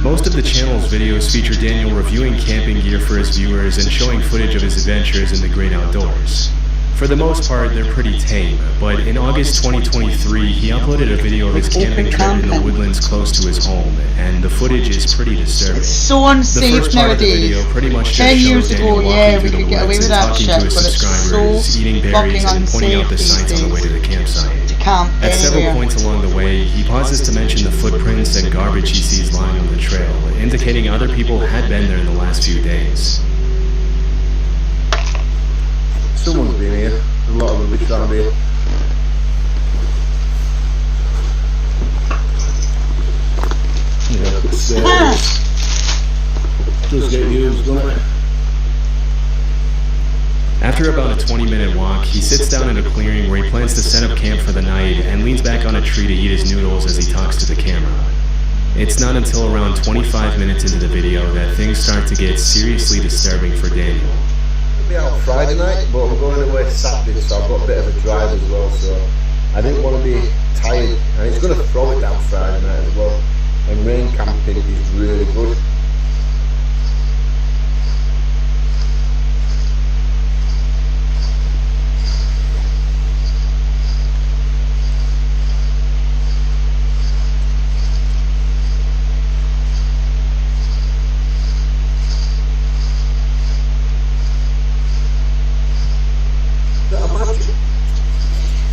Most of the channel's videos feature Daniel reviewing camping gear for his viewers and showing footage of his adventures in the great outdoors. For the most part, they're pretty tame, but in August 2023, he uploaded a video of his camping trip in the woodlands close to his home, and the footage is pretty disturbing. It's so unsafe The first part of the nowadays. video pretty much 10 just years shows ago, Daniel yeah, walking we through could the get away woods with and that talking shit, to his but it's subscribers, so eating berries fucking and pointing out the unsafe signs on the way to the campsite. To camp At several anywhere. points along the way, he pauses to mention the footprints and garbage he sees lying on the trail, indicating other people had been there in the last few days. Someone's been here. A lot of rubbish around here. Yeah, but does get used, doesn't it? After about a 20-minute walk, he sits down in a clearing where he plans to set up camp for the night and leans back on a tree to eat his noodles as he talks to the camera. It's not until around 25 minutes into the video that things start to get seriously disturbing for Daniel. I'll be out Friday night, but I'm going away Saturday, so I've got a bit of a drive as well, so I didn't want to be tired, and he's going to throw it down Friday night as well, and rain camping is really good.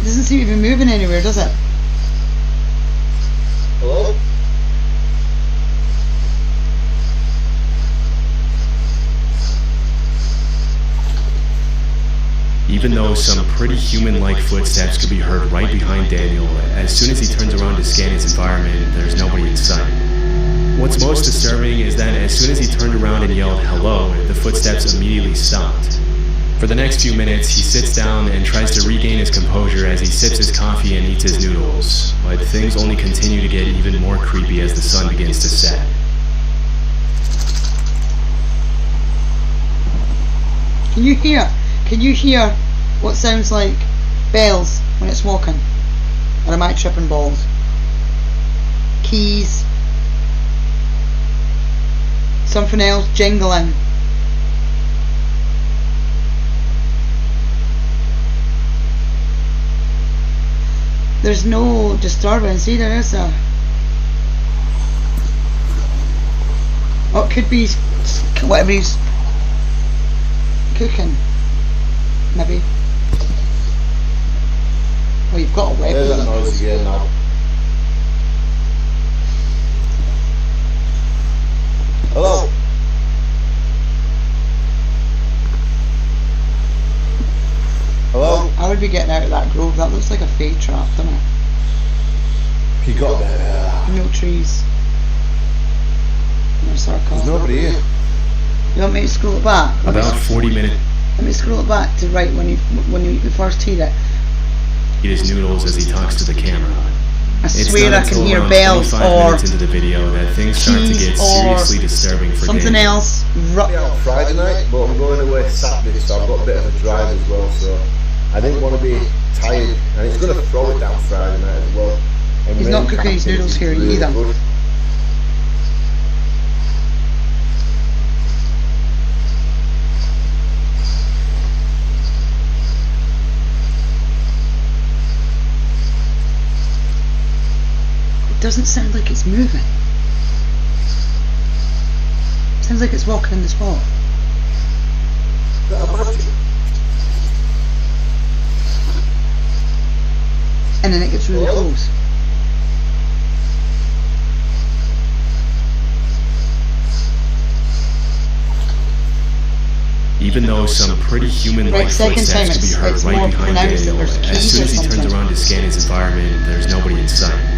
It doesn't seem to be moving anywhere, does it? Hello? Even though some pretty human-like footsteps could be heard right behind Daniel, as soon as he turns around to scan his environment, there's nobody in sight. What's most disturbing is that as soon as he turned around and yelled hello, the footsteps immediately stopped. For the next few minutes, he sits down and tries to regain his composure as he sips his coffee and eats his noodles, but things only continue to get even more creepy as the sun begins to set. Can you hear what sounds like bells when it's walking? Or am I tripping balls? Keys. Something else jingling. There's no disturbance either, is there? Oh, it could be whatever he's cooking, maybe. Well, you've got a weapon. There's that noise again now. Hello? Hello? I would be getting out of that grove. That looks like a fake trap, doesn't it? He got there. No trees. No circle. There's nobody here. You want me to scroll it back? About 40 minutes. Let me scroll it back to right when you first hear it. Eat his noodles as he talks to the camera. I swear I can hear bells or minutes into the video that things start to get seriously disturbing for something Daniel. else. I'll be out Friday night, but I'm going away Saturday, so I've got a bit of a drive as well, so I didn't want to be tired, and he's going to throw it down Friday night as well. And he's not cooking his noodles here really either. Good. It doesn't sound like it's moving. It sounds like it's walking in the spot. And then it gets really close. Even though some pretty human-like footsteps could be heard right behind Daniel, as soon as he turns around to scan his environment, there's nobody in sight.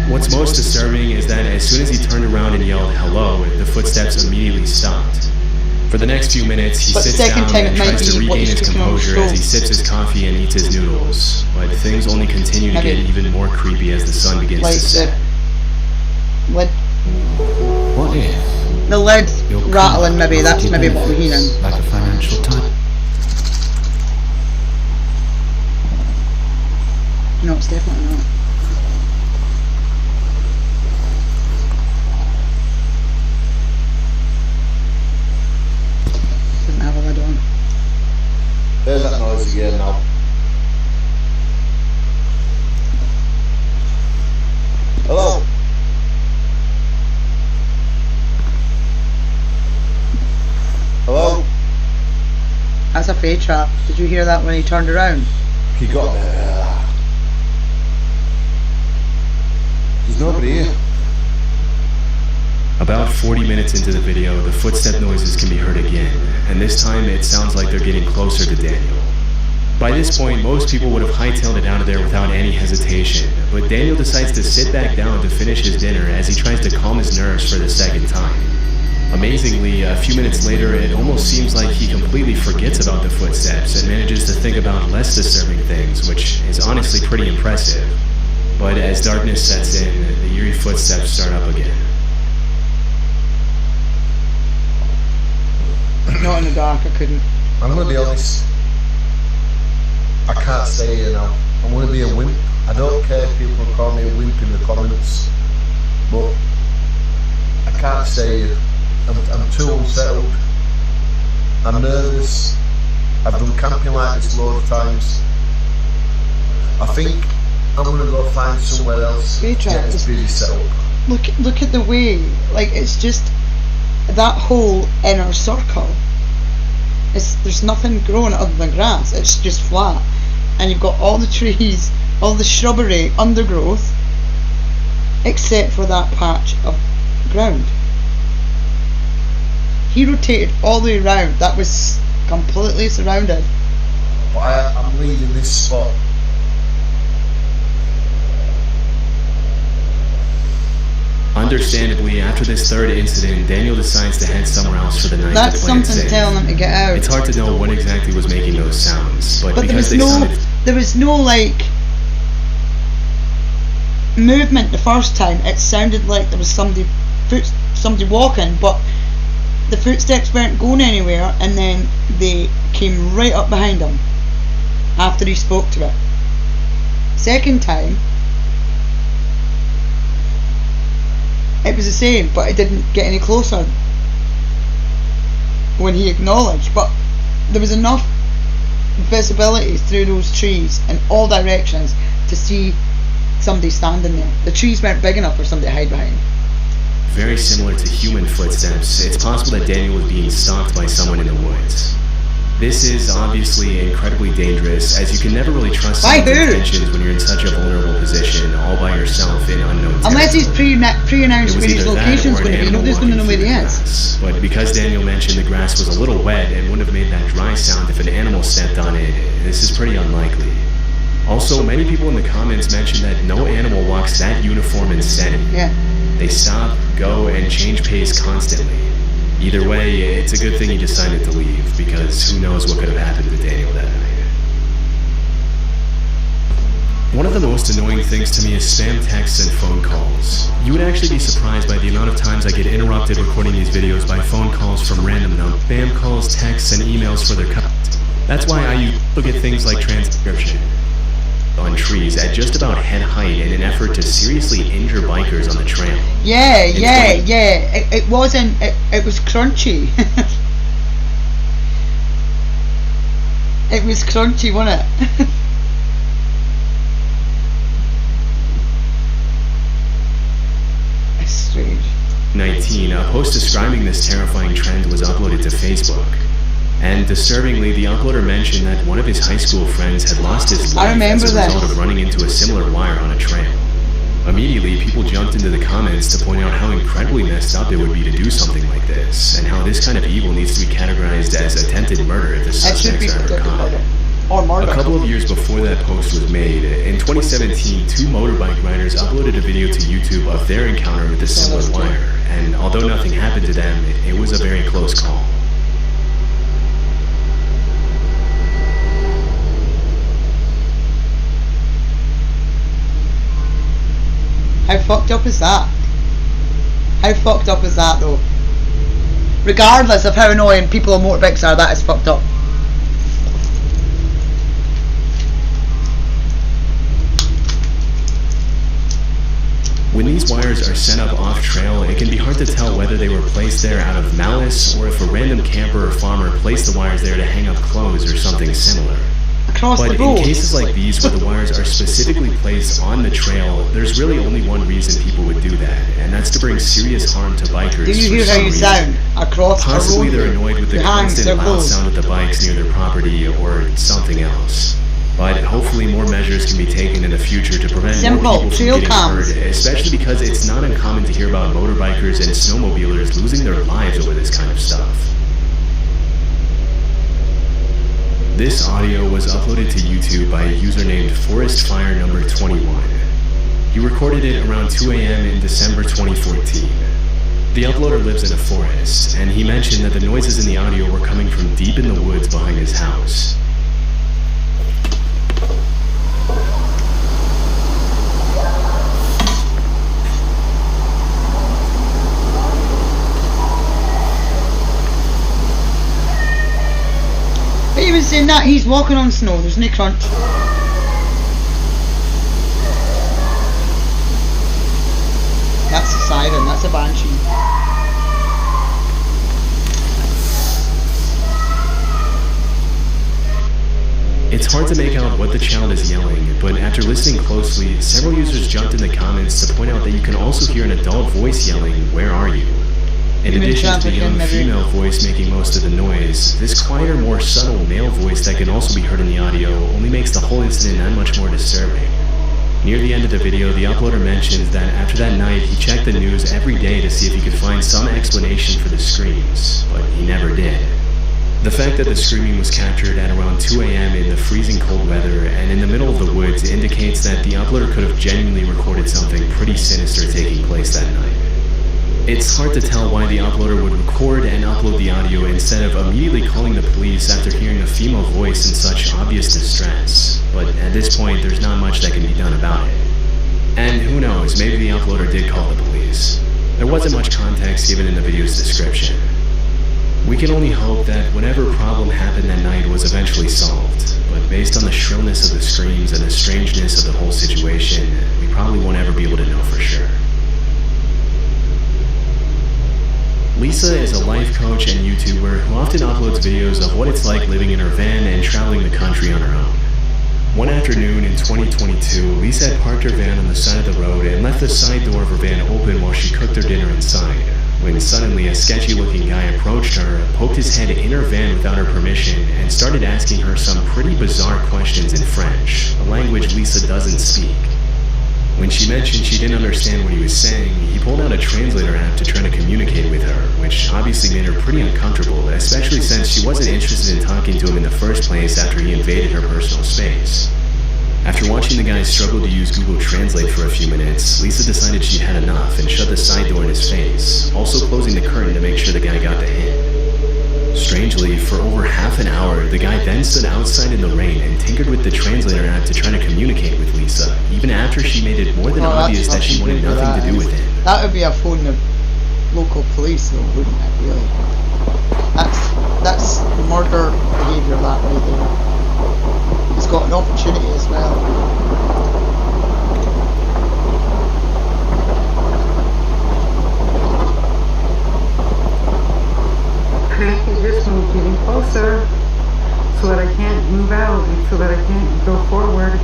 What's most disturbing is that as soon as he turned around and yelled hello, the footsteps immediately stopped. For the next few minutes, he sits down and tries to regain his composure as he sips his coffee and eats his noodles, but things only continue to get even more creepy as the sun begins to set. What if the lead's rattling? Maybe that's maybe what we're hearing. like a financial type? No, it's definitely not. Doesn't have a lid on. There's that noise again now. Hello? Hello? That's a fade trap. Did you hear that when he turned around? He got there. There's nobody here. About 40 minutes into the video, the footstep noises can be heard again, and this time it sounds like they're getting closer to Daniel. By this point, most people would have hightailed it out of there without any hesitation, but Daniel decides to sit back down to finish his dinner as he tries to calm his nerves for the second time. Amazingly, a few minutes later, it almost seems like he completely forgets about the footsteps and manages to think about less disturbing things, which is honestly pretty impressive. But as darkness sets in, the eerie footsteps start up again. Not in the dark, I couldn't. I'm going to be honest. I can't stay here now. I'm going to be a wimp. I don't care if people call me a wimp in the comments, but I can't stay here. I'm too unsettled. I'm nervous. I've done camping like this loads of times. I think I'm going to go find somewhere else. Get this busy set up. Look at the way, like, it's just that whole inner circle. There's nothing growing other than grass. It's just flat, and you've got all the trees, all the shrubbery, undergrowth, except for that patch of ground. He rotated all the way around. That was completely surrounded. But I'm leaving this spot. Understandably, after this third incident, Daniel decides to head somewhere else for the night. That's something telling him to get out. It's hard to know what exactly was making those sounds, but because there was no like movement the first time. It sounded like there was somebody walking, but the footsteps weren't going anywhere, and then they came right up behind him after he spoke to it. Second time, it was the same, but it didn't get any closer when he acknowledged. But there was enough visibility through those trees in all directions to see somebody standing there. The trees weren't big enough for somebody to hide behind. Very similar to human footsteps, it's possible that Daniel was being stalked by someone in the woods. This is obviously incredibly dangerous, as you can never really trust someone's intentions when you're in such a vulnerable position, all by yourself in unknown territory. Unless he's pre-announced where his location's going to be, nobody's going to know where he is. But because Daniel mentioned the grass was a little wet and wouldn't have made that dry sound if an animal stepped on it, this is pretty unlikely. Also, many people in the comments mentioned that no animal walks that uniform and steady. Yeah. They stop, go, and change pace constantly. Either way, it's a good thing he decided to leave, because who knows what could have happened to Daniel that night. One of the most annoying things to me is spam texts and phone calls. You would actually be surprised by the amount of times I get interrupted recording these videos by phone calls from random numbers, spam calls, texts, and emails for their cut. That's why I look at things like transcription on trees at just about head height in an effort to seriously injure bikers on the trail. Yeah. It wasn't. It was crunchy. It was crunchy, wasn't it? It's strange. 19. A post describing this terrifying trend was uploaded to Facebook. And disturbingly, the uploader mentioned that one of his high school friends had lost his life as a result of running into a similar wire on a trail. Immediately, people jumped into the comments to point out how incredibly messed up it would be to do something like this, and how this kind of evil needs to be categorized as attempted murder if the suspects are ever caught. A couple of years before that post was made, in 2017, two motorbike riders uploaded a video to YouTube of their encounter with a similar wire, and although nothing happened to them, it was a very close call. How fucked up is that? How fucked up is that though? Regardless of how annoying people on motorbikes are, that is fucked up. When these wires are set up off trail, it can be hard to tell whether they were placed there out of malice or if a random camper or farmer placed the wires there to hang up clothes or something similar. But in cases like these where the wires are specifically placed on the trail, there's really only one reason people would do that, and that's to bring serious harm to bikers. Do you hear how you sound across the road? Possibly they're annoyed with the constant loud sound of the bikes near their property or something else. But hopefully more measures can be taken in the future to prevent more people from getting hurt, especially because it's not uncommon to hear about motorbikers and snowmobilers losing their lives over this kind of stuff. This audio was uploaded to YouTube by a user named ForestFire21. He recorded it around 2 a.m. in December 2014. The uploader lives in a forest, and he mentioned that the noises in the audio were coming from deep in the woods behind his house. But even saying that, he's walking on snow, there's no crunch. That's a siren, that's a banshee. It's hard to make out what the child is yelling, but after listening closely, several users jumped in the comments to point out that you can also hear an adult voice yelling, "Where are you?" In addition to the young female voice making most of the noise, this quieter, more subtle male voice that can also be heard in the audio only makes the whole incident that much more disturbing. Near the end of the video, the uploader mentions that after that night, he checked the news every day to see if he could find some explanation for the screams, but he never did. The fact that the screaming was captured at around 2 a.m. in the freezing cold weather and in the middle of the woods indicates that the uploader could have genuinely recorded something pretty sinister taking place that night. It's hard to tell why the uploader would record and upload the audio instead of immediately calling the police after hearing a female voice in such obvious distress, but at this point there's not much that can be done about it. And who knows, maybe the uploader did call the police. There wasn't much context given in the video's description. We can only hope that whatever problem happened that night was eventually solved, but based on the shrillness of the screams and the strangeness of the whole situation, we probably won't ever be able to know for sure. Lisa is a life coach and YouTuber who often uploads videos of what it's like living in her van and traveling the country on her own. One afternoon in 2022, Lisa had parked her van on the side of the road and left the side door of her van open while she cooked her dinner inside, when suddenly a sketchy-looking guy approached her, poked his head in her van without her permission, and started asking her some pretty bizarre questions in French, a language Lisa doesn't speak. When she mentioned she didn't understand what he was saying, he pulled out a translator app to try to communicate with her, which obviously made her pretty uncomfortable, especially since she wasn't interested in talking to him in the first place after he invaded her personal space. After watching the guy struggle to use Google Translate for a few minutes, Lisa decided she'd had enough and shut the side door in his face, also closing the curtain to make sure the guy got the hint. Strangely, for over half an hour, the guy then stood outside in the rain and tinkered with the translator app to try to communicate with Lisa, even after she made it more than obvious that she wanted nothing to do with it. That would be a phone of local police though, wouldn't it, really? That's murder behaviour that right there. He's got an opportunity as well. He just moved getting closer so that I can't move out and so that I can't go forward.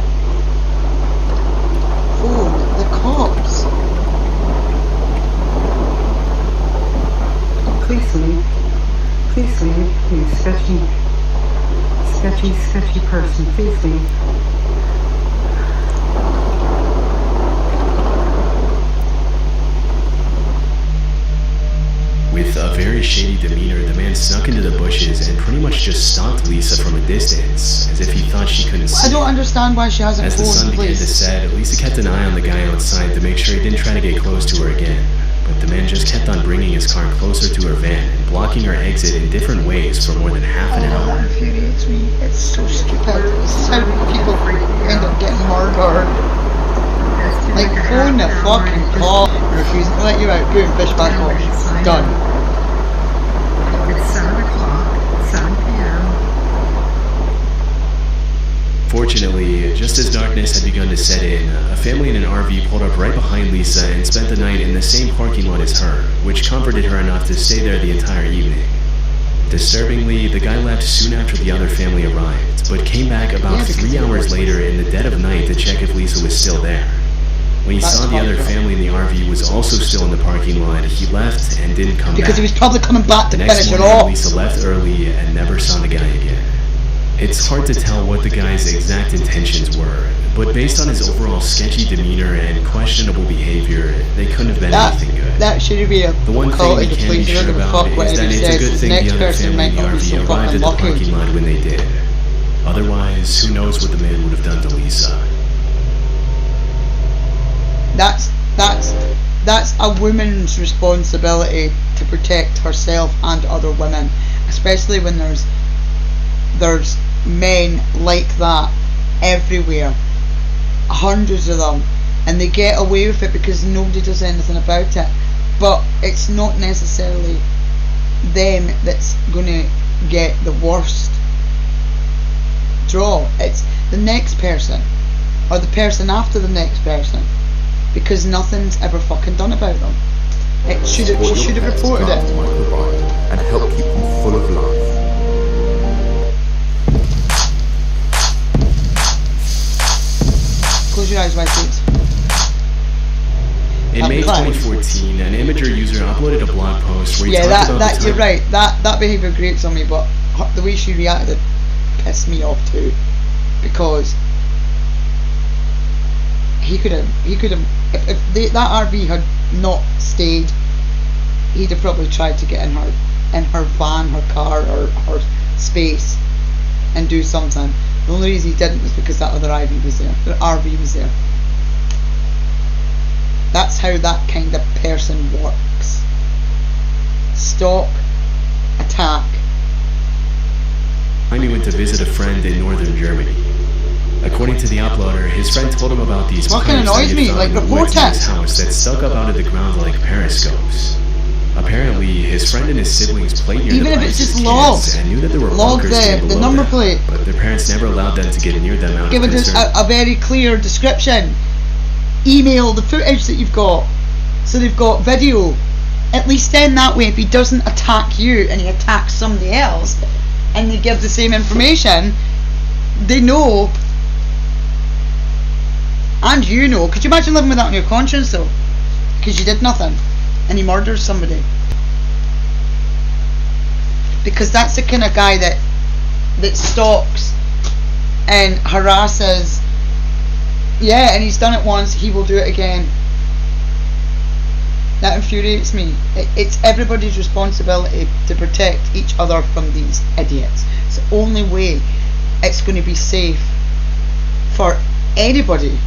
Oh, the cops. Please leave. Please leave. You sketchy person. Please leave. With a very shady demeanor, the man snuck into the bushes and pretty much just stalked Lisa from a distance, as if he thought she couldn't see. I don't understand why she hasn't As the sun began to set, Lisa kept an eye on the guy outside to make sure he didn't try to get close to her again. But the man just kept on bringing his car closer to her van and blocking her exit in different ways for more than half an hour. That infuriates me. It's so stupid. This is how people end up getting murdered. Like, phone the fucking call, refusing to let you out, boom, fish back off. Done. It's 7 o'clock, 7 p.m. Fortunately, just as darkness had begun to set in, a family in an RV pulled up right behind Lisa and spent the night in the same parking lot as her, which comforted her enough to stay there the entire evening. Disturbingly, the guy left soon after the other family arrived, but came back about 3 hours later in the dead of night to check if Lisa was still there. When he saw the other family in the RV was also still in the parking lot, he left and didn't come back. Because he was probably coming back to finish it off. off. Lisa left early and never saw the guy again. It's hard to tell what the guy's exact intentions were, but based on his overall sketchy demeanor and questionable behavior, they couldn't have been anything good. That should be a The one thing we can be sure about is that it's a good thing the other family in the RV arrived at the parking lot when they did. Otherwise, who knows what the man would have done to Lisa. That's that's a woman's responsibility to protect herself and other women, especially when there's men like that everywhere, hundreds of them, and they get away with it because nobody does anything about it. But it's not necessarily them that's going to get the worst draw. It's the next person, or the person after the next person, because nothing's ever fucking done about them. She should have reported it. And help keep them full of life. Close your eyes, Whitey. In May 2014, an Imager user uploaded a blog post where he talked about the time. You're right. That behaviour grates on me, but the way she reacted pissed me off too, because he could have if that RV had not stayed, he'd have probably tried to get in her van, her car, or her space and do something. The only reason he didn't was because that other RV was there. That's how that kind of person works. Stalk, attack. He went to visit a friend in northern Germany. According to the uploader, his friend told him about these pipes that he found in the woods near his house that stuck up out of the ground like periscopes. Apparently, his friend and his siblings played near the pipes as kids and knew that there were bunkers below the number plate, but their parents never allowed them to get near them out of concern. Give it a very clear description. Email the footage that you've got, so they've got video. At least then that way, if he doesn't attack you and he attacks somebody else, and they give the same information, they know, and you know. Could you imagine living with that on your conscience though? Because you did nothing and he murders somebody. Because that's the kind of guy that stalks and harasses. Yeah, and he's done it once, he will do it again. That infuriates me. It's everybody's responsibility to protect each other from these idiots. It's the only way it's going to be safe for anybody.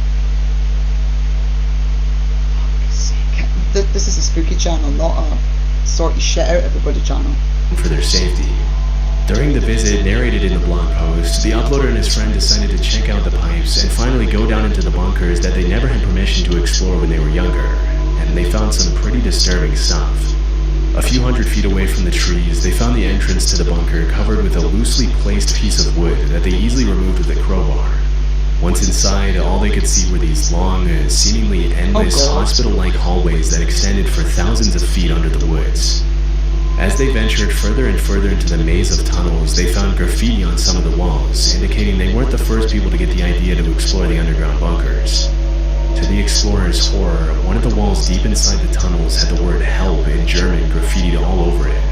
This is a spooky channel, not a sort of shit out everybody channel. For their safety. During the visit narrated in the blog post, the uploader and his friend decided to check out the pipes and finally go down into the bunkers that they never had permission to explore when they were younger, and they found some pretty disturbing stuff. A few hundred feet away from the trees, they found the entrance to the bunker covered with a loosely placed piece of wood that they easily removed with a crowbar. Once inside, all they could see were these long, seemingly endless hospital-like hallways that extended for thousands of feet under the woods. As they ventured further and further into the maze of tunnels, they found graffiti on some of the walls, indicating they weren't the first people to get the idea to explore the underground bunkers. To the explorers' horror, one of the walls deep inside the tunnels had the word "help" in German graffitied all over it.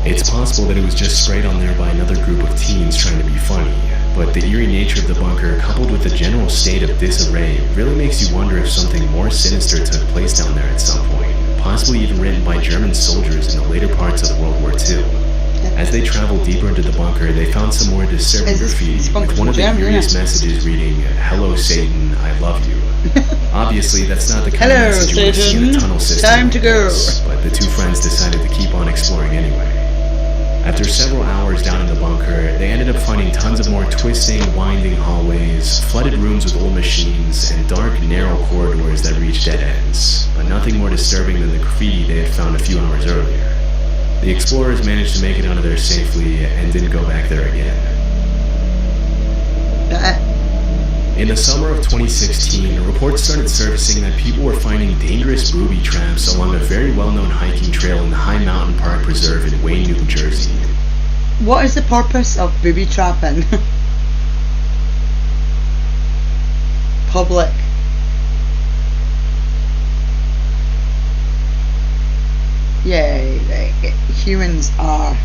It's possible that it was just sprayed on there by another group of teens trying to be funny, but the eerie nature of the bunker, coupled with the general state of disarray, really makes you wonder if something more sinister took place down there at some point, possibly even written by German soldiers in the later parts of World War II. As they traveled deeper into the bunker, they found some more disturbing graffiti, with one of the eeriest messages reading, "Hello Satan, I love you." Obviously, that's not the kind of message you would see in a tunnel system Time to go. but the two friends decided to keep on exploring anyway. After several hours down in the bunker, they ended up finding tons of more twisting, winding hallways, flooded rooms with old machines, and dark, narrow corridors that reached dead ends, but nothing more disturbing than the graffiti they had found a few hours earlier. The explorers managed to make it out of there safely and didn't go back there again. In the summer of 2016, reports started surfacing that people were finding dangerous booby traps along a very well-known hiking trail in the High Mountain Park Preserve in Wayne, New Jersey. What is the purpose of booby trapping? Public. Yeah, humans are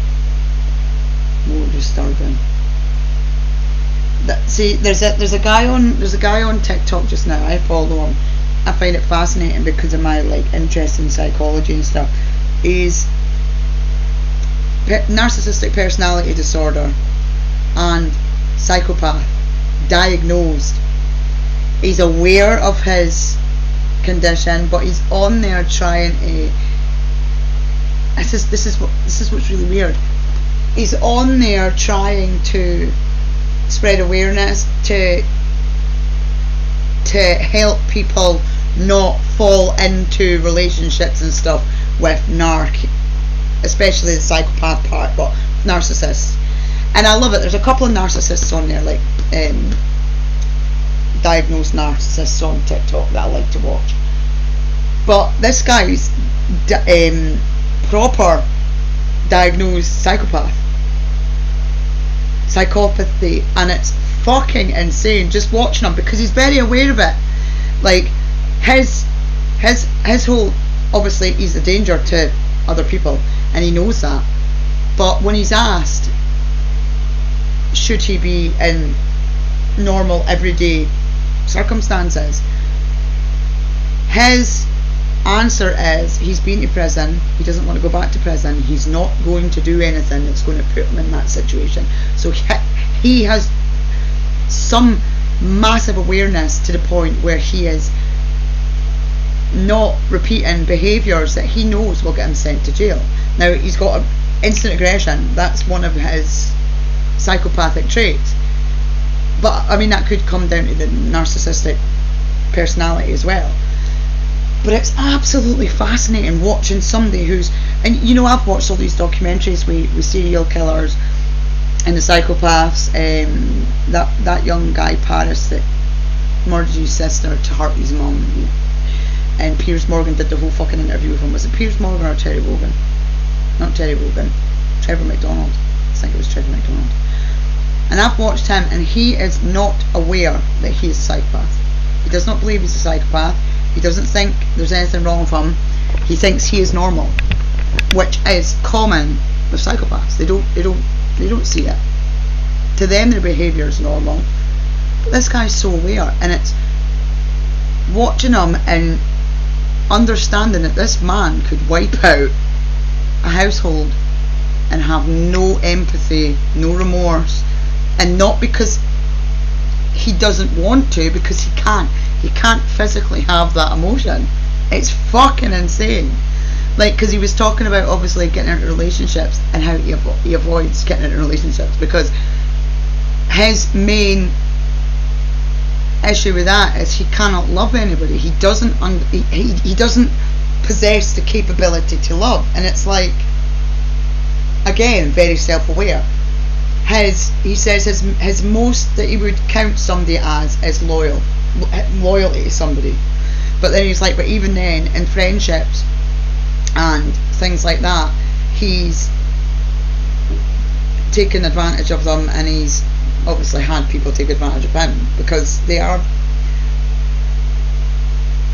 more disturbing. See, there's a guy on TikTok just now. I follow him. I find it fascinating because of my interest in psychology and stuff. He's narcissistic personality disorder and psychopath, diagnosed. He's aware of his condition, but he's on there trying to. This is what's really weird. He's on there trying to spread awareness to help people not fall into relationships and stuff with especially the psychopath part, but narcissists. And I love it. There's a couple of narcissists on there, like diagnosed narcissists on TikTok that I like to watch. But this guy's proper diagnosed psychopathy, and it's fucking insane just watching him, because he's very aware of it. Like his whole, obviously he's a danger to other people and he knows that, but when he's asked should he be in normal everyday circumstances, his answer is he's been to prison, he doesn't want to go back to prison, he's not going to do anything that's going to put him in that situation. So he has some massive awareness to the point where he is not repeating behaviours that he knows will get him sent to jail. Now, he's got instant aggression, that's one of his psychopathic traits, but I mean that could come down to the narcissistic personality as well. But it's absolutely fascinating watching somebody who's, and you know, I've watched all these documentaries with serial killers and the psychopaths. That young guy Paris that murdered his sister to hurt his mum, and Piers Morgan did the whole fucking interview with him. Was it Piers Morgan or Terry Wogan? Not Terry Wogan, Trevor McDonald. I think it was Trevor McDonald. And I've watched him, and he is not aware that he is a psychopath. He does not believe he's a psychopath. He doesn't think there's anything wrong with him. He thinks he is normal, which is common with psychopaths. They don't see it. To them, their behaviour is normal. But this guy's so aware, and it's watching him and understanding that this man could wipe out a household and have no empathy, no remorse, and not because he doesn't want to, because he can't. He can't physically have that emotion. It's fucking insane. Like, because he was talking about obviously getting into relationships and how he avoids getting into relationships, because his main issue with that is he cannot love anybody. He doesn't he doesn't possess the capability to love, and it's like, again, very self-aware. He says his most that he would count somebody as is loyalty to somebody, but then he's like, but even then in friendships and things like that, he's taken advantage of them, and he's obviously had people take advantage of him because they are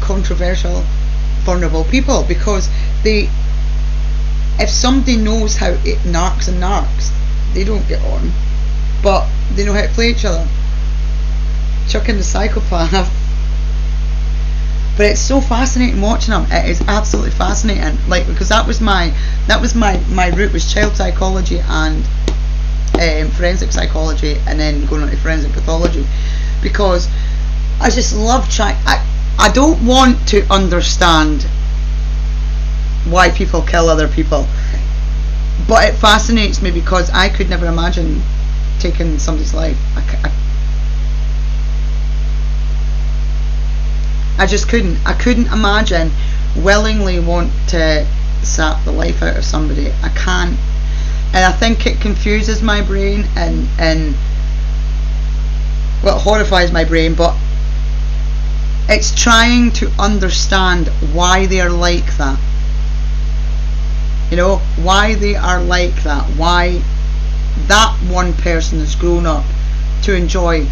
controversial, vulnerable people, because if somebody knows how narcs and narcs, they don't get on, but they know how to play each other. Chucking the psychopath. But it's so fascinating watching them. It is absolutely fascinating. Like, because that was my route, was child psychology and forensic psychology, and then going on to forensic pathology, because I just love trying. I don't want to understand why people kill other people, but it fascinates me because I could never imagine taking somebody's life. I just couldn't. I couldn't imagine willingly want to sap the life out of somebody. I can't. And I think it confuses my brain and well, it horrifies my brain, but it's trying to understand why they are like that. You know, why they are like that. Why that one person has grown up to enjoy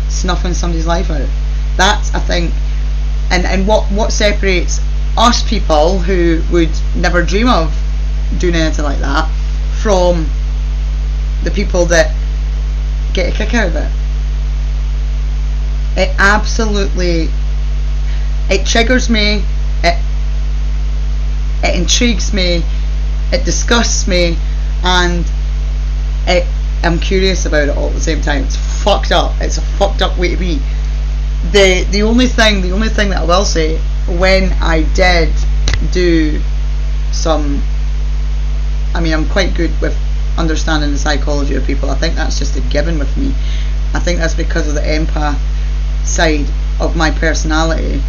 snuffing somebody's life out. That's, I think, and what separates us people who would never dream of doing anything like that from the people that get a kick out of it. It absolutely, it triggers me, it intrigues me, it disgusts me, and I'm curious about it all at the same time. It's fucked up. It's a fucked up way to be. the only thing that I will say, when I did do some, I mean, I'm quite good with understanding the psychology of people. I think that's just a given with me. I think that's because of the empath side of my personality.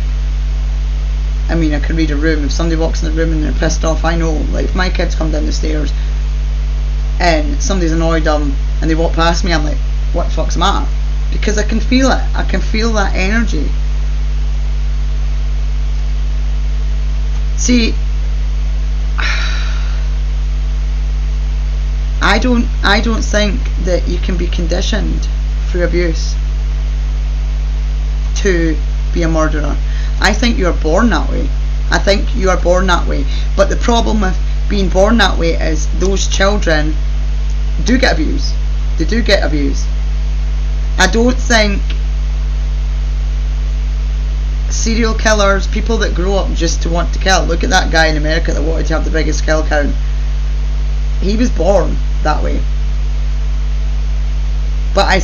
I mean, I can read a room. If somebody walks in the room and they're pissed off, I know. Like, if my kids come down the stairs and somebody's annoyed them and they walk past me, I'm like, what the fuck's the matter? Because I can feel it. I can feel that energy. See, I don't think that you can be conditioned through abuse to be a murderer. I think you're born that way. I think you are born that way. But the problem with being born that way is those children do get abused. They do get abused. I don't think serial killers, people that grow up just to want to kill. Look at that guy in America that wanted to have the biggest kill count. He was born that way. But I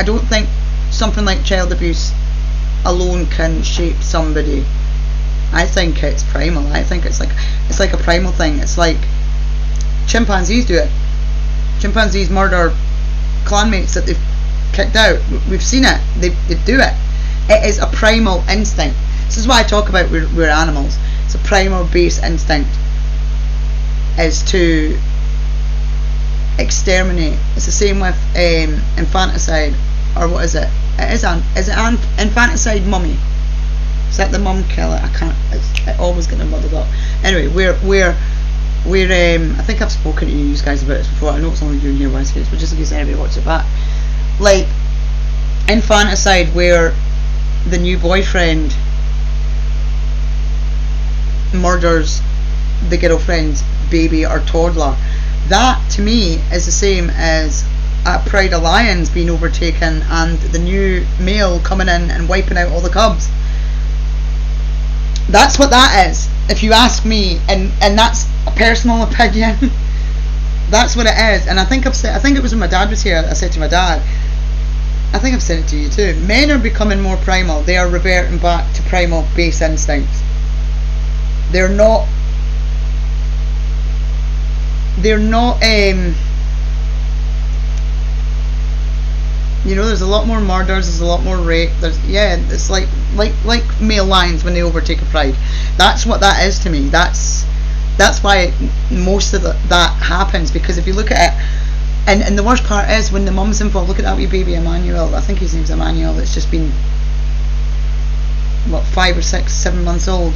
don't think something like child abuse alone can shape somebody. I think it's primal. I think it's like a primal thing. It's like chimpanzees do it. Chimpanzees murder clanmates that they've kicked out. We've seen it. They do it. It is a primal instinct. This is why I talk about we're animals. It's a primal base instinct, is to exterminate. It's the same with infanticide, or what is it? Is it infanticide mummy? Is that the mum killer? I always get them muddled up. Anyway, we're I think I've spoken to you guys about this before. I know it's only doing here West Gates, but just in case anybody watches it back. Like infanticide, where the new boyfriend murders the girlfriend's baby or toddler. That to me is the same as a pride of lions being overtaken and the new male coming in and wiping out all the cubs. That's what that is, if you ask me, and that's a personal opinion. That's what it is. And I think it was when my dad was here, I said to my dad, I think I've said it to you too, men are becoming more primal. They are reverting back to primal base instincts. They're not there's a lot more murders, there's a lot more rape, it's like male lions when they overtake a pride. That's what that is to me. That's why most of that happens, because if you look at it, and the worst part is when the mum's involved. Look at that wee baby Emmanuel, I think his name's Emmanuel, that's just been 5 or 6, 7 months old,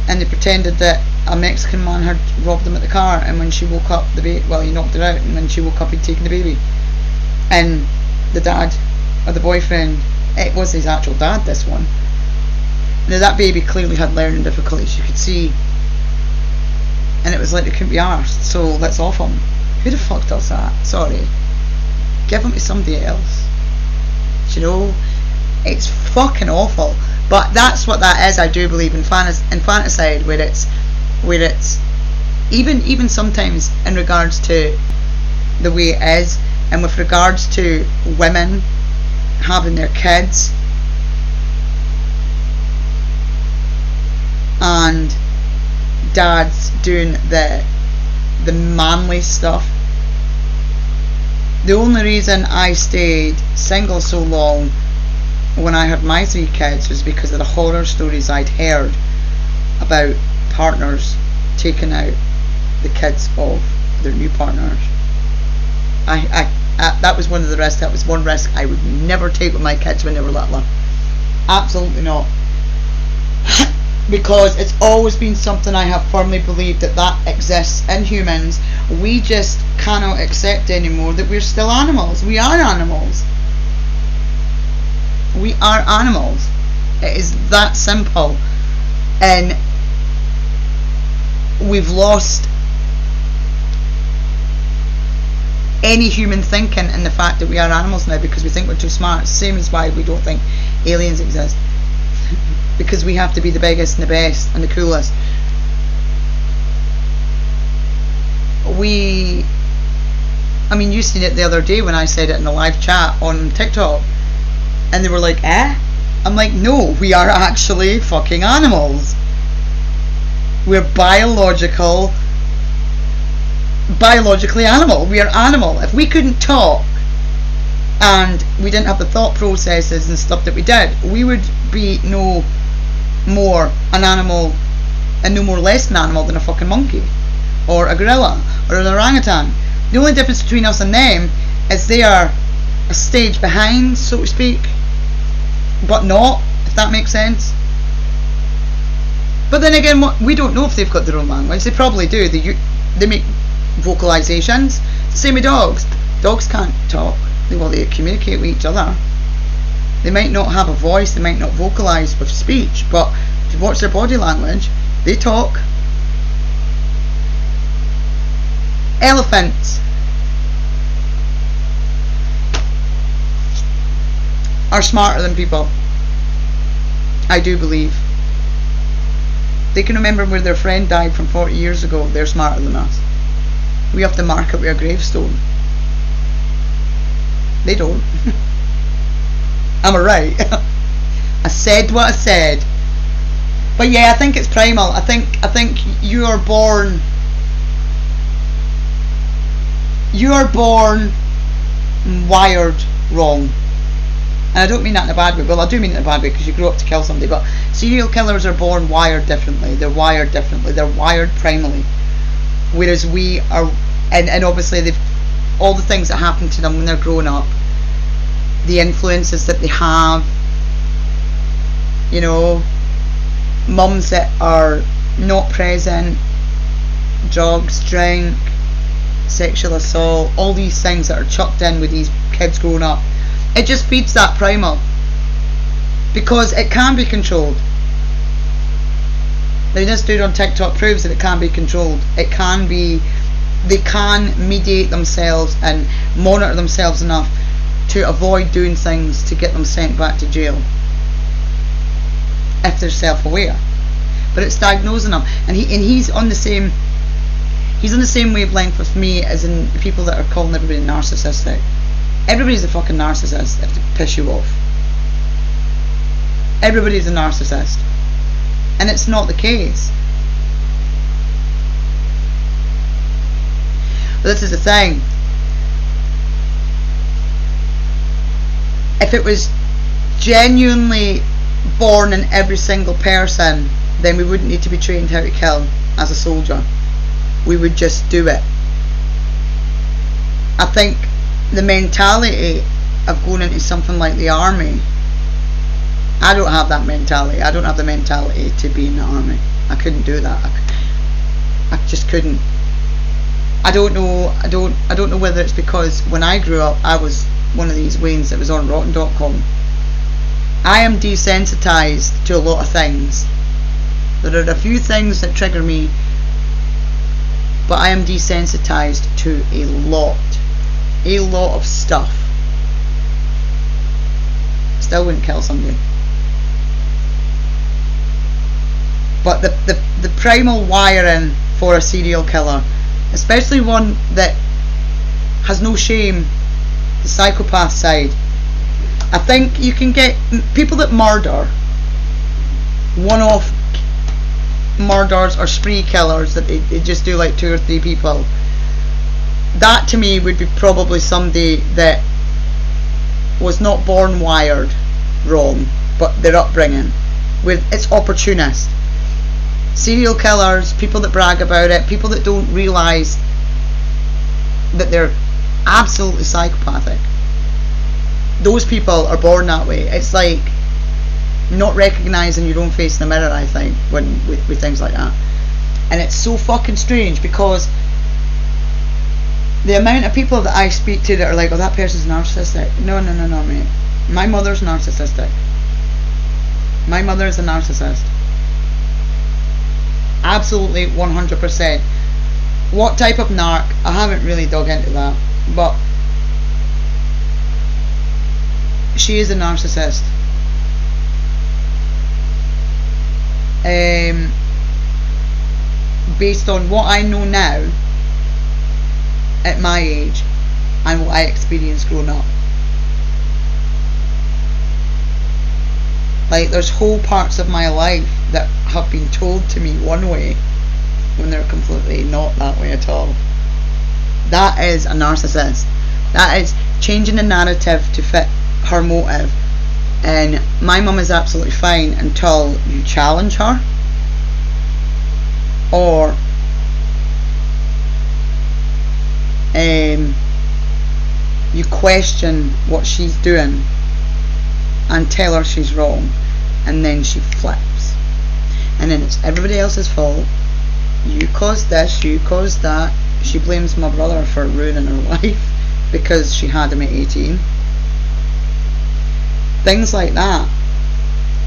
and they pretended that a Mexican man had robbed them at the car, and when she woke up, he knocked her out, and when she woke up he'd taken the baby. And the dad, or the boyfriend, it was his actual dad, this one. Now that baby clearly had learning difficulties, you could see, and it was like they couldn't be arsed, so let's off him. Who the fuck does that? Sorry. Give him to somebody else. It's fucking awful. But that's what that is. I do believe infanticide, where it's even sometimes in regards to the way it is, and with regards to women having their kids and dads doing the manly stuff. The only reason I stayed single so long when I had my 3 kids was because of the horror stories I'd heard about partners taking out the kids of their new partners. That was one of the risks. That was one risk I would never take with my kids when they were little. Absolutely not. Because it's always been something I have firmly believed that exists in humans. We just cannot accept anymore that we're still animals. We are animals. We are animals. It is that simple. And we've lost any human thinking in the fact that we are animals now, because we think we're too smart. Same as why we don't think aliens exist. Because we have to be the biggest and the best and the coolest. You seen it the other day when I said it in a live chat on TikTok. And they were like, eh? I'm like, no, we are actually fucking animals. We're biologically animal. We are animal. If we couldn't talk and we didn't have the thought processes and stuff that we did, we would be no more an animal and no more less an animal than a fucking monkey or a gorilla or an orangutan. The only difference between us and them is they are a stage behind, so to speak, but not, if that makes sense. But then again, we don't know if they've got their own language. They probably do. They make vocalizations. The same with dogs. Dogs can't talk. They communicate with each other. They might not have a voice. They might not vocalize with speech. But if you watch their body language, they talk. Elephants are smarter than people. I do believe. They can remember where their friend died from 40 years ago. They're smarter than us. We have to mark it with a gravestone. They don't. Am I right? I said what I said. But yeah, I think it's primal. I think you are born wired wrong. And I don't mean that in a bad way. Well, I do mean it in a bad way because you grow up to kill somebody. But serial killers are born wired differently. They're wired differently. They're wired primally. Whereas we are, and obviously they've, all the things that happen to them when they're growing up, the influences that they have, you know, mums that are not present, drugs, drink, sexual assault, all these things that are chucked in with these kids growing up. It just feeds that primal, because it can be controlled. Now, this dude on TikTok proves that it can be controlled. It can be, they can mediate themselves and monitor themselves enough to avoid doing things to get them sent back to jail if they're self-aware. But it's diagnosing them, and he's on the same wavelength with me as in people that are calling everybody narcissistic. Everybody's a fucking narcissist if they piss you off. Everybody's a narcissist. And it's not the case. But this is the thing. If it was genuinely born in every single person, then we wouldn't need to be trained how to kill as a soldier. We would just do it. I think the mentality of going into something like the army, I don't have that mentality. I don't have the mentality to be in the army. I couldn't do that. I just couldn't. I don't know whether it's because when I grew up I was one of these Waynes that was on Rotten.com. I am desensitized to a lot of things. There are a few things that trigger me, but I am desensitized to a lot of stuff. Still wouldn't kill somebody. But the primal wiring for a serial killer, especially one that has no shame, the psychopath side, I think you can get people that murder, one-off murders or spree killers, that they just do like 2 or 3 people. That to me would be probably somebody that was not born wired wrong, but their upbringing, with it's opportunist. Serial killers, people that brag about it, people that don't realise that they're absolutely psychopathic. Those people are born that way. It's like not recognising your own face in the mirror, I think, with things like that. And it's so fucking strange, because the amount of people that I speak to that are like, oh, that person's narcissistic. No, mate. My mother's narcissistic. My mother is a narcissist. Absolutely 100%. What type of narc? I haven't really dug into that. But she is a narcissist. Based on what I know now, at my age, and what I experienced growing up. Like, there's whole parts of my life that have been told to me one way when they're completely not that way at all. That is a narcissist. That is changing the narrative to fit her motive. And my mum is absolutely fine until you challenge her, or you question what she's doing and tell her she's wrong, and then she flips, and then it's everybody else's fault. You caused this, you caused that. She blames my brother for ruining her life because she had him at 18. Things like that.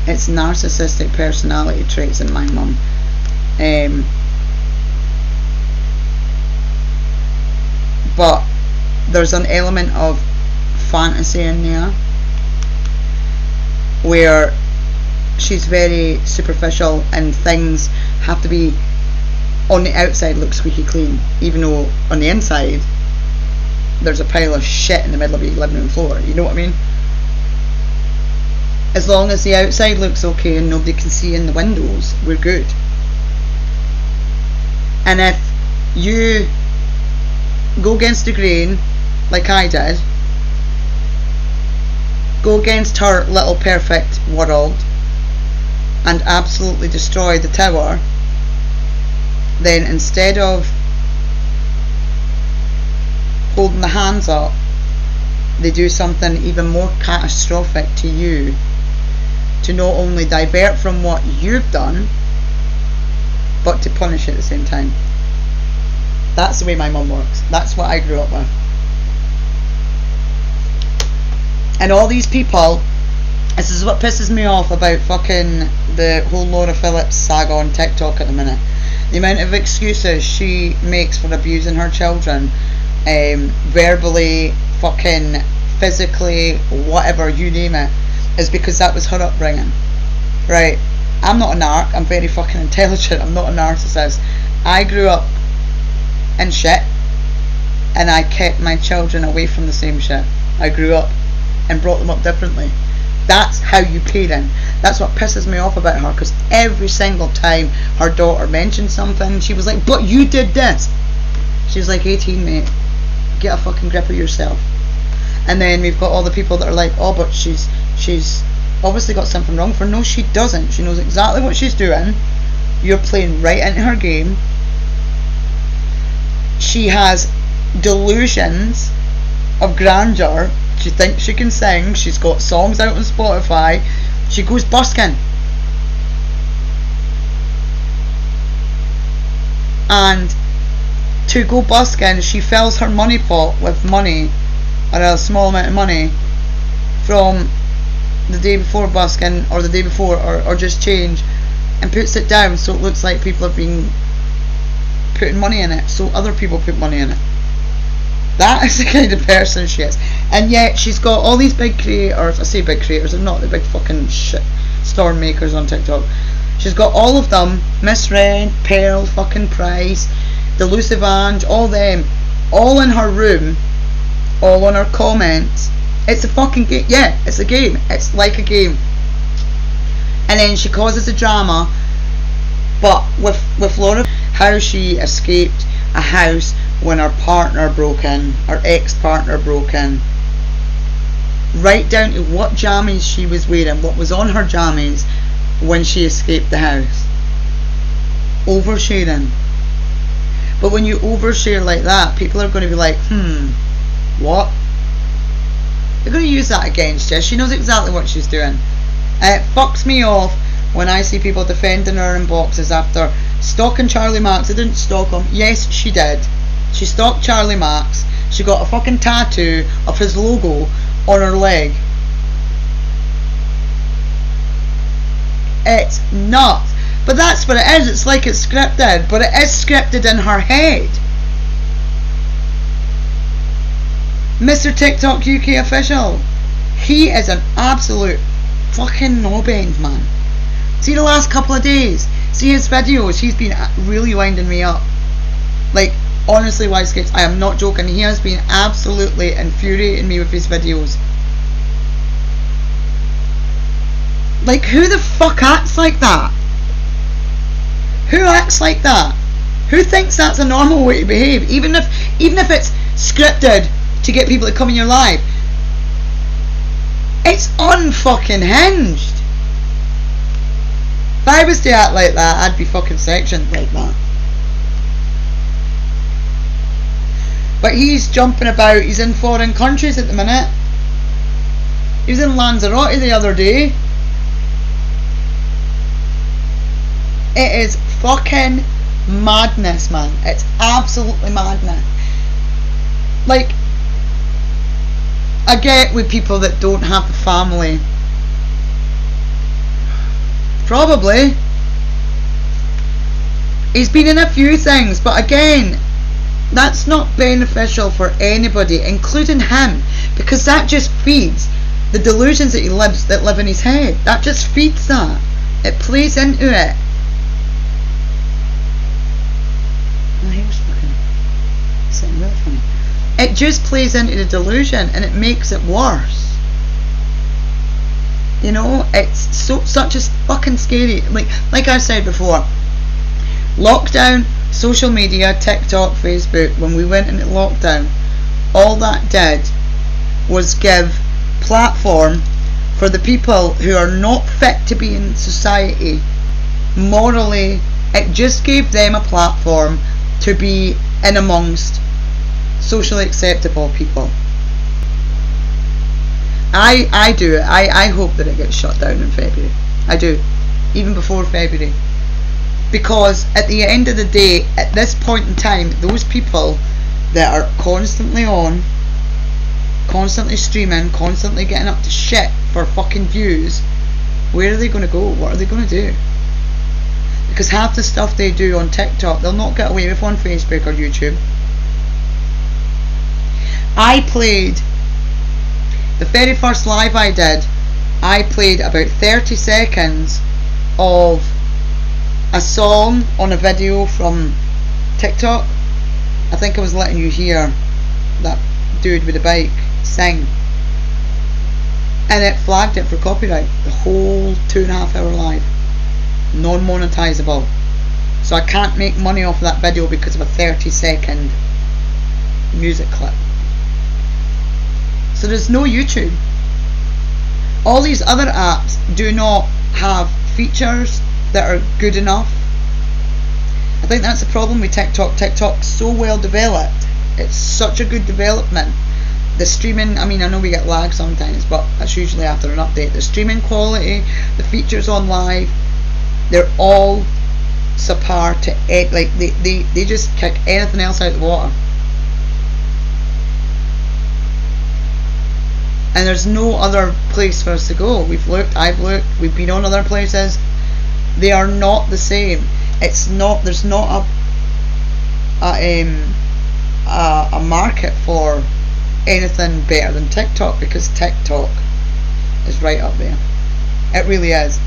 It's narcissistic personality traits in my mum. But there's an element of fantasy in there where she's very superficial and things have to be on the outside look squeaky clean, even though on the inside there's a pile of shit in the middle of your living room floor. You know what I mean? As long as the outside looks okay and nobody can see in the windows, we're good. And if you go against the grain, like I did, go against her little perfect world and absolutely destroy the tower, then instead of holding the hands up, they do something even more catastrophic to you, to not only divert from what you've done, but to punish at the same time. That's the way my mum works. That's what I grew up with. And all these people, this is what pisses me off about fucking the whole Laura Phillips saga on TikTok at the minute. The amount of excuses she makes for abusing her children, verbally, fucking physically, whatever, you name it, is because that was her upbringing. Right? I'm not a narc, I'm very fucking intelligent, I'm not a narcissist. I grew up in shit, and I kept my children away from the same shit. I grew up and brought them up differently. That's how you parent. That's what pisses me off about her, because every single time her daughter mentioned something, she was like, but you did this. She was like, 18, mate, get a fucking grip of yourself. And then we've got all the people that are like, oh, but she's obviously got something wrong for. No, she doesn't. She knows exactly what she's doing. You're playing right into her game. She has delusions of grandeur. She thinks she can sing. She's got songs out on Spotify. She goes busking. And to go busking, she fills her money pot with money, or a small amount of money, from the day before busking, or the day before, or just change, and puts it down so it looks like people have been putting money in it, so other people put money in it. That is the kind of person she is. And yet she's got all these big creators. I say big creators, they're not the big fucking shit storm makers on TikTok. She's got all of them, Miss Red, Pearl, fucking Price, Delusive Ange, all them, all in her room, all on her comments. It's a fucking game. Yeah, it's a game. It's like a game. And then she causes a drama. But with Laura, how she escaped a house when her partner broke in, her ex-partner broke in, right down to what jammies she was wearing, what was on her jammies when she escaped the house. Oversharing. But when you overshare like that, people are going to be like, what? They're going to use that against you. She knows exactly what she's doing. And it fucks me off when I see people defending her in boxes after stalking Charlie Max. They didn't stalk him. Yes, she did. She stalked Charlie Max. She got a fucking tattoo of his logo on her leg. It's nuts. But that's what it is. It's like it's scripted, but it is scripted in her head. Mr. TikTok UK official, he is an absolute fucking knob-end, man. See the last couple of days, see his videos, he's been really winding me up. Like, honestly, Wise Kids, I am not joking, he has been absolutely infuriating me with his videos. Like, who the fuck acts like that? Who acts like that? Who thinks that's a normal way to behave? Even if it's scripted to get people to come in your life. It's unfucking hinged. If I was to act like that, I'd be fucking sectioned like that. But he's jumping about, he's in foreign countries at the minute. He was in Lanzarote the other day. It is fucking madness, man. It's absolutely madness. Like, I get with people that don't have the family. Probably. He's been in a few things, but again, that's not beneficial for anybody, including him, because that just feeds the delusions that live in his head. That just feeds that. It plays into it. Oh, he was fucking sitting really funny. It just plays into the delusion, and it makes it worse. You know, it's such a fucking scary. Like I said before, lockdown, social media, TikTok, Facebook. When we went into lockdown, all that did was give platform for the people who are not fit to be in society morally. It just gave them a platform to be in amongst socially acceptable people. I do. I hope that it gets shut down in February. I do. Even before February. Because at the end of the day, at this point in time, those people that are constantly on, constantly streaming, constantly getting up to shit for fucking views, where are they going to go? What are they going to do? Because half the stuff they do on TikTok, they'll not get away with on Facebook or YouTube. I played, the very first live I did, I played about 30 seconds of a song on a video from TikTok. I think I was letting you hear that dude with the bike sing, and it flagged it for copyright. The whole 2.5 hour live, non-monetizable. So I can't make money off of that video because of a 30-second music clip. So there's no YouTube. All these other apps do not have features that are good enough. I think that's the problem with TikTok. TikTok's so well developed. It's such a good development. The streaming, I mean, I know we get lag sometimes, but that's usually after an update. The streaming quality, the features on live, they're all subpar to it. Like they just kick anything else out of the water. And there's no other place for us to go. We've looked, I've looked, we've been on other places. They are not the same. It's not. There's not a market for anything better than TikTok, because TikTok is right up there. It really is.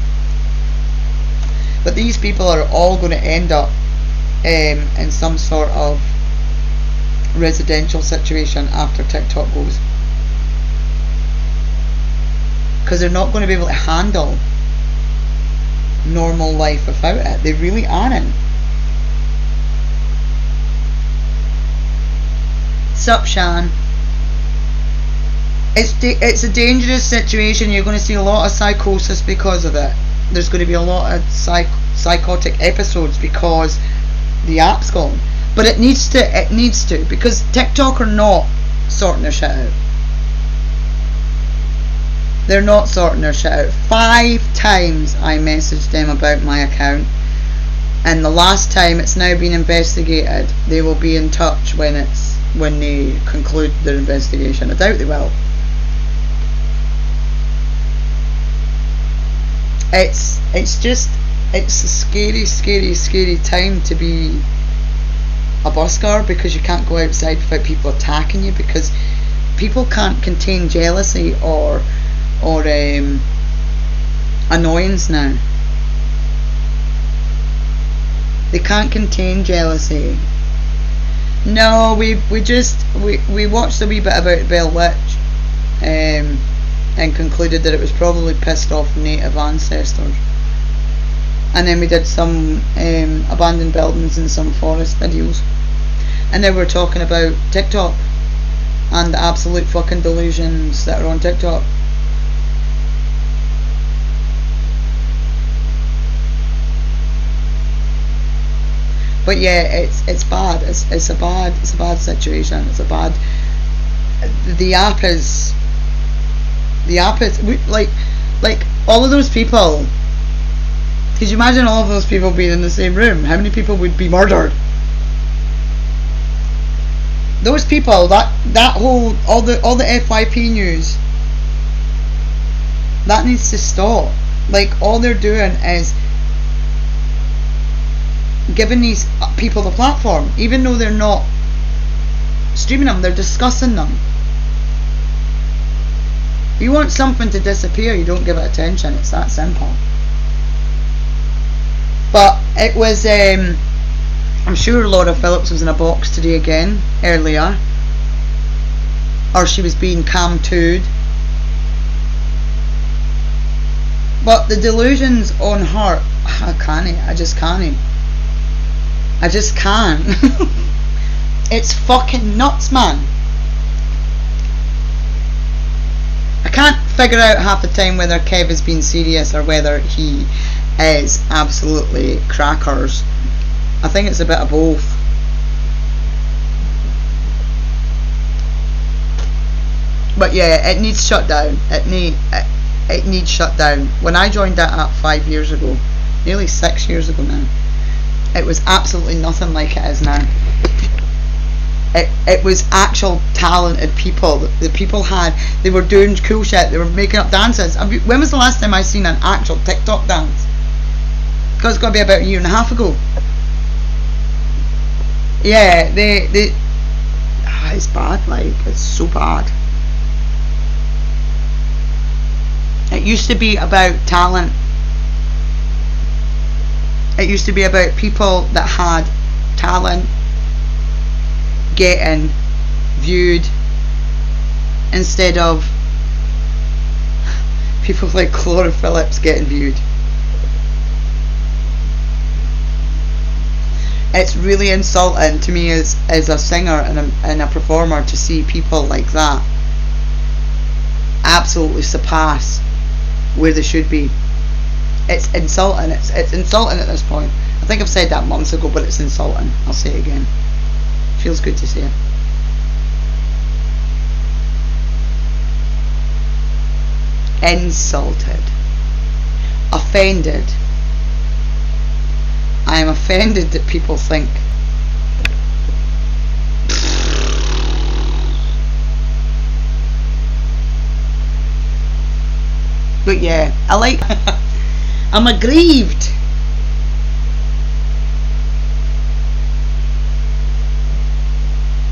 But these people are all going to end up in some sort of residential situation after TikTok goes, because they're not going to be able to handle normal life without it. They really aren't. Sup, Shan? It's a dangerous situation. You're going to see a lot of psychosis because of it. There's going to be a lot of psychotic episodes because the app's gone. But it needs to, because TikTok are not sorting their shit out. They're not sorting their shit out. 5 times I messaged them about my account, and the last time it's now been investigated. They will be in touch when they conclude their investigation. I doubt they will. It's a scary time to be a busker, because you can't go outside without people attacking you, because people can't contain jealousy or annoyance now. They can't contain jealousy. No, we watched a wee bit about Bell Witch, and and concluded that it was probably pissed off native ancestors. And then we did some abandoned buildings and some forest videos. And then we're talking about TikTok and the absolute fucking delusions that are on TikTok. But yeah, it's bad. It's a bad situation. It's a bad. The app is like all of those people. Could you imagine all of those people being in the same room? How many people would be murdered? Those people, that whole all the FYP news, that needs to stop. Like, all they're doing is giving these people the platform, even though they're not streaming them, they're discussing them. You want something to disappear, you don't give it attention. It's that simple. But it was, I'm sure Laura Phillips was in a box today again, earlier. Or she was being cam-tooed. But the delusions on her, I just can't. It's fucking nuts, man. I can't figure out half the time whether Kev is being serious or whether he is absolutely crackers. I think it's a bit of both. But yeah, it needs shut down. It needs shut down. When I joined that app 5 years ago, nearly 6 years ago now, it was absolutely nothing like it is now. It was actual talented people. The people they were doing cool shit. They were making up dances. When was the last time I seen an actual TikTok dance? Because it's got to be about a year and a half ago. Yeah, it's bad. Like, it's so bad. It used to be about talent. It used to be about people that had talent getting viewed instead of people like Laura Phillips getting viewed. It's really insulting to me as a singer and a performer to see people like that absolutely surpass where they should be. It's insulting. It's insulting at this point. I think I've said that months ago, but it's insulting. I'll say it again. Feels good to say it. Insulted. Offended. I am offended that people think but yeah, I'm aggrieved.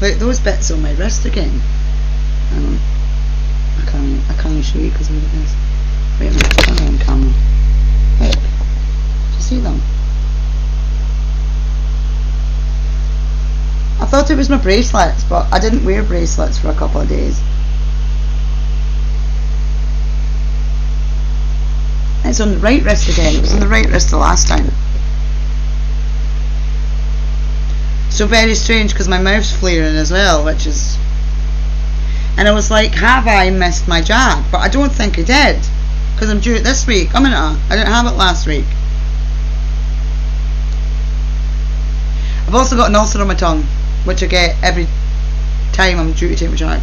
Like those bits on my wrist again. I can't show you because of what it is. Wait a minute, turn on camera. Look, do you see them? I thought it was my bracelets, but I didn't wear bracelets for a couple of days. It's on the right wrist again. It was on the right wrist the last time. So very strange because my mouth's flaring as well, which is... And I was like, have I missed my jab? But I don't think I did, because I'm due it this week. I didn't have it last week. I've also got an ulcer on my tongue, which I get every time I'm due to take my jab.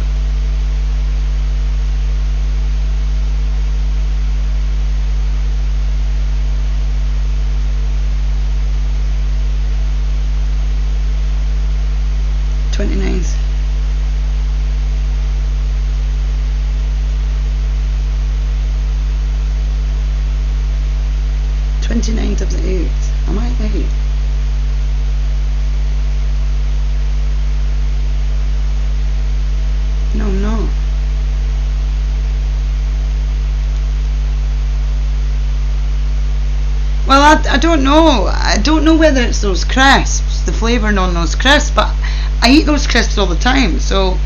.29th. 29th of the 8th. Am I late? No, I'm not. Well, I don't know. I don't know whether it's those crisps, the flavouring on those crisps, but I eat those crisps all the time, so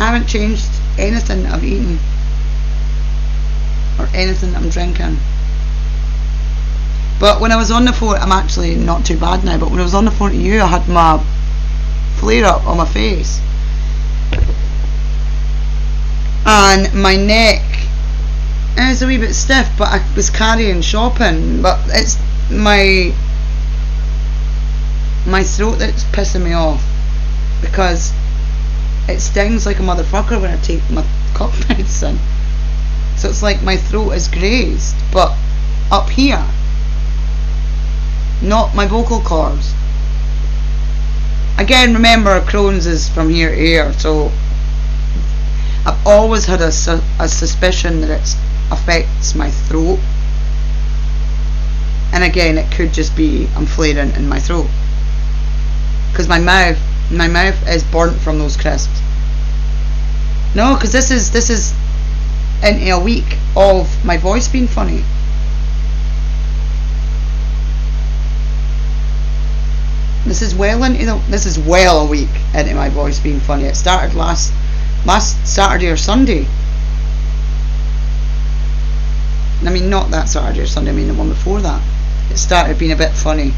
I haven't changed anything I've eaten or anything I'm drinking. But when I was on the phone, I'm actually not too bad now, but when I was on the phone to you, I had my flare up on my face. And my neck is a wee bit stiff, but I was carrying shopping. But it's my throat that's pissing me off, because it stings like a motherfucker when I take my cough medicine. So it's like my throat is grazed, but up here, not my vocal cords. Again, remember, Crohn's is from here to here, so I've always had a suspicion that it affects my throat. And again, it could just be I'm flaring in my throat, because my mouth is burnt from those crisps. No, because this is into a week of my voice being funny. This is well a week into my voice being funny. It started last Saturday or Sunday. I mean, not that Saturday or Sunday, I mean the one before that. It started being a bit funny.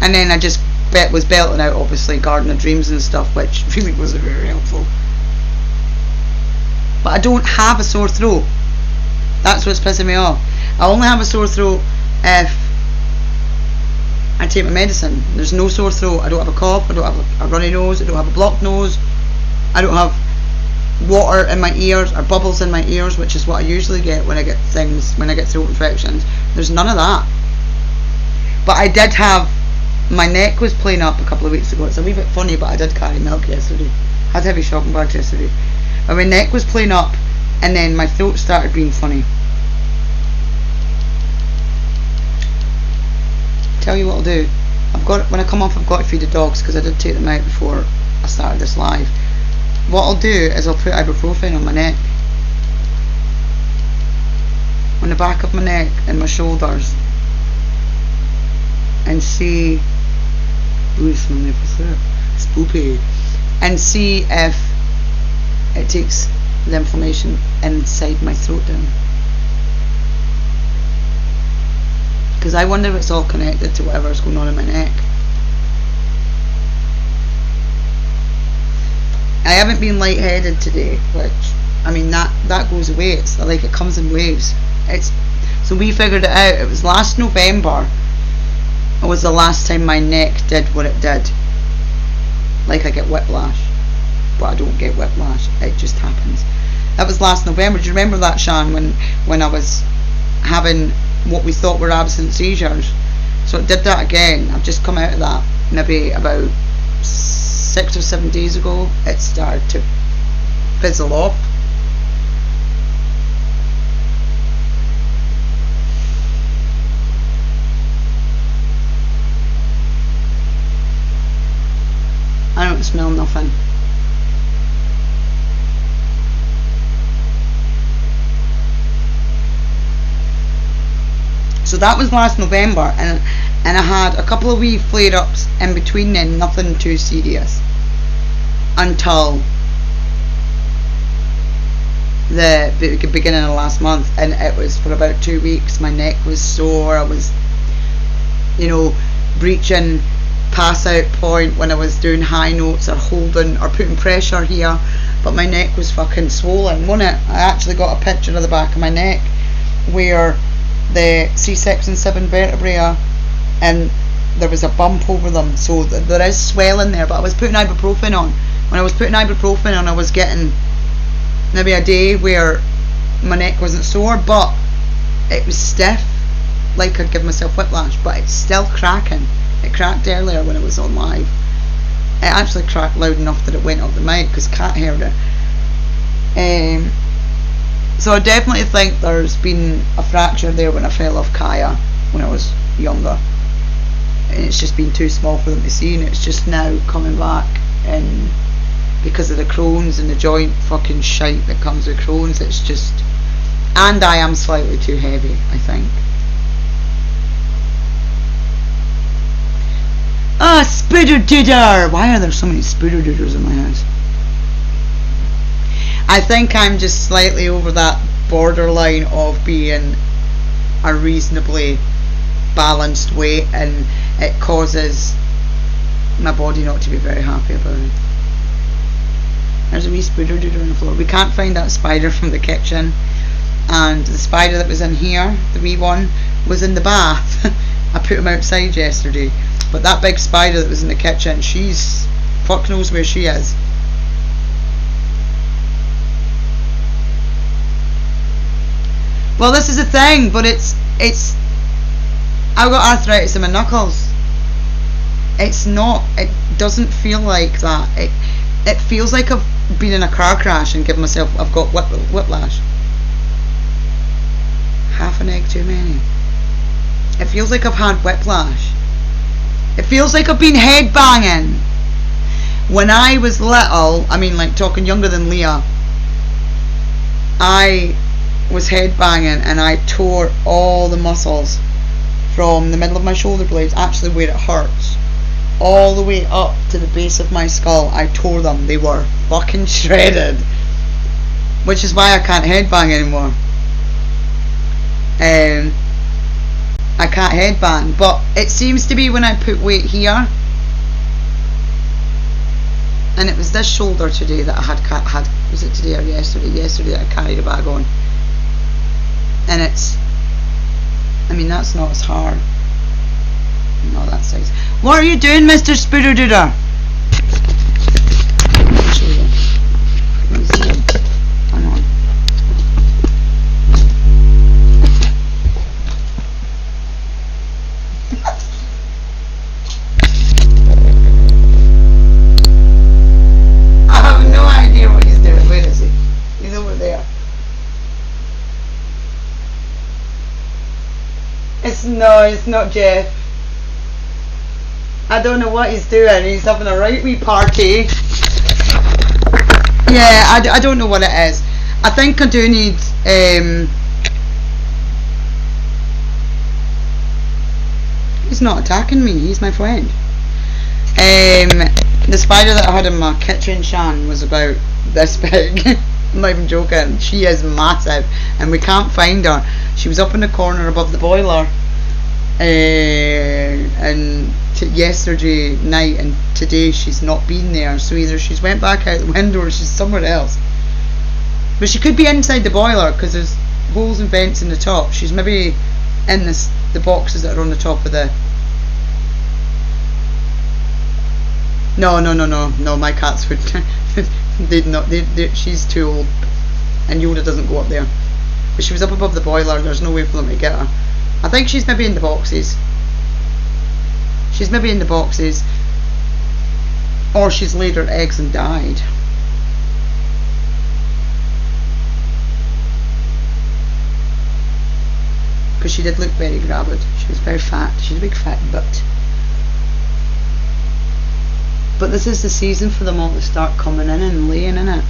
And then I just was belting out, obviously, Garden of Dreams and stuff, which really wasn't very helpful. But I don't have a sore throat. That's what's pissing me off. I only have a sore throat if I take my medicine. There's no sore throat. I don't have a cough. I don't have a runny nose. I don't have a blocked nose. I don't have water in my ears or bubbles in my ears, which is what I usually get when I get throat infections. There's none of that. But I did have, my neck was playing up a couple of weeks ago. It's a wee bit funny, but I did carry milk yesterday. I had heavy shopping bags yesterday. And my neck was playing up, and then my throat started being funny. Tell you what I'll do. When I come off, I've got to feed the dogs, because I did take them out before I started this live. What I'll do is I'll put ibuprofen on my neck, on the back of my neck and my shoulders, and see. Ooh, it's my nipples there. It's poopy. And see if it takes the inflammation inside my throat down. Because I wonder if it's all connected to whatever's going on in my neck. I haven't been lightheaded today, which, I mean, that goes away. It's like it comes in waves. So we figured it out. It was last November. It was the last time my neck did what it did. Like I get whiplash, but I don't get whiplash. It just happens. That was last November. Do you remember that, Sean, when I was having what we thought were absent seizures? So it did that again. I've just come out of that maybe about 6 or 7 days ago. It started to fizzle off. I don't smell nothing. So that was last November, and I had a couple of wee flare-ups in between then, nothing too serious, until the beginning of last month, and it was for about 2 weeks. My neck was sore. I was, breaching pass out point when I was doing high notes or holding or putting pressure here, but my neck was fucking swollen, wasn't it? I actually got a picture of the back of my neck where the C6 and 7 vertebrae are, and there was a bump over them, so there is swelling there. But I was putting ibuprofen on. When I was putting ibuprofen on, I was getting maybe a day where my neck wasn't sore, but it was stiff, like I'd give myself whiplash, but it's still cracking. It cracked earlier when it was on live. It actually cracked loud enough that it went up the mic because Kat heard it. So I definitely think there's been a fracture there when I fell off Kaya when I was younger, and it's just been too small for them to see, and it's just now coming back, and because of the Crohn's and the joint fucking shite that comes with Crohn's, it's just, and I am slightly too heavy, I think. Ah, Spider-Didder! Why are there so many Spider-Didders in my house? I think I'm just slightly over that borderline of being a reasonably balanced weight, and it causes my body not to be very happy about it. There's a wee Spider-Didder on the floor. We can't find that spider from the kitchen, and the spider that was in here, the wee one, was in the bath. I put him outside yesterday, but that big spider that was in the kitchen, she's fuck knows where she is. Well, this is the thing, but it's I've got arthritis in my knuckles. It's not, it doesn't feel like that. It feels like I've been in a car crash and given myself, I've got whiplash. Half an egg too many. It feels like I've had whiplash. It feels like I've been headbanging. When I was little, I mean like talking younger than Leah, I was headbanging and I tore all the muscles from the middle of my shoulder blades, actually where it hurts, all the way up to the base of my skull. I tore them. They were fucking shredded, which is why I can't headbang anymore. I can't headbang, but it seems to be when I put weight here, and it was this shoulder today that I had was it today or yesterday? Yesterday that I carried a bag on, and it's, I mean, that's not as hard. No, that size. What are you doing, Mr. Spider-Didder? Let me see him. Hang on. I have no idea what he's doing. Where is he? He's over there. It's not Jeff. I don't know what he's doing. He's having a right wee party. Yeah, I don't know what it is. I think I do need he's not attacking me, he's my friend. The spider that I had in my kitchen, Shan, was about this big. I'm not even joking. She is massive and we can't find her. She was up in the corner above the boiler and yesterday night, and today she's not been there, so either she's went back out the window or she's somewhere else. But she could be inside the boiler because there's holes and vents in the top. She's maybe in the boxes that are on the top of the... No, my cats would they'd not, she's too old and Yoda doesn't go up there. But she was up above the boiler, there's no way for them to get her. I think she's maybe in the boxes. She's maybe in the boxes, or she's laid her eggs and died. Because she did look very gravid. She was very fat. She's a big fat butt. But this is the season for them all to start coming in and laying in it.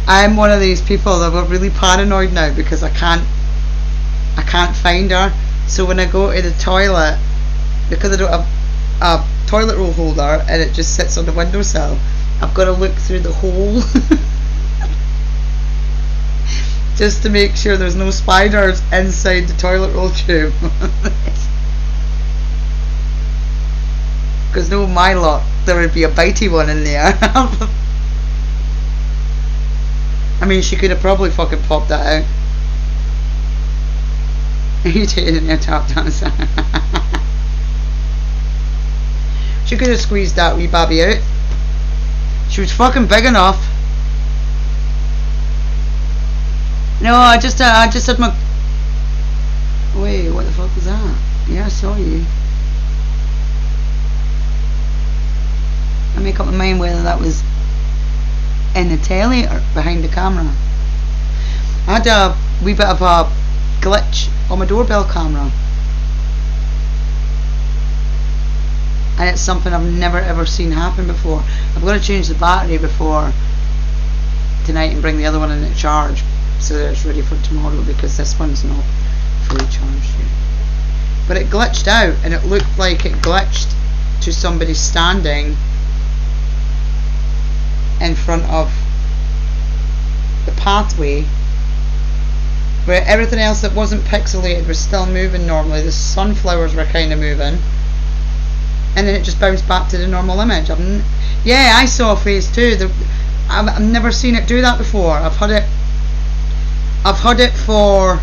I'm one of these people that are really paranoid now because I can't find her. So when I go to the toilet, because I don't have a toilet roll holder and it just sits on the windowsill, I've got to look through the hole just to make sure there's no spiders inside the toilet roll tube. Because no, my luck, there would be a bitey one in there. I mean, she could have probably fucking popped that out. You did in your top dancer. She could have squeezed that wee baby out. She was fucking big enough. No, I just had my... Wait, what the fuck was that? Yeah, I saw you. I make up my mind whether that was in the telly or behind the camera. I had a wee bit of a glitch on my doorbell camera, and it's something I've never ever seen happen before. I'm going to change the battery before tonight and bring the other one in at charge so that it's ready for tomorrow, because this one's not fully charged yet. But it glitched out, and it looked like it glitched to somebody standing in front of the pathway, where everything else that wasn't pixelated was still moving normally. The sunflowers were kind of moving, and then it just bounced back to the normal image. Yeah, I saw phase 2. I've never seen it do that before. I've had it for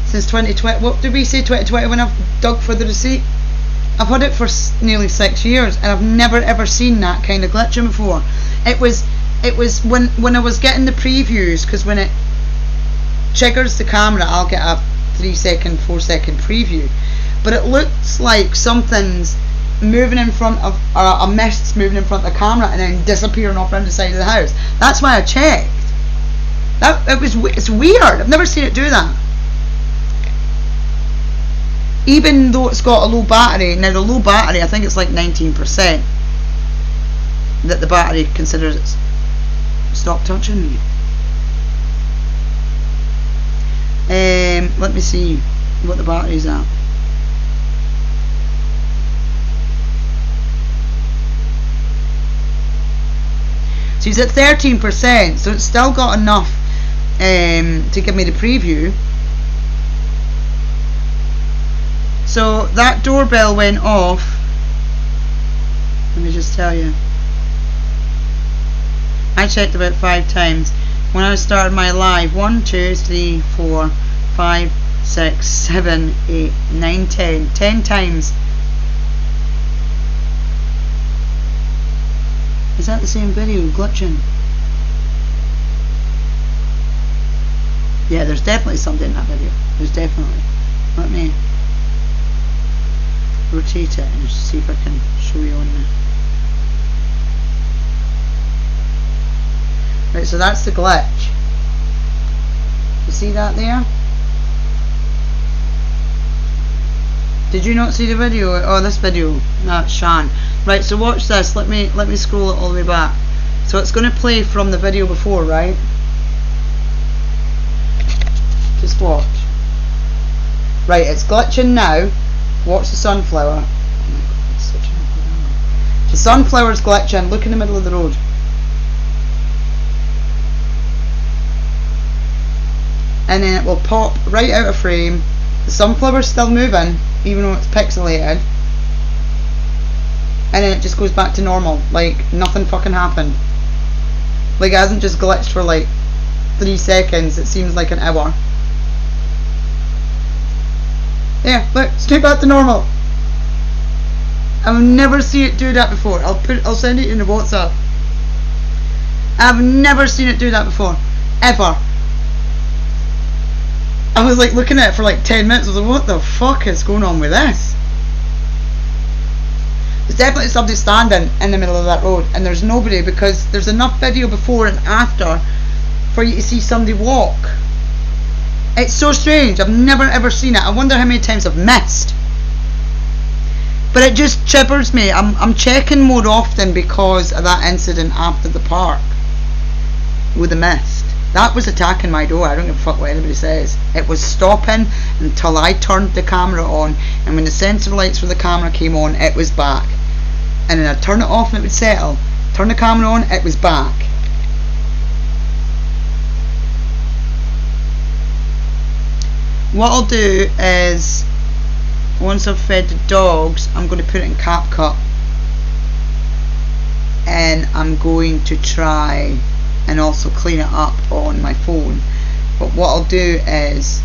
since 2020. What did we say, 2020, when I've dug for the receipt? I've had it for nearly 6 years, and I've never ever seen that kind of glitching before. It was when I was getting the previews, because when it triggers the camera, I'll get a 3-second, 4-second preview, but it looks like something's moving in front of, or a mist's moving in front of the camera and then disappearing off around the side of the house. That's why I checked. It's weird. I've never seen it do that. Even though it's got a low battery. Now the low battery, I think it's like 19% that the battery considers it's. Stop touching me. Let me see what the battery's at. So it's at 13%, so it's still got enough to give me the preview. So that doorbell went off. Let me just tell you. I checked about 5 times. When I started my live, 1, 2, 3, 4, 5, 6, 7, 8, 9, 10. 10 times. Is that the same video glitching? Yeah, there's definitely something in that video. There's definitely. Let me rotate it and see if I can show you on there. Right, so that's the glitch. You see that there? Did you not see the video? Oh, this video. No, it's Shan. Right, so watch this. Let me scroll it all the way back. So it's going to play from the video before, right? Just watch. Right, it's glitching now. Watch the sunflower. Oh my god, it's such an awkward angle. The sunflower's glitching. Look in the middle of the road. And then it will pop right out of frame. The sunflower's still moving, even though it's pixelated. And then it just goes back to normal, like nothing fucking happened. Like it hasn't just glitched for like 3 seconds, it seems like an hour. Yeah, look, straight back to normal. I've never seen it do that before. I'll send it in the WhatsApp. I've never seen it do that before. Ever. I was like looking at it for like 10 minutes. I was like, what the fuck is going on with this? There's definitely somebody standing in the middle of that road, and there's nobody, because there's enough video before and after for you to see somebody walk. It's so strange. I've never ever seen it. I wonder how many times I've missed. But it just chippers me. I'm checking more often because of that incident after the park with the mist. That was attacking my door. I don't give a fuck what anybody says. It was stopping until I turned the camera on, and when the sensor lights for the camera came on, it was back. And then I'd turn it off and it would settle. Turn the camera on, it was back. What I'll do is, once I've fed the dogs, I'm going to put it in CapCut, and I'm going to try and also clean it up on my phone. But what I'll do is,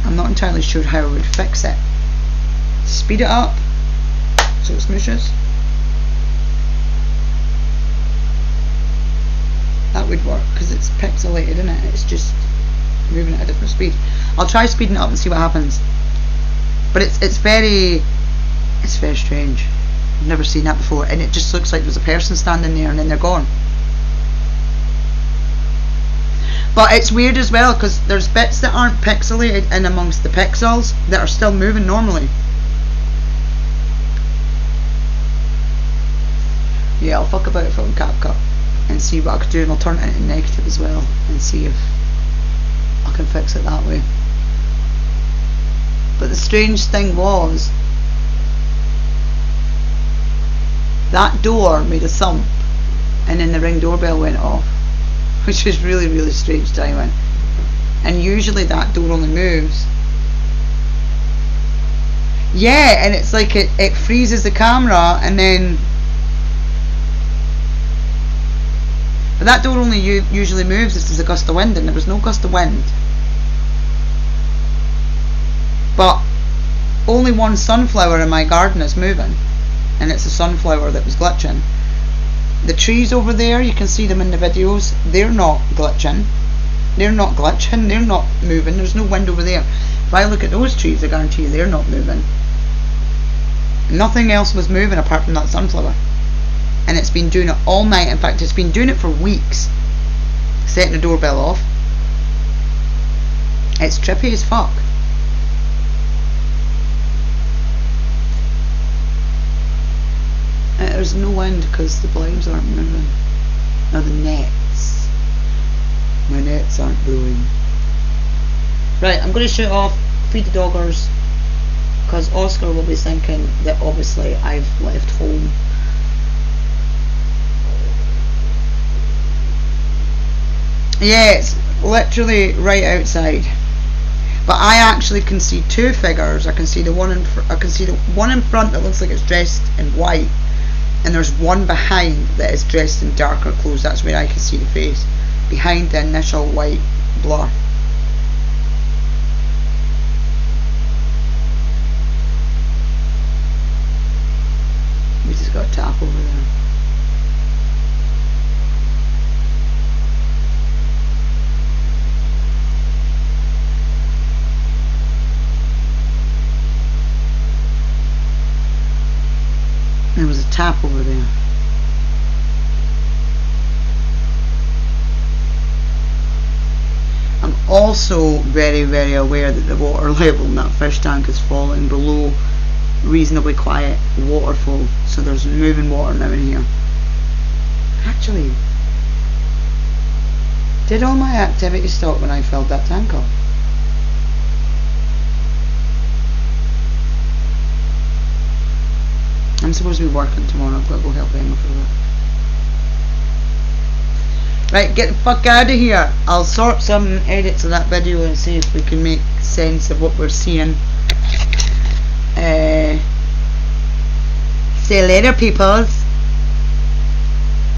I'm not entirely sure how I would fix it. Speed it up so it smooshes. That would work because it's pixelated, isn't it? It's just moving at a different speed. I'll try speeding it up and see what happens. But it's very strange. I've never seen that before, and it just looks like there's a person standing there and then they're gone. But it's weird as well because there's bits that aren't pixelated in amongst the pixels that are still moving normally. Yeah, I'll fuck about it from CapCut and see what I could do, and I'll turn it into negative as well and see if I can fix it that way. But the strange thing was that door made a thump and then the Ring doorbell went off, which is really, really strange timing. And usually that door only moves. Yeah, and it's like it freezes the camera and then... But that door only usually moves if there's a gust of wind, and there was no gust of wind. But only one sunflower in my garden is moving, and it's a sunflower that was glitching. The trees over there, you can see them in the videos, they're not glitching. They're not glitching, they're not moving, there's no wind over there. If I look at those trees, I guarantee you they're not moving. Nothing else was moving apart from that sunflower. And it's been doing it all night. In fact, it's been doing it for weeks, setting the doorbell off. It's trippy as fuck. There's no wind because the blinds aren't moving. No, the nets. My nets aren't blowing. Right, I'm going to shoot off, feed the doggers, because Oscar will be thinking that obviously I've left home. Yeah, it's literally right outside. But I actually can see two figures. I can see the one in front that looks like it's dressed in white, and there's one behind that is dressed in darker clothes. That's where I can see the face, behind the initial white blur. We just got a tap over there. There was a tap over there. I'm also very, very aware that the water level in that fish tank is falling below reasonably quiet waterfall, so there's moving water now in here. Actually, did all my activity stop when I filled that tank up? I'm supposed to be working tomorrow. I've got to go help Emma for that. Right, get the fuck out of here. I'll sort some edits of that video and see if we can make sense of what we're seeing. See you later, peoples.